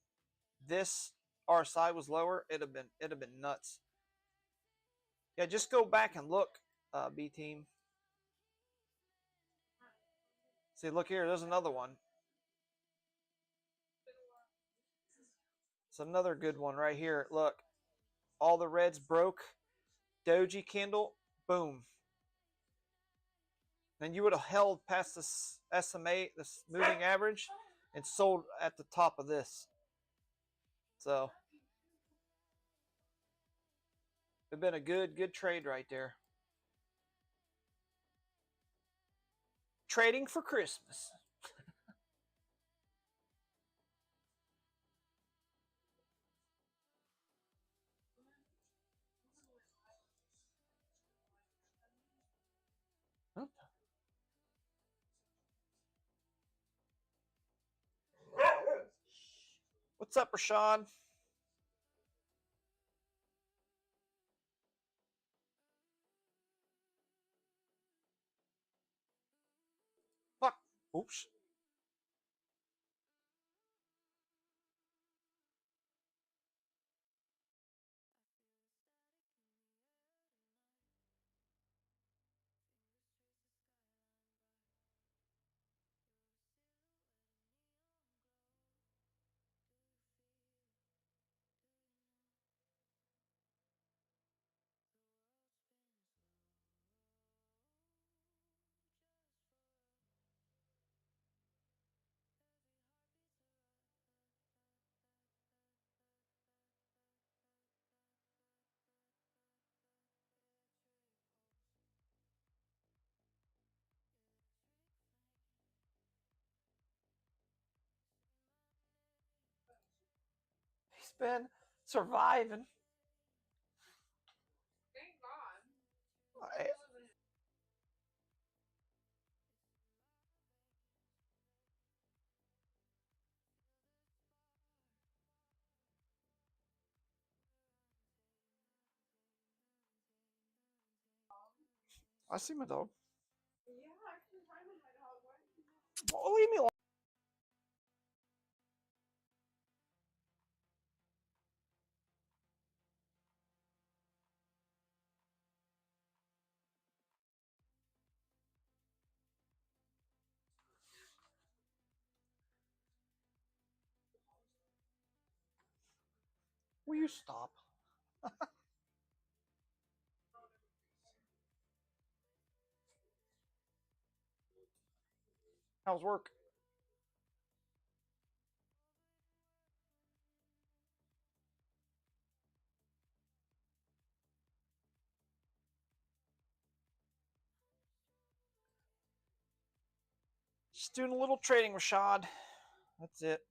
this RSI was lower, it'd have been nuts. Yeah, just go back and look, B team. See, look here. There's another one. It's another good one right here. Look, all the reds broke. Doji candle, boom. Then you would have held past this SMA, this moving average, and sold at the top of this. So it'd been a good trade right there. Trading for Christmas. What's up, Rashad? Fuck. Oops. He's been surviving. Thank God. I see my dog. Yeah, I can find my dog. Oh, leave me alone. Will you stop? How's work? Just doing a little trading, Rashad. That's it.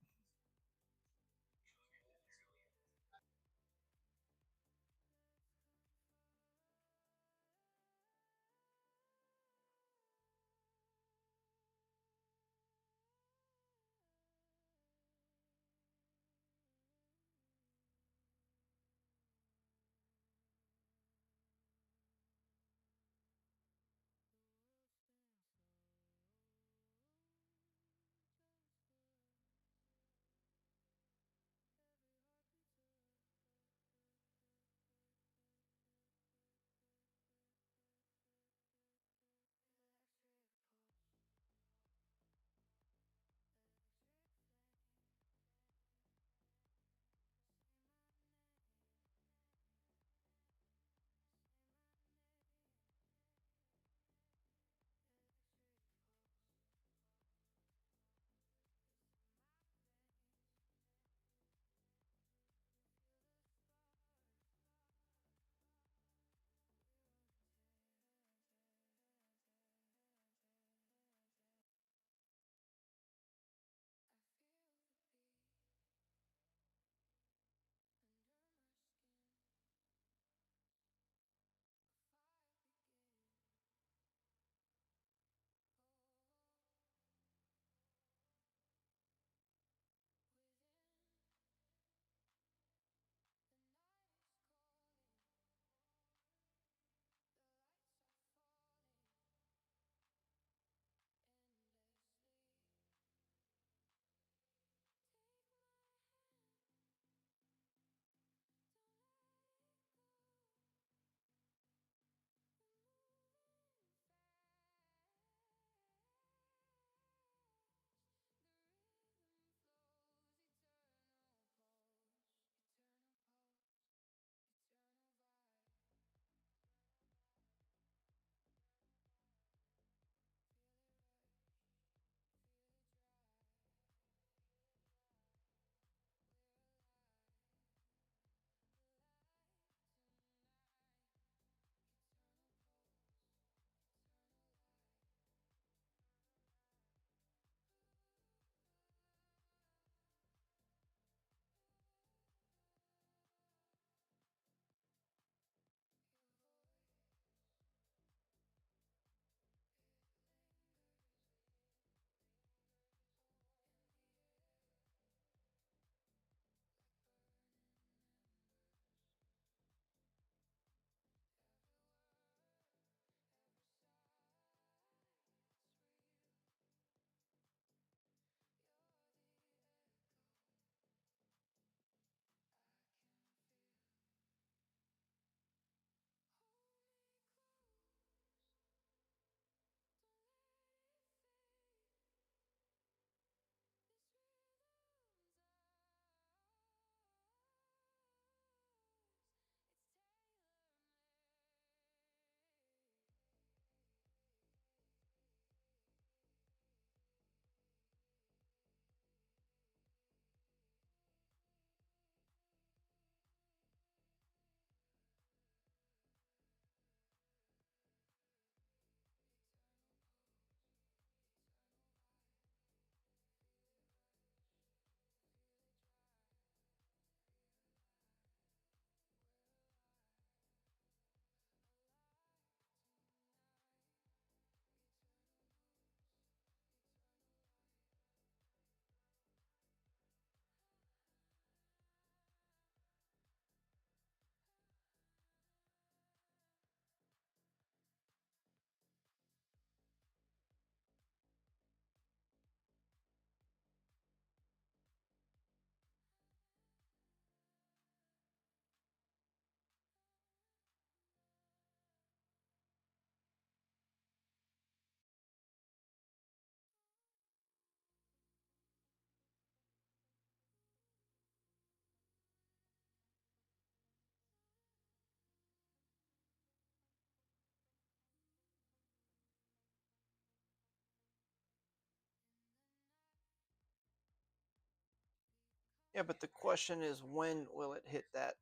Yeah, but the question is, when will it hit that?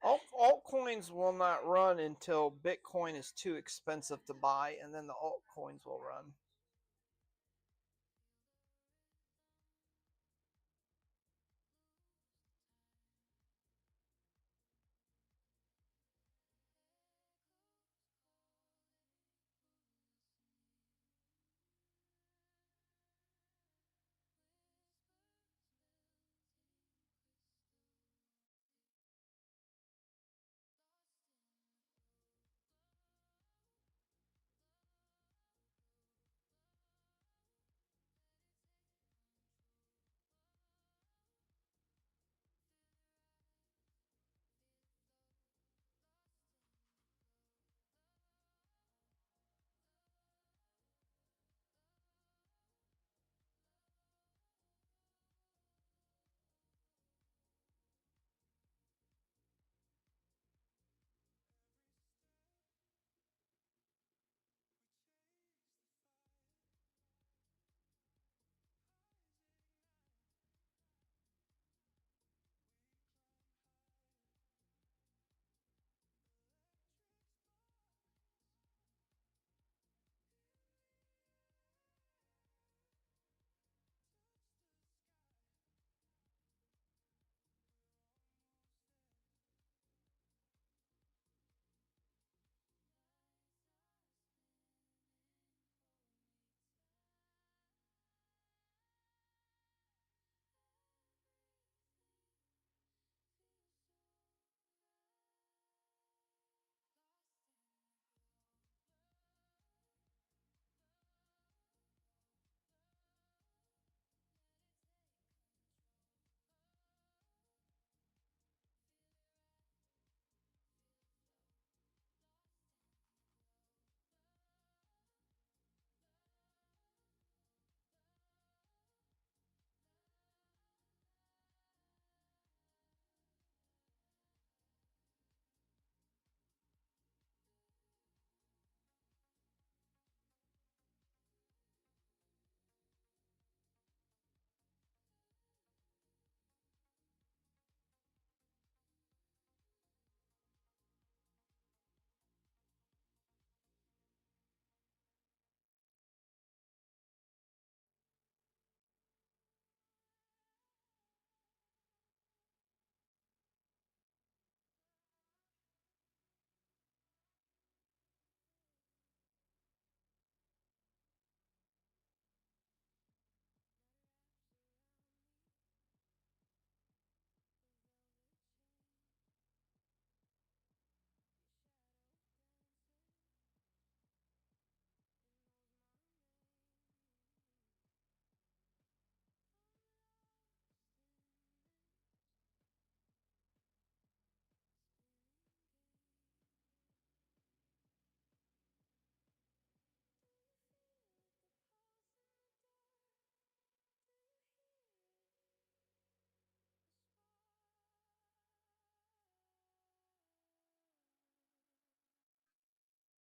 Altcoins will not run until Bitcoin is too expensive to buy, and then the altcoins will run.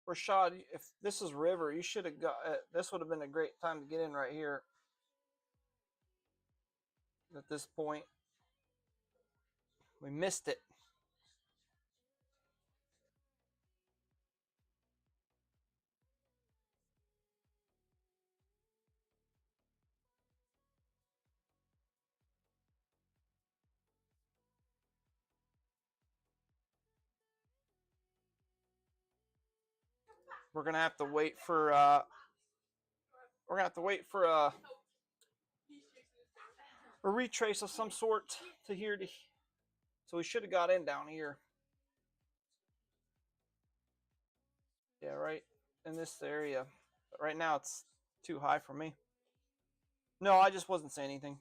Rashad, if this is River, you should have got. This would have been a great time to get in right here. At this point, we missed it. We're gonna have to wait for. We're gonna have to wait for a retrace of some sort to here. So we should have got in down here. Yeah, right in this area. But right now it's too high for me. No, I just wasn't saying anything.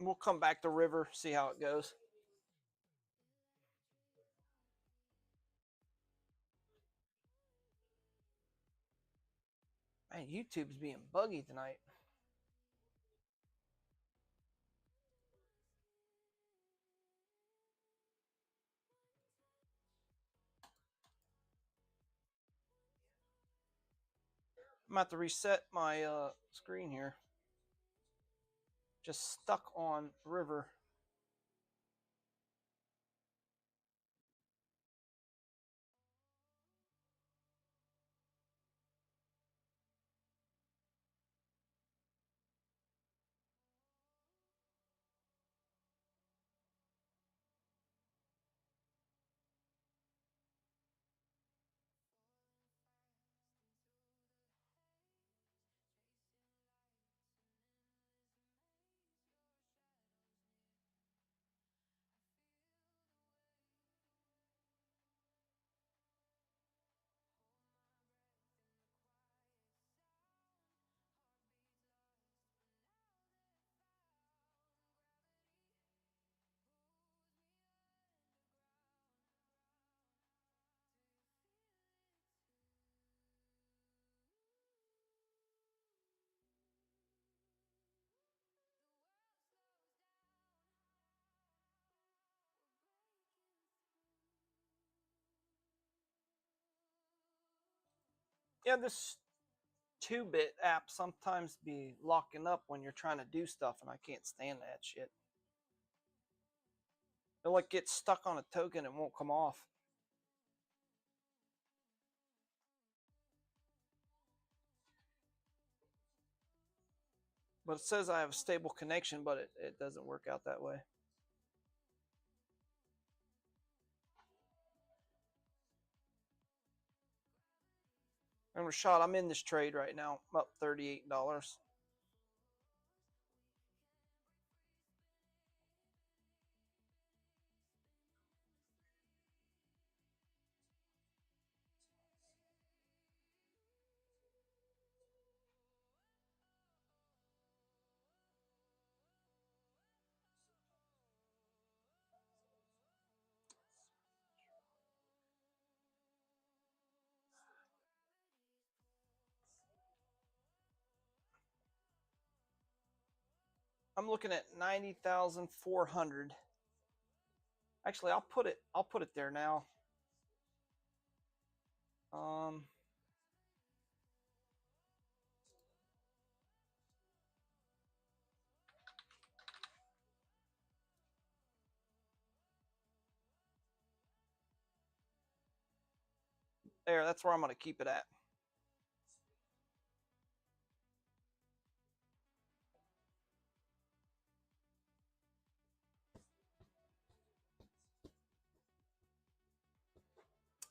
We'll come back to river, see how it goes. Man, YouTube's being buggy tonight. I'm about to reset my screen here. Just stuck on river. Yeah, this 2-bit app sometimes be locking up when you're trying to do stuff, and I can't stand that shit. It like gets stuck on a token and won't come off. But it says I have a stable connection, but it doesn't work out that way. And Rashad, I'm in this trade right now. I'm up $38. I'm looking at 90,400. Actually, I'll put it there now. There, that's where I'm going to keep it at.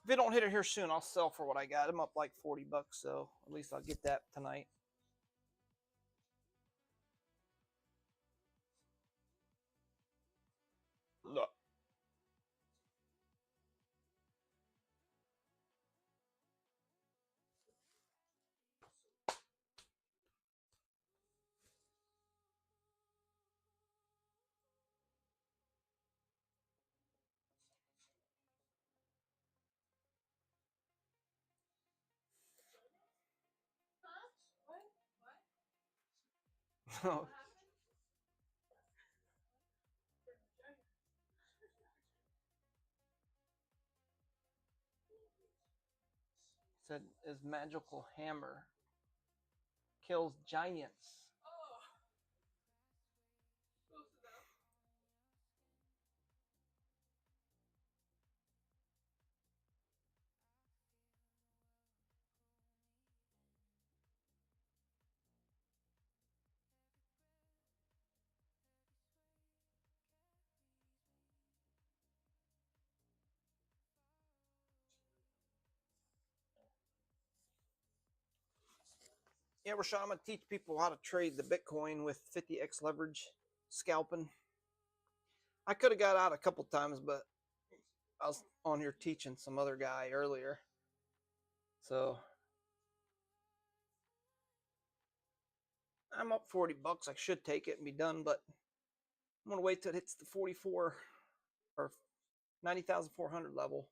If it don't hit it here soon, I'll sell for what I got. I'm up like $40, so at least I'll get that tonight. Look. Huh? What? What? Said his magical hammer kills giants. Oh. Close enough. Yeah, Rashad, I'm gonna teach people how to trade the Bitcoin with 50x leverage, scalping. I could have got out a couple times, but I was on here teaching some other guy earlier. So I'm up $40. I should take it and be done, but I'm gonna wait till it hits the 44 or 90,400 level.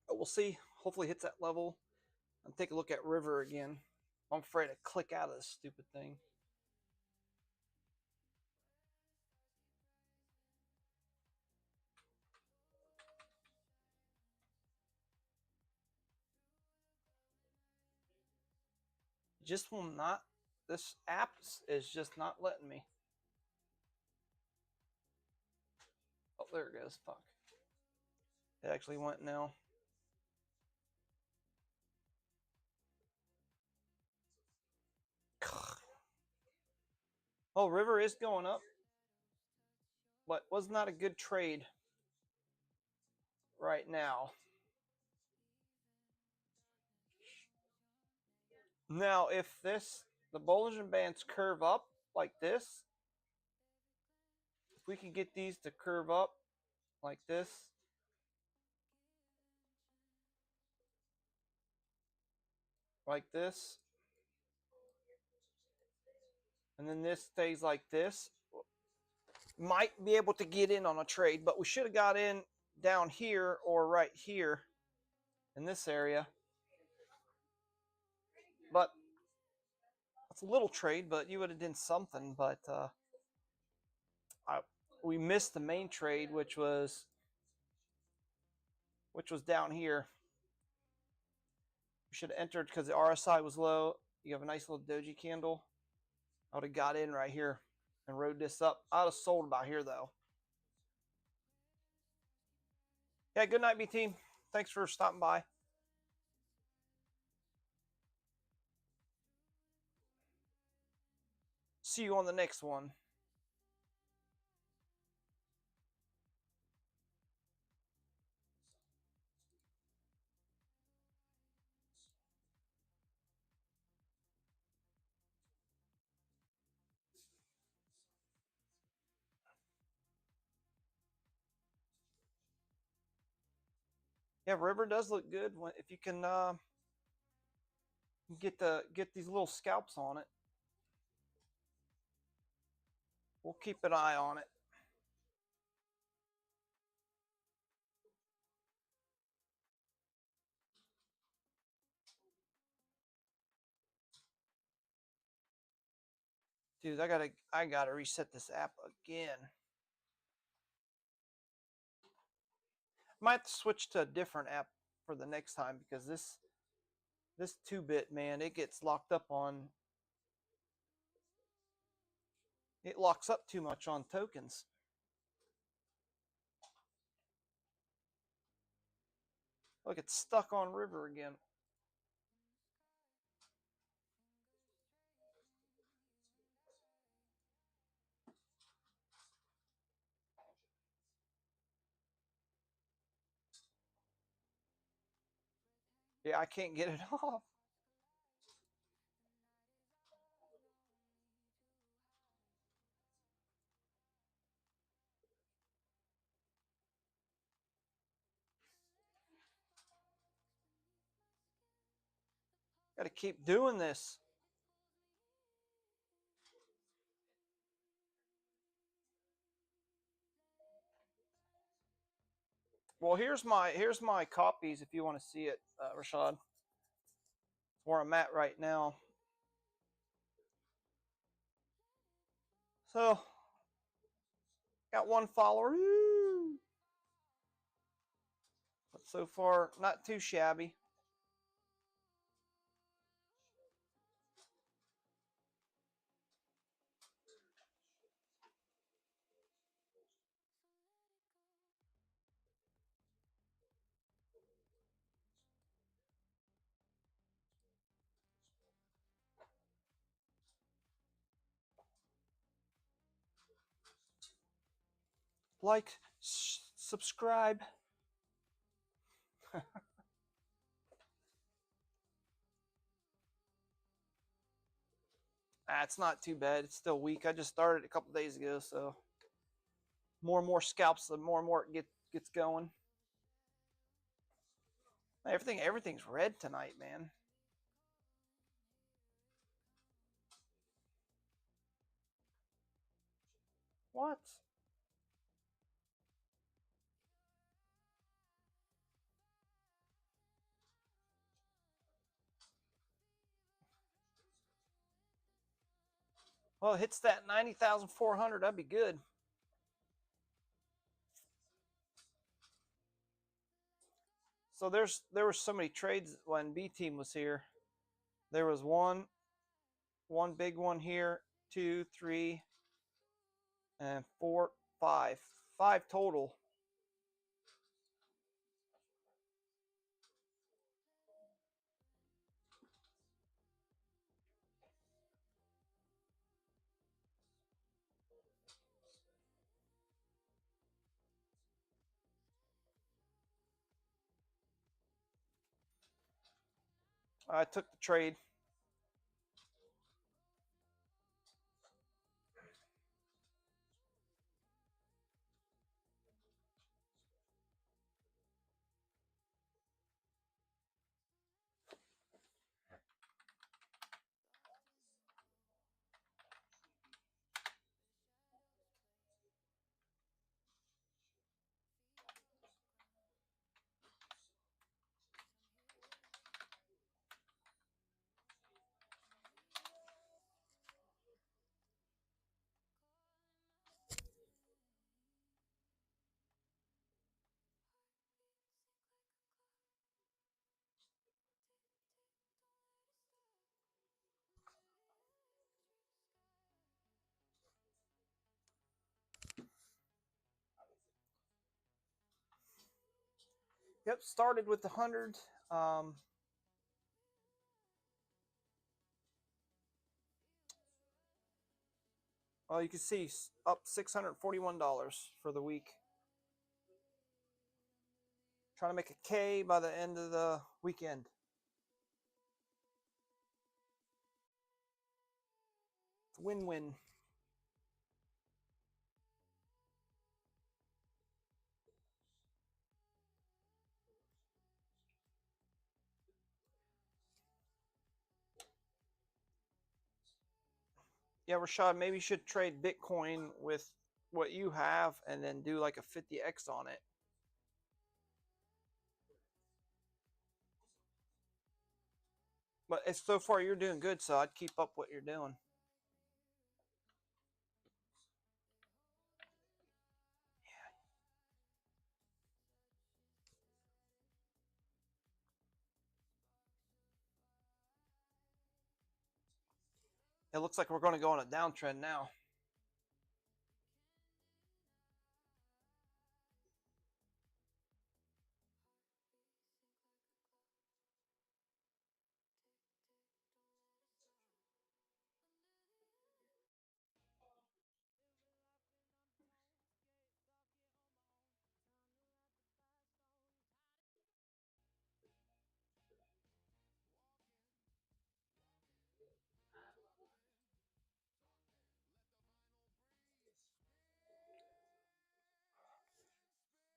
But we'll see. Hopefully hits that level. I'll take a look at river again. I'm afraid to click out of this stupid thing. Just will not. This app is just not letting me. Oh, there it goes. Fuck. It actually went now. Oh, river is going up, but was not a good trade right now. Now, if the Bollinger Bands curve up like this, if we can get these to curve up like this, and then this stays like this, might be able to get in on a trade, but we should have got in down here or right here in this area. But it's a little trade, but you would have done something. But we missed the main trade, which was down here. We should have entered because the RSI was low. You have a nice little doji candle. I would have got in right here and rode this up. I would have sold about here though. Yeah, good night, B team. Thanks for stopping by. See you on the next one. Yeah, river does look good if you can get these little scalps on it. We'll keep an eye on it. Dude, I gotta reset this app again. Might have to switch to a different app for the next time because this 2-bit, man, it gets locked up on. It locks up too much on tokens. Look, it's stuck on river again. Yeah, I can't get it off. Got to keep doing this. Well, here's my copies if you want to see it, Rashad. Where I'm at right now. So, got one follower. But so far, not too shabby. Like, subscribe. It's not too bad. It's still weak. I just started a couple days ago, so more and more scalps, the more and more it gets going. Everything's red tonight, man. What? Well, it hits that 90,400. That'd be good. So there were so many trades when B team was here. There was one big one here, 2, 3, and 4, 5. 5 total. I took the trade. Yep, started with the 100. Well, you can see up $641 for the week. Trying to make a K by the end of the weekend. It's a win-win. Yeah, Rashad, maybe you should trade Bitcoin with what you have and then do like a 50x on it. But it's, so far you're doing good, so I'd keep up what you're doing. It looks like we're going to go on a downtrend now.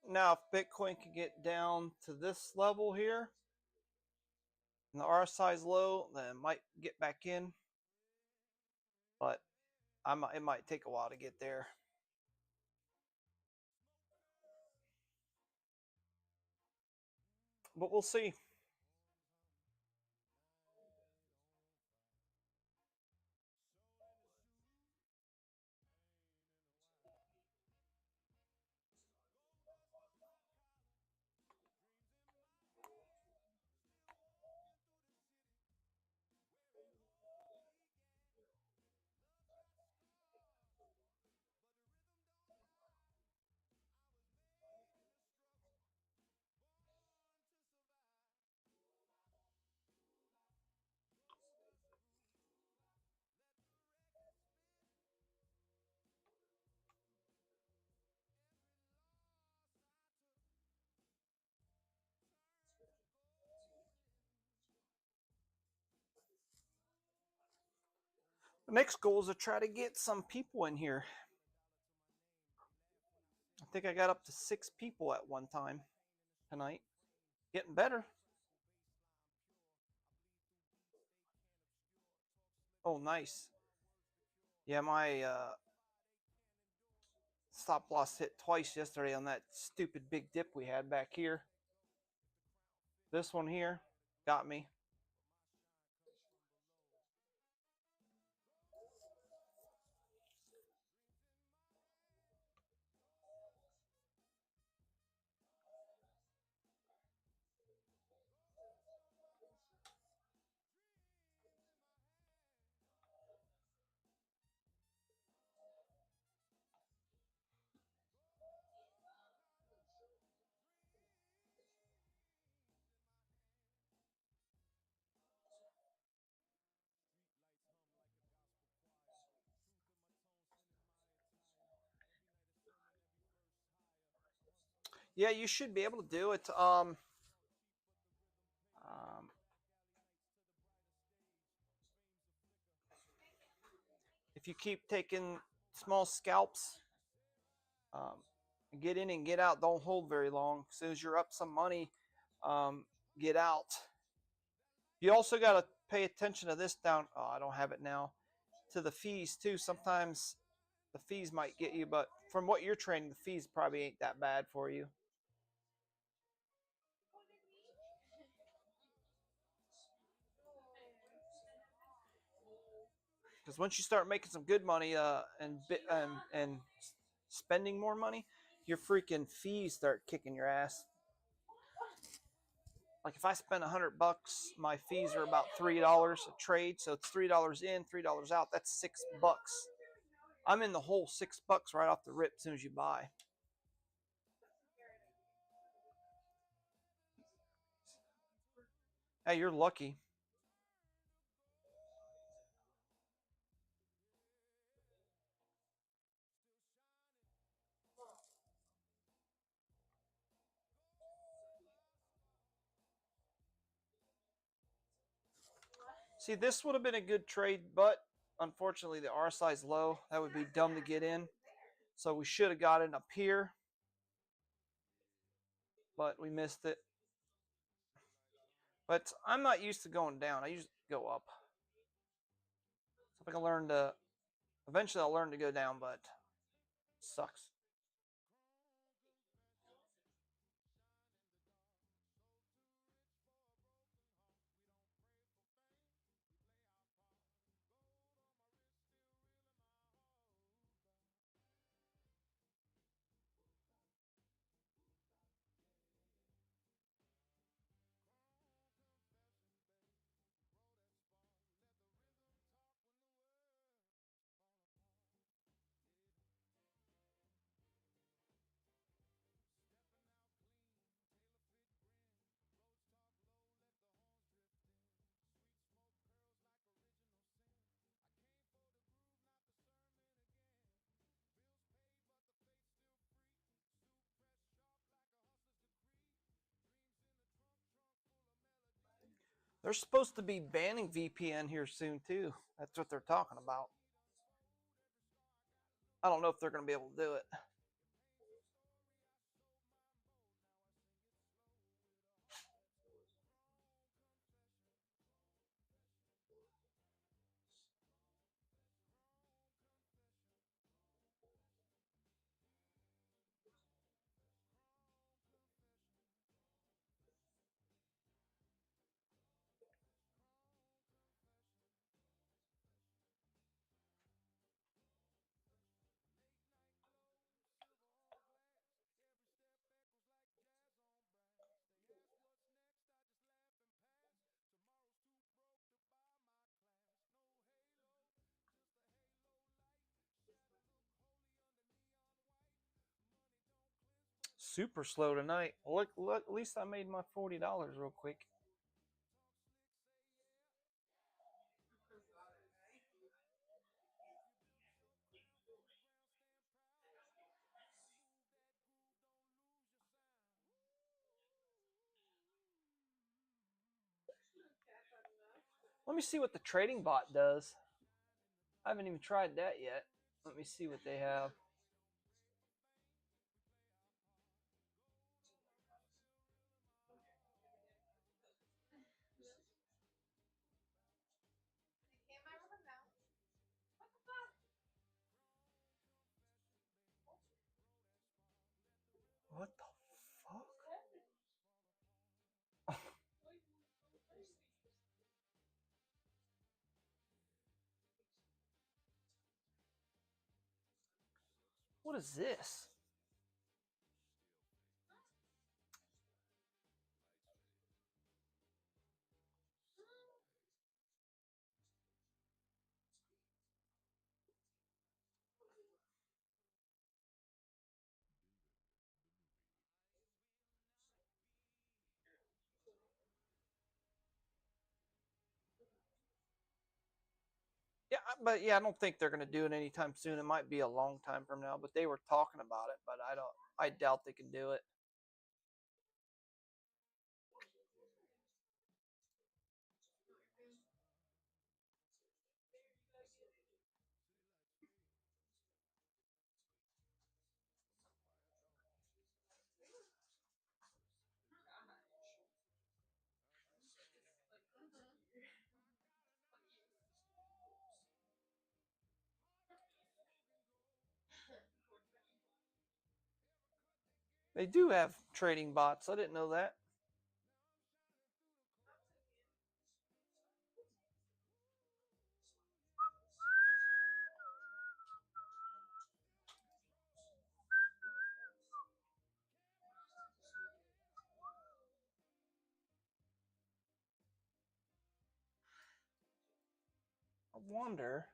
Now, if Bitcoin can get down to this level here, and the RSI is low, then it might get back in. But it might take a while to get there. But we'll see. The next goal is to try to get some people in here. I think I got up to 6 people at one time tonight. Getting better. Oh, nice. Yeah, my stop loss hit twice yesterday on that stupid big dip we had back here. This one here got me. Yeah, you should be able to do it. If you keep taking small scalps, um, get in and get out. Don't hold very long. As soon as you're up some money, get out. You also got to pay attention to this down. Oh, I don't have it now. To the fees too. Sometimes the fees might get you, but from what you're trading, the fees probably ain't that bad for you. Because once you start making some good money and spending more money, your freaking fees start kicking your ass. Like if I spend $100, my fees are about $3 a trade, so it's $3 in, $3 out. That's $6. I'm in the whole $6 right off the rip as soon as you buy. Hey, you're lucky. See, this would have been a good trade, but unfortunately the RSI is low. That would be dumb to get in. So we should have got it up here, but we missed it. But I'm not used to going down. I usually go up. So if I can learn to, eventually I'll learn to go down, but it sucks. They're supposed to be banning VPN here soon too. That's what they're talking about. I don't know if they're going to be able to do it. Super slow tonight. Look, at least I made my $40 real quick. Let me see what the trading bot does. I haven't even tried that yet. Let me see what they have. What the fuck? What is this? Yeah, but yeah, I don't think they're going to do it anytime soon. It might be a long time from now, but they were talking about it, but I don't. I doubt they can do it. They do have trading bots. I didn't know that. I wonder.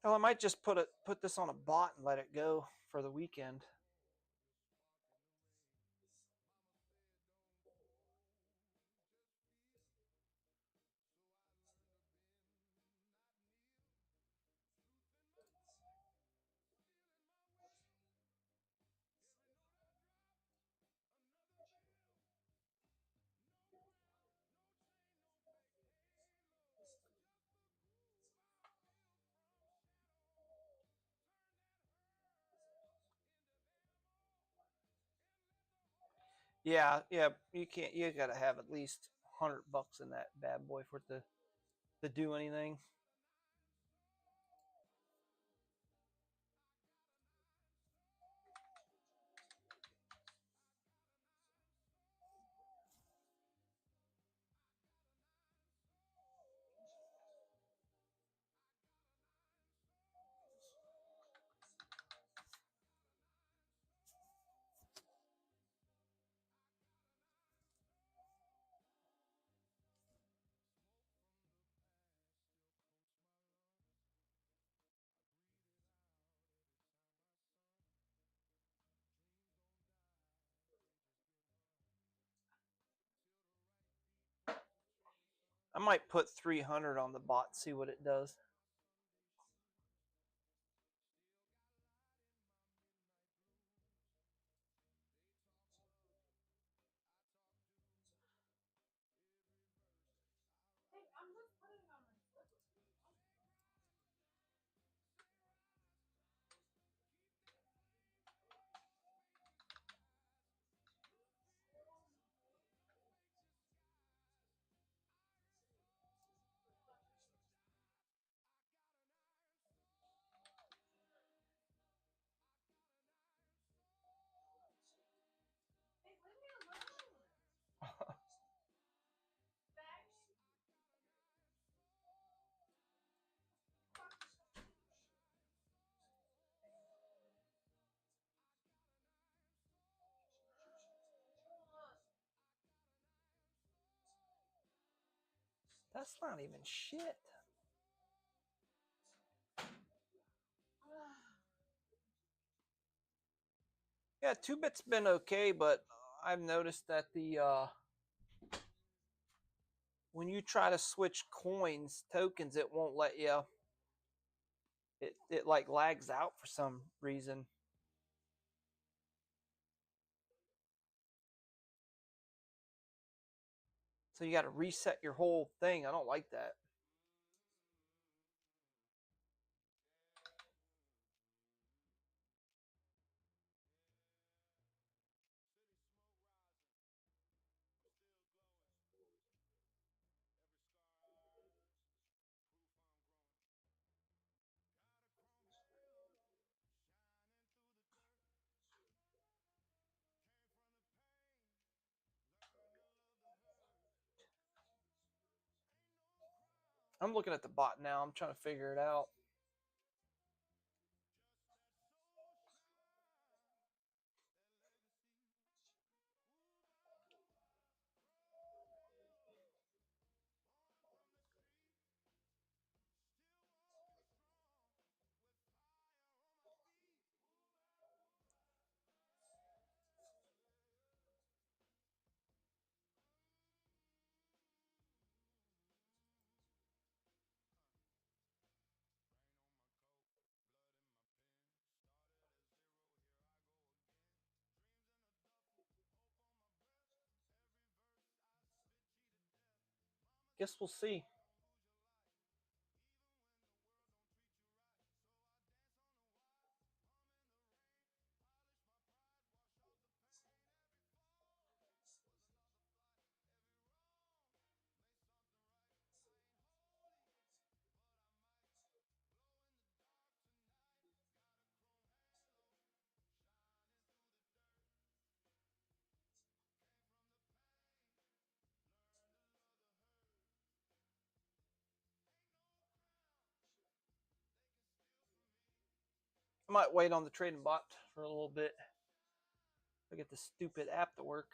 Hell, I might just put this on a bot and let it go for the weekend. Yeah, yeah. You can't. You got to have at least $100 in that bad boy for it to do anything. I might put 300 on the bot, see what it does. That's not even shit. Yeah, 2bit's been okay, but I've noticed that the when you try to switch coins, tokens, it won't let you. It like lags out for some reason. So you got to reset your whole thing. I don't like that. I'm looking at the bot now. I'm trying to figure it out. Guess we'll see. I might wait on the trading bot for a little bit. I get the stupid app to work.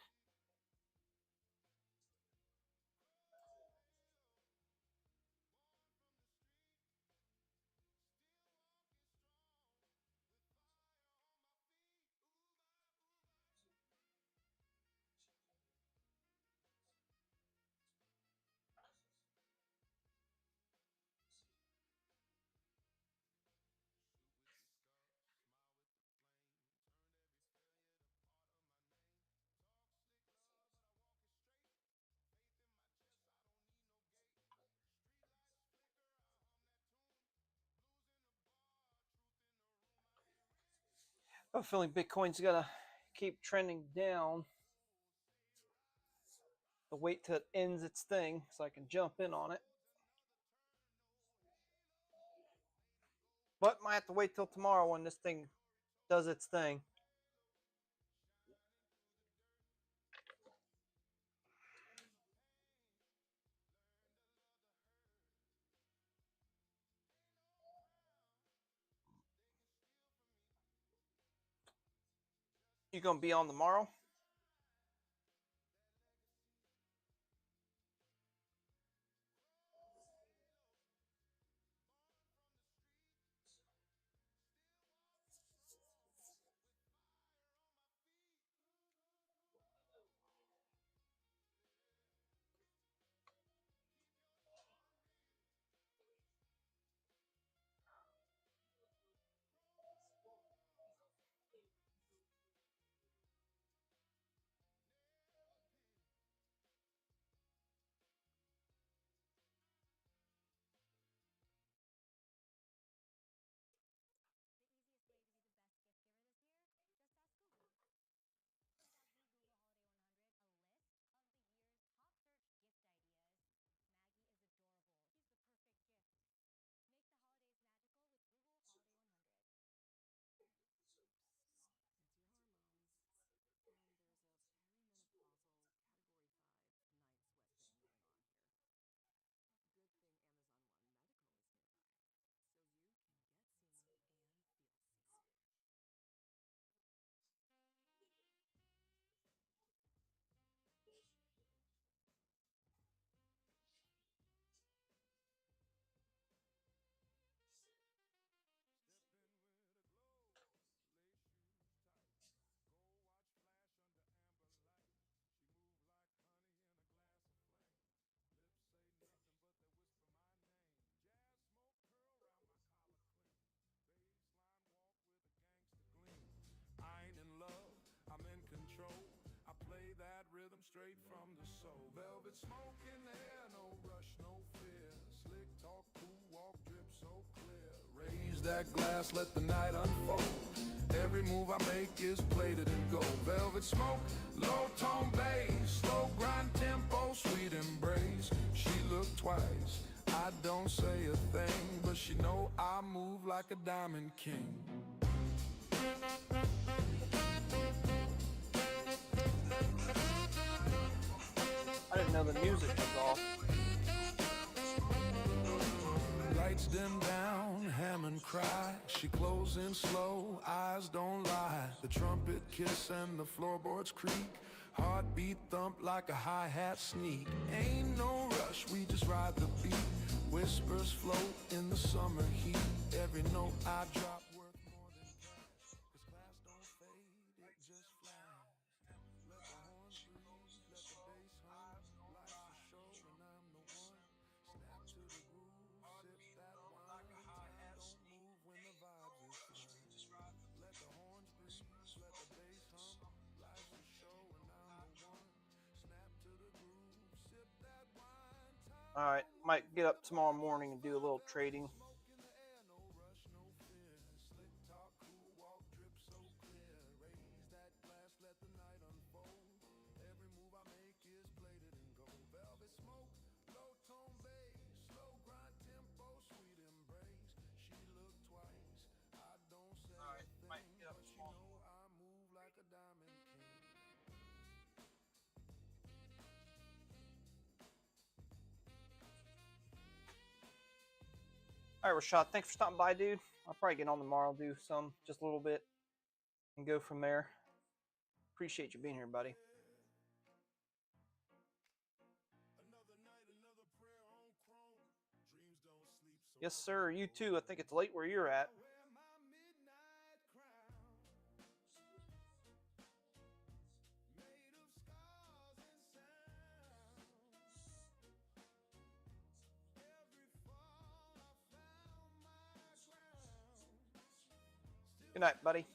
I have a feeling Bitcoin's gonna keep trending down. I'll wait till it ends its thing so I can jump in on it. But might have to wait till tomorrow when this thing does its thing. You gonna be on tomorrow? Velvet smoke in the air, no rush, no fear. Slick talk, cool walk, drip so clear. Raise that glass, let the night unfold. Every move I make is plated in gold. Velvet smoke, low tone bass, slow grind tempo, sweet embrace. She looked twice, I don't say a thing, but she know I move like a diamond king. I didn't know the music was off. Lights dim down, Hammond cry. She closing slow, eyes don't lie. The trumpet kiss and the floorboards creak. Heartbeat thump like a hi-hat sneak. Ain't no rush, we just ride the beat. Whispers float in the summer heat. Every note I drop worth more than cash. 'Cause class don't fade, it just flies. Let the horns breathe, let the bass hum. Life's a show and I'm the one. Snap to the groove, sip that wine. Time don't move when the vibes is fine. Let the horns breathe, let the bass hum. Life's a show and I'm the one. Snap to the groove, sip that wine. Time All right, might get up tomorrow morning and do a little trading. smoke in the air, no rush, no fear. Slick talk, cool walk, drip so clear. Raise that glass, let the night unfold. Every move I make is plated in gold. Velvet smoke, low tone bass, slow grind tempo, sweet embrace. She looked twice, I don't say All right, a might thing, get up but she tomorrow. know I move like a diamond king. All right, Rashad, thanks for stopping by, dude. I'll probably get on tomorrow, do some, just a little bit, and go from there. Appreciate you being here, buddy. Another night, another prayer on chrome. Dreams don't sleep, so Yes, sir. You too. I think it's late where you're at. I wear my midnight crown. Made of scars and sound. Every fall I found my ground. Good night, buddy.